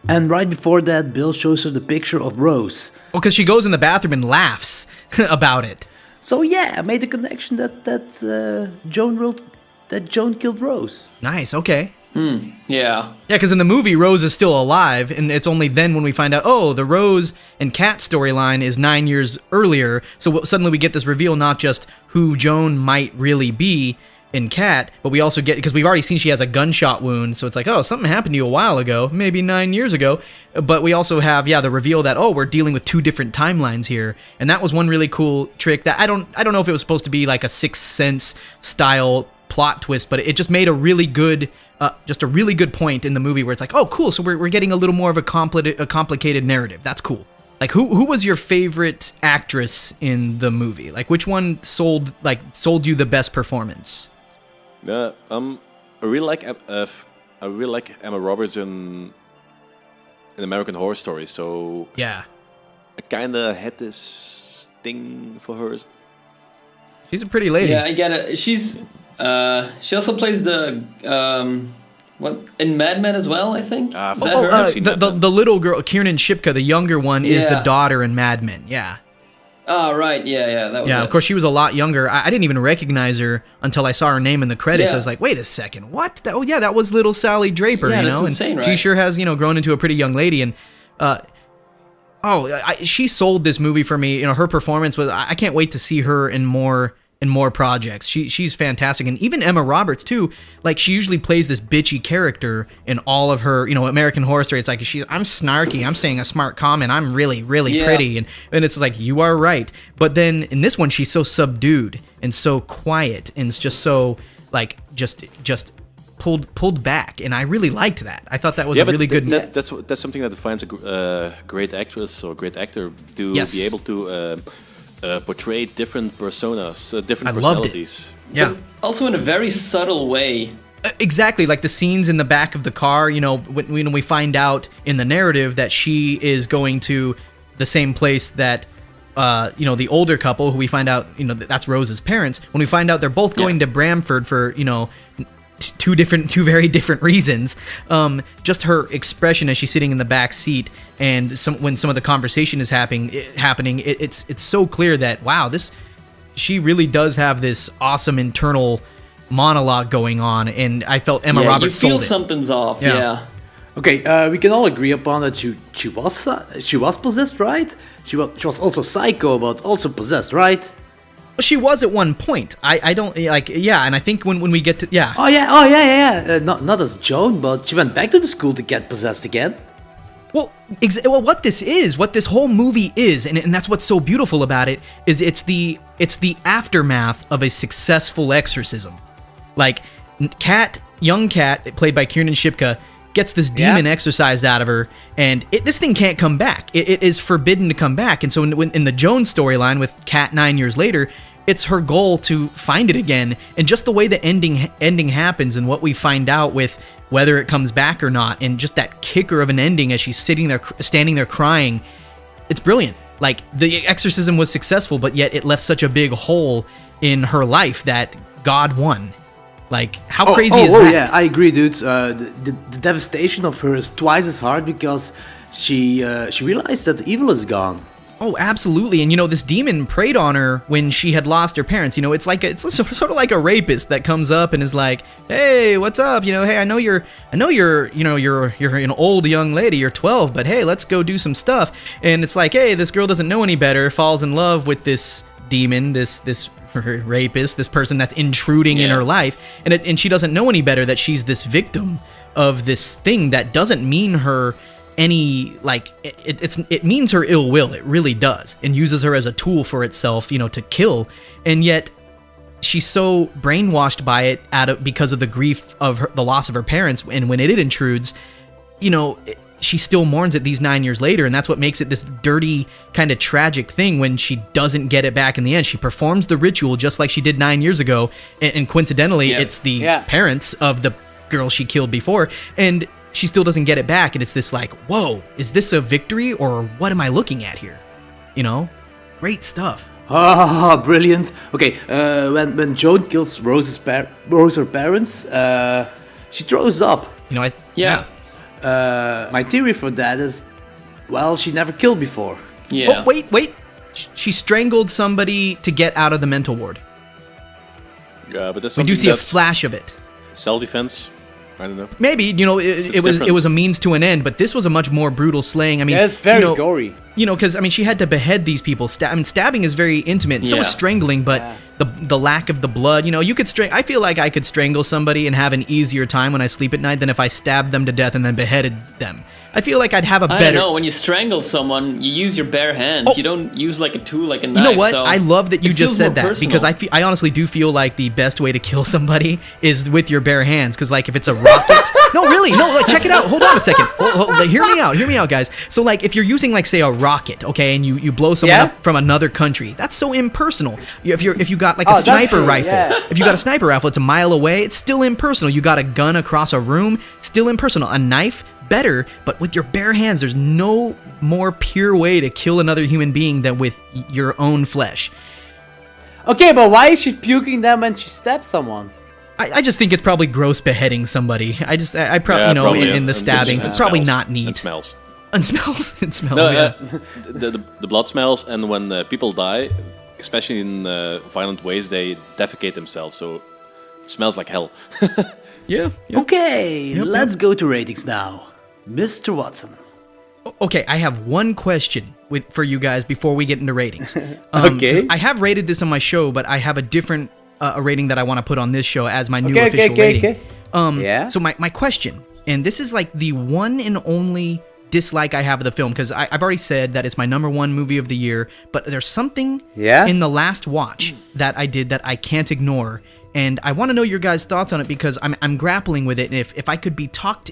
and right before that, Bill shows her the picture of Rose. Oh, because she goes in the bathroom and laughs about it. So yeah, I made the connection that Joan killed Rose. Nice. Okay. Yeah. Yeah, because in the movie, Rose is still alive, and it's only then when we find out, oh, the Rose and Kat storyline is 9 years earlier, so suddenly we get this reveal not just who Joan might really be in Kat, but we also get, because we've already seen she has a gunshot wound, so it's like, oh, something happened to you a while ago, maybe 9 years ago, but we also have, the reveal that, oh, we're dealing with two different timelines here, and that was one really cool trick that I don't know if it was supposed to be like a Sixth Sense style plot twist, but it just made a really good point in the movie where it's like, oh, cool, so we're getting a little more of a complicated narrative. That's cool. Like, who was your favorite actress in the movie? Like, which one sold you the best performance? I really like Emma Roberts in American Horror Story. So yeah, I kind of had this thing for her. She's a pretty lady. Yeah, I get it. She's she also plays the in Mad Men as well, I think. The little girl, Kiernan Shipka, the younger one, is the daughter in Mad Men. Yeah. Oh, right. Yeah. That was Yeah, it. of course, she was a lot younger. I didn't even recognize her until I saw her name in the credits. Yeah. I was like, wait a second, what? That was little Sally Draper, Yeah, you that's know? insane, and she right? sure has, grown into a pretty young lady. And, she sold this movie for me. Her performance was, I can't wait to see her in more projects. She's fantastic. And even Emma Roberts too, like she usually plays this bitchy character in all of her, American Horror Story. It's like I'm snarky, I'm saying a smart comment, I'm really, really pretty, and it's like, you are right. But then in this one she's so subdued and so quiet and it's just so like just pulled back, and I really liked that. I thought that was a really good. That's something that defines a great actress or great actor, to be able to portray different personas, different personalities. Yeah. But also in a very subtle way. Exactly, like the scenes in the back of the car, when we find out in the narrative that she is going to the same place that, the older couple, who we find out, that's Rose's parents. When we find out they're both going to Bramford for, two very different reasons. Just her expression as she's sitting in the back seat, and when some of the conversation is happening, it's so clear that wow, she really does have this awesome internal monologue going on, and I felt Emma Roberts sold it. You feel something's off. Yeah. Okay, we can all agree upon that she was possessed, right? She was also psycho, but also possessed, right? She was at one point. I don't like, and I think when we get to Oh yeah. Not as Joan, but she went back to the school to get possessed again. Well, what this whole movie is, and that's what's so beautiful about it, is it's the aftermath of a successful exorcism. Like, young Kat, played by Kiernan Shipka, gets this demon exorcised out of her, and this thing can't come back. It is forbidden to come back. And so in the Jones storyline with Kat 9 years later, it's her goal to find it again. And just the way the ending happens and what we find out with whether it comes back or not, and just that kicker of an ending as she's standing there crying, it's brilliant. Like, the exorcism was successful, but yet it left such a big hole in her life that God won. Like, how crazy is that? Oh yeah, I agree, dude. The devastation of her is twice as hard because she realized that the evil is gone. Oh, absolutely. And this demon preyed on her when she had lost her parents. It's sort of like a rapist that comes up and is like, "Hey, what's up? Hey, I know you're an old young lady. You're 12, but hey, let's go do some stuff." And it's like, "Hey, this girl doesn't know any better, falls in love with this demon, this rapist, this person that's intruding in her life, and she doesn't know any better that she's this victim of this thing that doesn't mean her any, like, it means her ill will. It really does, and uses her as a tool for itself, to kill. And yet she's so brainwashed by it because of the grief of the loss of her parents, and when it intrudes, she still mourns it these 9 years later, and that's what makes it this dirty, kind of tragic thing when she doesn't get it back in the end. She performs the ritual just like she did 9 years ago, and coincidentally, it's the parents of the girl she killed before, and she still doesn't get it back, and it's this like, whoa, is this a victory, or what am I looking at here? Great stuff. Ah, brilliant. Okay, when Joan kills Rose's parents, she throws up. My theory for that is, well, she never killed before. Yeah. Oh, wait. She strangled somebody to get out of the mental ward. Yeah, but that's we do see a flash of it. Self-defense. I don't know. Maybe, it was a means to an end, but this was a much more brutal slaying. I mean, it's very gory. Because she had to behead these people. Stabbing is very intimate. So was strangling, but the lack of the blood. You could I feel like I could strangle somebody and have an easier time when I sleep at night than if I stabbed them to death and then beheaded them. I feel like I'd have a better... I don't know, when you strangle someone, you use your bare hands. You don't use like a tool, like a knife. You know what? So I love that you just said that, personal. because I honestly do feel like the best way to kill somebody is with your bare hands, because like if it's a rocket... No, really, like check it out. Hold on a second. Hear me out, guys. So like if you're using like say a rocket, okay, and you blow someone up from another country, that's so impersonal. If you got like a sniper rifle, if you got a sniper rifle, it's a mile away, it's still impersonal. You got a gun across a room, still impersonal. A knife, better, but with your bare hands, there's no more pure way to kill another human being than with your own flesh. Okay, but why is she puking them when she stabs someone? I just think it's probably gross beheading somebody. I probably, in the stabbings, it's probably not neat. It smells. It smells. It smells. No, yeah. the blood smells, and when people die, especially in violent ways, they defecate themselves, so it smells like hell. Yeah. Okay, let's go to ratings now. Mr. Watson. Okay, I have one question for you guys before we get into ratings. Okay. 'Cause I have rated this on my show, but I have a different a rating that I want to put on this show as my new official rating. Yeah. So my question, and this is like the one and only dislike I have of the film, because I've already said that it's my #1 movie of the year, but there's something in the last watch that I did that I can't ignore, and I want to know your guys' thoughts on it because I'm grappling with it, and if I could be talked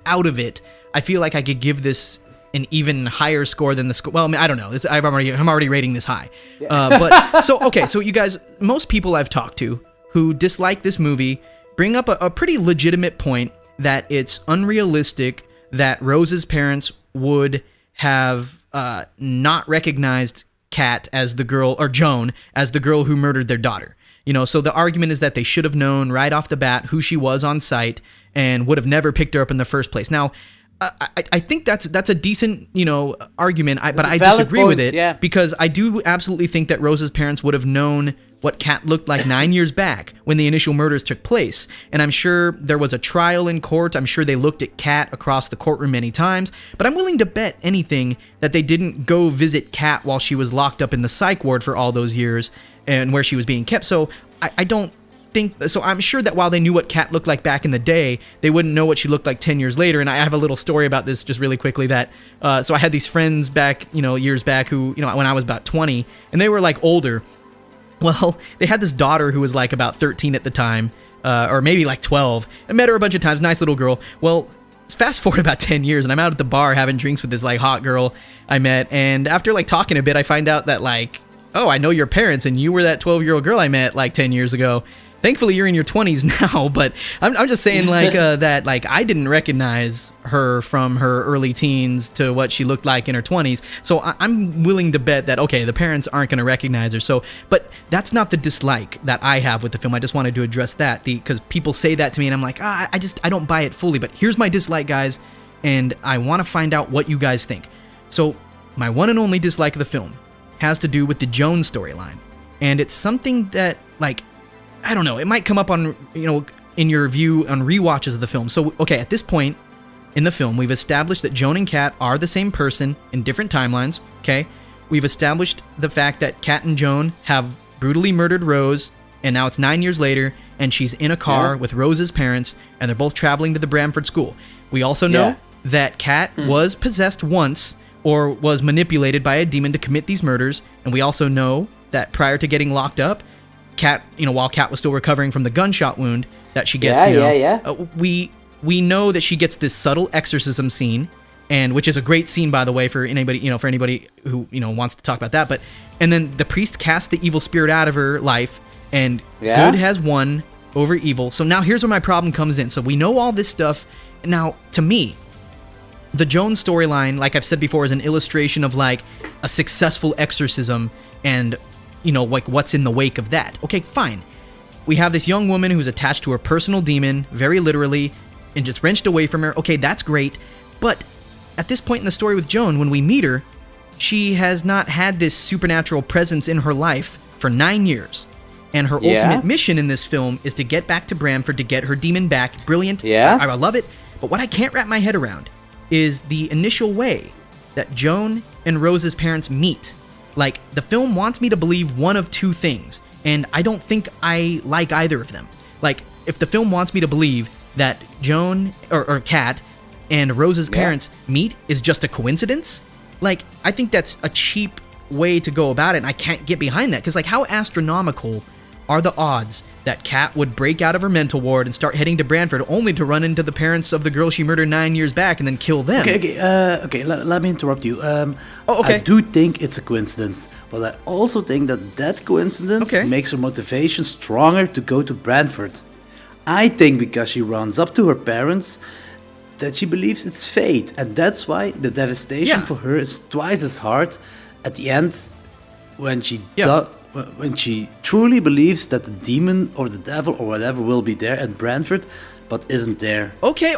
out of it, I feel like I could give this an even higher score than the score. Well, I mean, I don't know. I'm already rating this high. But so you guys, most people I've talked to who dislike this movie bring up a pretty legitimate point that it's unrealistic that Rose's parents would have not recognized Kat as the girl, or Joan as the girl who murdered their daughter. You know, so the argument is that they should have known right off the bat who she was on sight and would have never picked her up in the first place. Now, I think that's a decent, argument, but I disagree with it because I do absolutely think that Rose's parents would have known what Kat looked like 9 years back when the initial murders took place. And I'm sure there was a trial in court. I'm sure they looked at Kat across the courtroom many times, but I'm willing to bet anything that they didn't go visit Kat while she was locked up in the psych ward for all those years and where she was being kept. So I don't think so. I'm sure that while they knew what Kat looked like back in the day, they wouldn't know what she looked like 10 years later. And I have a little story about this just really quickly that so I had these friends back, years back who, when I was about 20, and they were like older. Well, they had this daughter who was like about 13 at the time, or maybe like 12. I met her a bunch of times, nice little girl. Well, fast forward about 10 years, and I'm out at the bar having drinks with this like hot girl I met, and after like talking a bit, I find out that like, oh, I know your parents, and you were that 12-year-old girl I met like 10 years ago. Thankfully, you're in your 20s now, but I'm just saying like that like I didn't recognize her from her early teens to what she looked like in her 20s. So I'm willing to bet that, okay, the parents aren't going to recognize her. So, but that's not the dislike that I have with the film. I just wanted to address that because people say that to me and I'm like, I don't buy it fully. But here's my dislike, guys, and I want to find out what you guys think. So my one and only dislike of the film has to do with the Joan storyline. And it's something that, like, I don't know, it might come up on, in your review on rewatches of the film. So, okay, at this point in the film, we've established that Joan and Kat are the same person in different timelines, okay? We've established the fact that Kat and Joan have brutally murdered Rose, and now it's 9 years later, and she's in a car with Rose's parents, and they're both traveling to the Bramford school. We also know that Kat was possessed once, or was manipulated by a demon to commit these murders, and we also know that prior to getting locked up, Kat, while Kat was still recovering from the gunshot wound that she gets, we know that she gets this subtle exorcism scene, and which is a great scene, by the way, for anybody, who, wants to talk about that. And then the priest casts the evil spirit out of her life, and good has won over evil. So now here's where my problem comes in. So we know all this stuff. Now, to me, the Joan storyline, like I've said before, is an illustration of like a successful exorcism and like what's in the wake of that. Okay, fine. We have this young woman who's attached to her personal demon, very literally, and just wrenched away from her. Okay, that's great. But at this point in the story with Joan, when we meet her, she has not had this supernatural presence in her life for 9 years. And her ultimate mission in this film is to get back to Bramford, to get her demon back. Brilliant. I love it. But what I can't wrap my head around is the initial way that Joan and Rose's parents meet. Like, the film wants me to believe one of two things, and I don't think I like either of them. Like, if the film wants me to believe that Joan, or Kat, and Rose's parents meet is just a coincidence, like, I think that's a cheap way to go about it, and I can't get behind that, because, like, how astronomical are the odds that Kat would break out of her mental ward and start heading to Bramford only to run into the parents of the girl she murdered 9 years back and then kill them? Okay, let me interrupt you. I do think it's a coincidence, but I also think that coincidence makes her motivation stronger to go to Bramford. I think because she runs up to her parents that she believes it's fate, and that's why the devastation for her is twice as hard at the end when she when she truly believes that the demon or the devil or whatever will be there at Bramford, but isn't there. Okay.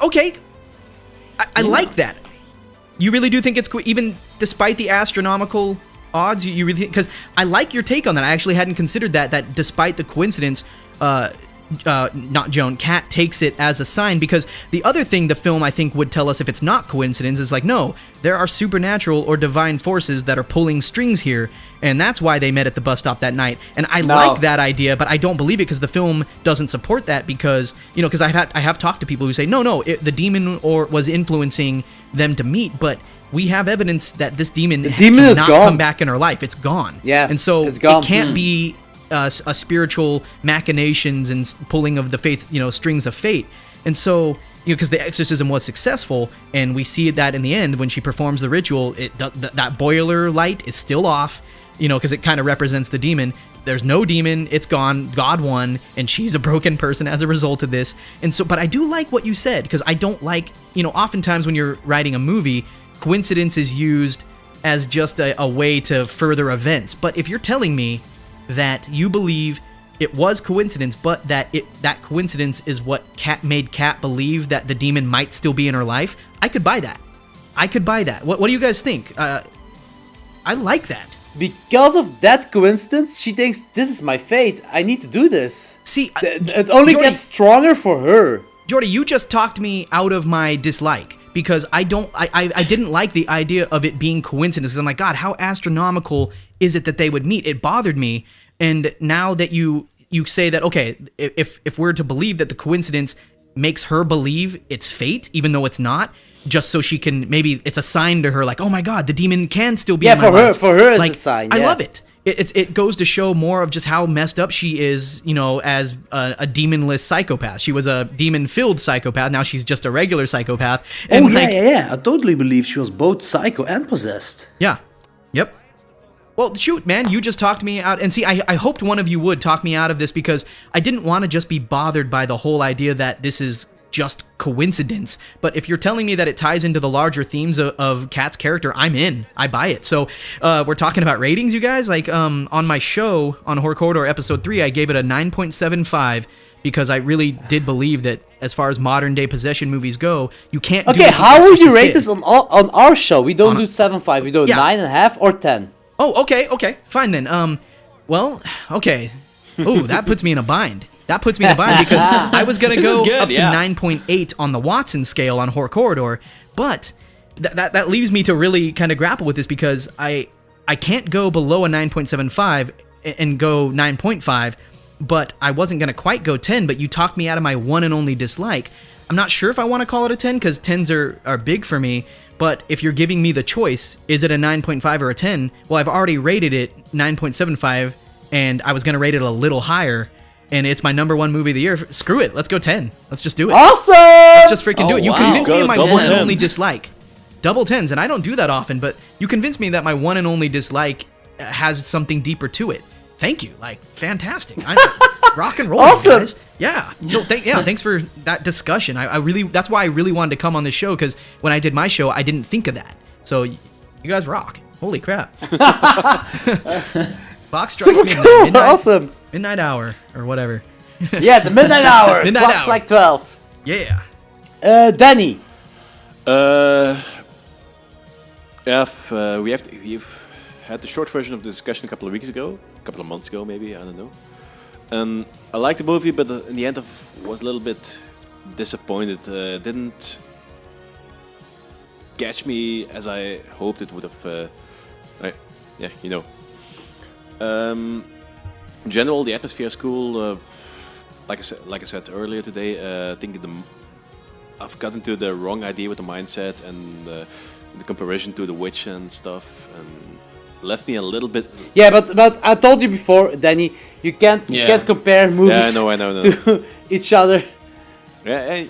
I like that. You really do think it's even despite the astronomical odds? You really, because I like your take on that. I actually hadn't considered that despite the coincidence, not Joan, Kat takes it as a sign, because the other thing the film I think would tell us if it's not coincidence is like, no, there are supernatural or divine forces that are pulling strings here, and that's why they met at the bus stop that night. And I like that idea, but I don't believe it because the film doesn't support that, because, you know, because I have talked to people who say, no, the demon was influencing them to meet, but we have evidence that this demon is cannot gone. come back in her life. It's gone. Yeah, and so it's gone. it can't be a spiritual machinations and pulling of the fates, strings of fate. And so, because the exorcism was successful, and we see that in the end when she performs the ritual, that boiler light is still off, because it kind of represents the demon. There's no demon, it's gone, God won, and she's a broken person as a result of this. And so, but I do like what you said, because I don't like, oftentimes when you're writing a movie, coincidence is used as just a way to further events. But if you're telling me that you believe it was coincidence, but that coincidence is what made Kat believe that the demon might still be in her life, I could buy that. What do you guys think? I like that. Because of that coincidence, she thinks, this is my fate. I need to do this. See, it only Jordy, gets stronger for her. Jordy, you just talked me out of my dislike, because I didn't like the idea of it being coincidence. I'm like, God, how astronomical is it that they would meet? It bothered me. And now that you say that, okay, if we're to believe that the coincidence makes her believe it's fate, even though it's not, just so she can, maybe it's a sign to her, like, oh my God, the demon can still be in my life. For her it's like, a sign. I love it. It goes to show more of just how messed up she is, as a demonless psychopath. She was a demon-filled psychopath. Now she's just a regular psychopath. And I totally believe she was both psycho and possessed. Yeah. Yep. Well, shoot, man, you just talked me out. And see, I hoped one of you would talk me out of this, because I didn't want to just be bothered by the whole idea that this is just coincidence. But if you're telling me that it ties into the larger themes of Kat's character, I'm in. I buy it. So we're talking about ratings, you guys. Like on my show, on Horror Corridor episode 3, I gave it a 9.75 because I really did believe that as far as modern day possession movies go, you can't do Okay, how would you rate this on our show? We don't do 7.5, we do 9.5 or 10. Oh, okay, fine then. Well, okay. Oh, that puts me in a bind. Because I was going to go up to 9.8 on the Watson scale on Horror Corridor, but that leaves me to really kind of grapple with this, because I can't go below a 9.75 and go 9.5, but I wasn't going to quite go 10, but you talked me out of my one and only dislike. I'm not sure if I want to call it a 10, because 10s are big for me, but if you're giving me the choice, is it a 9.5 or a 10? Well, I've already rated it 9.75, and I was going to rate it a little higher, and it's my number one movie of the year. Screw it. Let's go 10. Let's just do it. Awesome! Let's just freaking do it. You convinced me of my double one and 10. only dislike. Double 10s, and I don't do that often, but you convinced me that my one and only dislike has something deeper to it. Thank you. Like, fantastic. I'm rock and roll, awesome. guys. Yeah. So thanks for that discussion. I really, that's why I really wanted to come on this show, because when I did my show, I didn't think of that. So you guys rock. Holy crap. Clock strikes Super me cool. midnight, Awesome. midnight hour or whatever. Yeah, the midnight hour. Midnight Clock's hour. like 12. Yeah. Danny. We've had the short version of the discussion a couple of months ago maybe, I don't know. And I liked the movie, but in the end I was a little bit disappointed. Didn't catch me as I hoped it would have. In general, the atmosphere is cool. Like I said earlier today, I think I've gotten to the wrong idea with the mindset and the comparison to The Witch and stuff, and left me a little bit. Yeah, but I told you before, Danny, you can't compare movies I know. to each other. Yeah,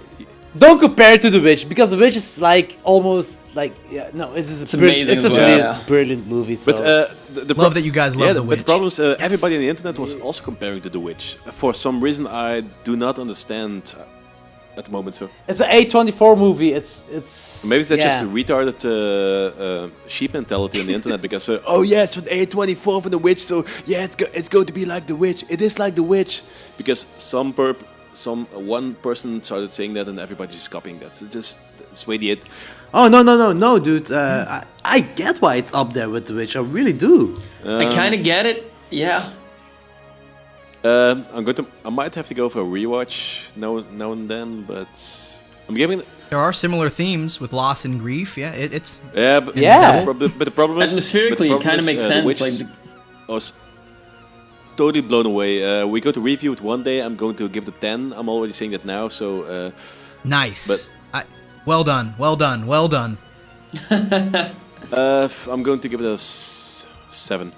Don't compare it to The Witch, because The Witch is like almost like it's a brilliant movie. So. But love that you guys love The Witch. But the problem is everybody on the internet was also comparing to The Witch. For some reason, I do not understand at the moment. So it's an A24 movie. It's maybe that's just a retarded sheep mentality on the internet, because it's from A24 for The Witch, so yeah, it's going to be like The Witch. It is like The Witch, because one person started saying that, and everybody's just copying that. So just sway the it. Oh, no, dude. I get why it's up there with The Witch. I really do. I kind of get it. Yeah. I might have to go for a rewatch now and then, but I'm giving. There are similar themes with loss and grief. Yeah, it's. Yeah, but the problem is atmospherically, it kind of makes sense. I was totally blown away. We go to review it one day. I'm going to give it a 10. I'm already saying that now. So nice. But well done. I'm going to give it a 7.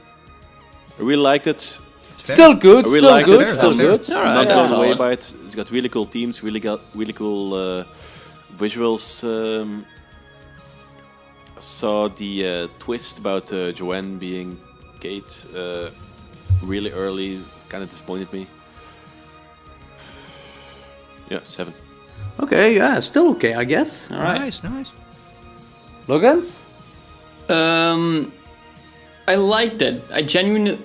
I really liked it. Still good. I really liked it. Still good. Not blown away by it. It's got really cool themes. Really cool visuals. I saw the twist about Joanne being Kate really early. Kind of disappointed me. Yeah, 7. Okay, yeah, still okay, I guess. All right. Nice. Logans? I liked it. I genuinely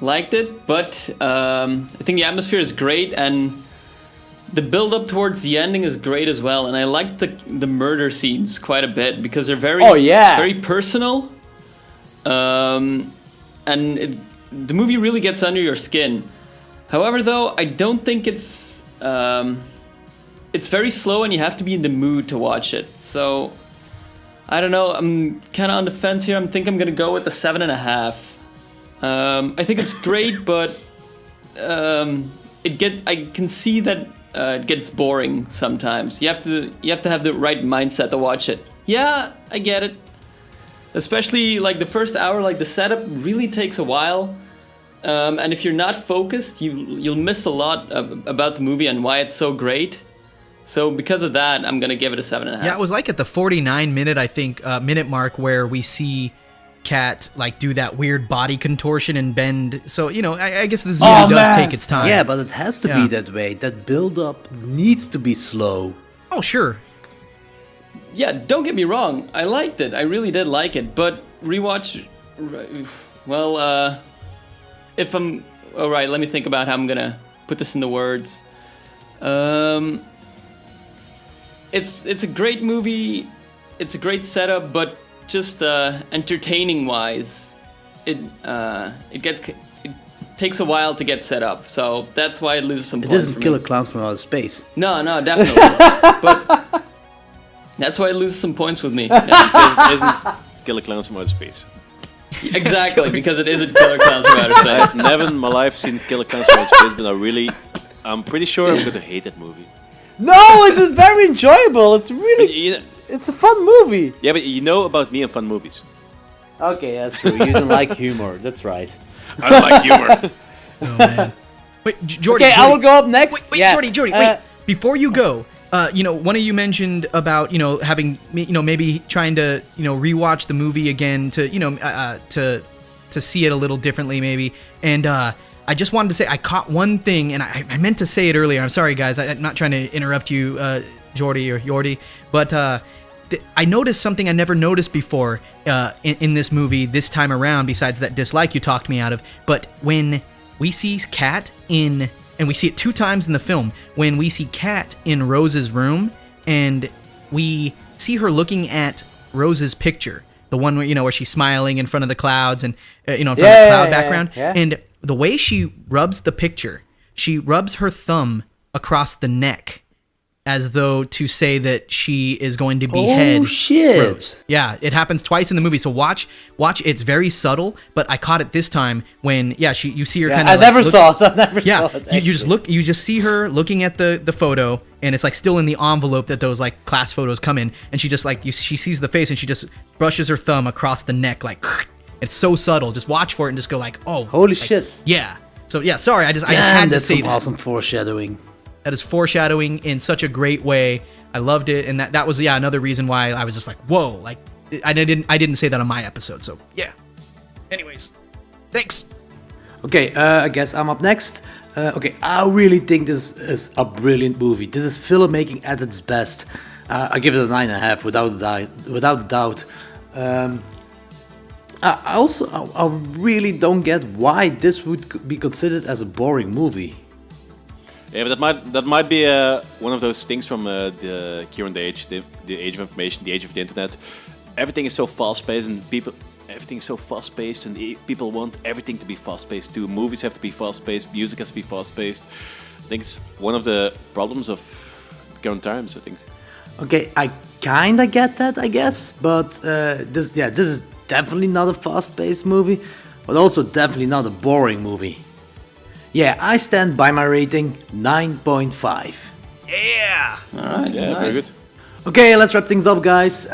liked it, but I think the atmosphere is great and the build up towards the ending is great as well. And I liked the murder scenes quite a bit because they're very personal. And the movie really gets under your skin. However, though, I don't think it's very slow and you have to be in the mood to watch it. So I don't know. I'm kind of on the fence here. I think I'm gonna go with a 7.5. I think it's great, but I can see that it gets boring sometimes. You have to have the right mindset to watch it. Yeah, I get it. Especially like the first hour, like the setup really takes a while. And if you're not focused, you'll miss a lot about the movie and why it's so great. So because of that, I'm gonna give it a 7.5. Yeah, it was like at the 49-minute, I think, minute mark where we see Kat like do that weird body contortion and bend. So I guess this movie does take its time. Yeah, but it has to be that way. That build-up needs to be slow. Oh sure. Yeah, don't get me wrong. I liked it. I really did like it. But rewatch, well, if I'm all right, let me think about how I'm gonna put this into words. It's a great movie. It's a great setup, but just entertaining wise, it takes a while to get set up. So that's why it loses some points. It doesn't Killer Clowns from Outer Space. No, definitely. But that's why it loses some points with me. Yeah. Because it isn't Killer Clowns from Outer Space. Exactly, because it isn't Killer Clowns from Outer Space. I've never in my life seen Killer Clowns from Outer Space, but I'm pretty sure I'm going to hate that movie. No, it's very enjoyable. It's really, it's a fun movie. Yeah, but you know about me and fun movies. Okay, that's true. You don't like humor. That's right. I don't like humor. Oh man. Wait, Jordy. Okay, I will go up next. Wait, Jordy. Wait, before you go, one of you mentioned about having maybe trying to rewatch the movie again to see it a little differently maybe, and I just wanted to say I caught one thing, and I meant to say it earlier. I'm sorry, guys. I'm not trying to interrupt you, Jordy or Yordi, but I noticed something I never noticed before in this movie this time around, besides that dislike you talked me out of. But when we see Kat and we see it 2 times in the film, when we see Kat in Rose's room, and we see her looking at Rose's picture, the one where she's smiling in front of the clouds and in front of the cloud background, and the way she rubs the picture, she rubs her thumb across the neck as though to say that she is going to behead Rose. Yeah, it happens twice in the movie. So watch. It's very subtle, but I caught it this time when you see her kind of. I never saw it. You just see her looking at the photo, and it's like still in the envelope that those like class photos come in, and she just she sees the face and she just brushes her thumb across the neck like. It's so subtle. Just watch for it and just go like, oh, holy shit. Yeah. So yeah, sorry. I had to say that. That's some awesome foreshadowing. That is foreshadowing in such a great way. I loved it, and that was another reason why I was just like, whoa, like I didn't say that on my episode. So yeah. Anyways, thanks. Okay, I guess I'm up next. Okay, I really think this is a brilliant movie. This is filmmaking at its best. I give it a 9.5 without a doubt. I really don't get why this would be considered as a boring movie. Yeah, but that might be one of those things from the current age, the age of information, the age of the internet. Everything is so fast-paced, and people want everything to be fast-paced too. Movies have to be fast-paced, music has to be fast-paced. I think it's one of the problems of current times, I think. Okay, I kinda get that, I guess, but this is definitely not a fast-paced movie, but also definitely not a boring movie. Yeah, I stand by my rating, 9.5. Yeah! Alright, yeah, nice. very good. Okay, let's wrap things up, guys.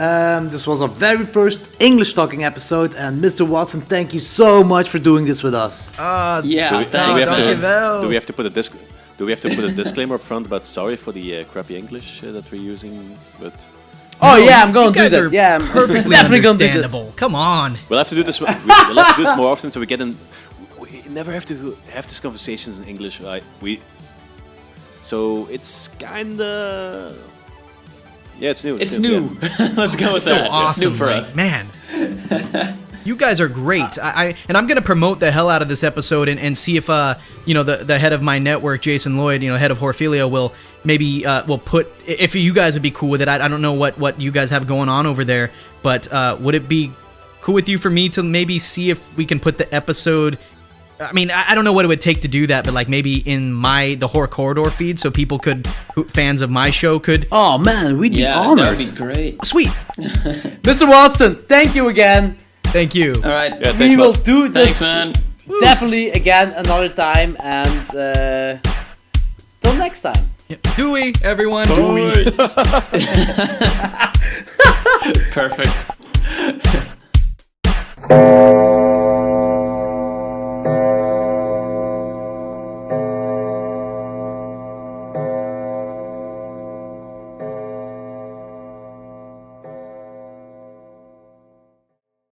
This was our very first English talking episode, and Mr. Watson, thank you so much for doing this with us. Do we have to put a disclaimer up front about sorry for the crappy English that we're using? But oh yeah, I'm going to do that. Are yeah, I'm perfectly definitely going to do this. understandable. Come on. we'll have to do this. We'll have to do this more often, so we never have to have these conversations in English, right? So it's kinda. Yeah, it's new. It's new. Yeah. Let's go with so that. awesome, it's new for us. man. You guys are great. And I'm gonna promote the hell out of this episode and see if the head of my network, Jason Lloyd, head of Horphilia, will maybe will put, if you guys would be cool with it. I don't know what you guys have going on over there, but would it be cool with you for me to maybe see if we can put the episode? I mean, I don't know what it would take to do that, but like maybe in the Horror Corridor feed, so people fans of my show could. Oh man, we'd be honored. That would be great. Sweet. Mr. Watson, thank you again. Thank you. All right. Yeah, We will do this Thanks, man. definitely again another time, and till next time. Yep. Dewey, everyone. Dewey. Perfect.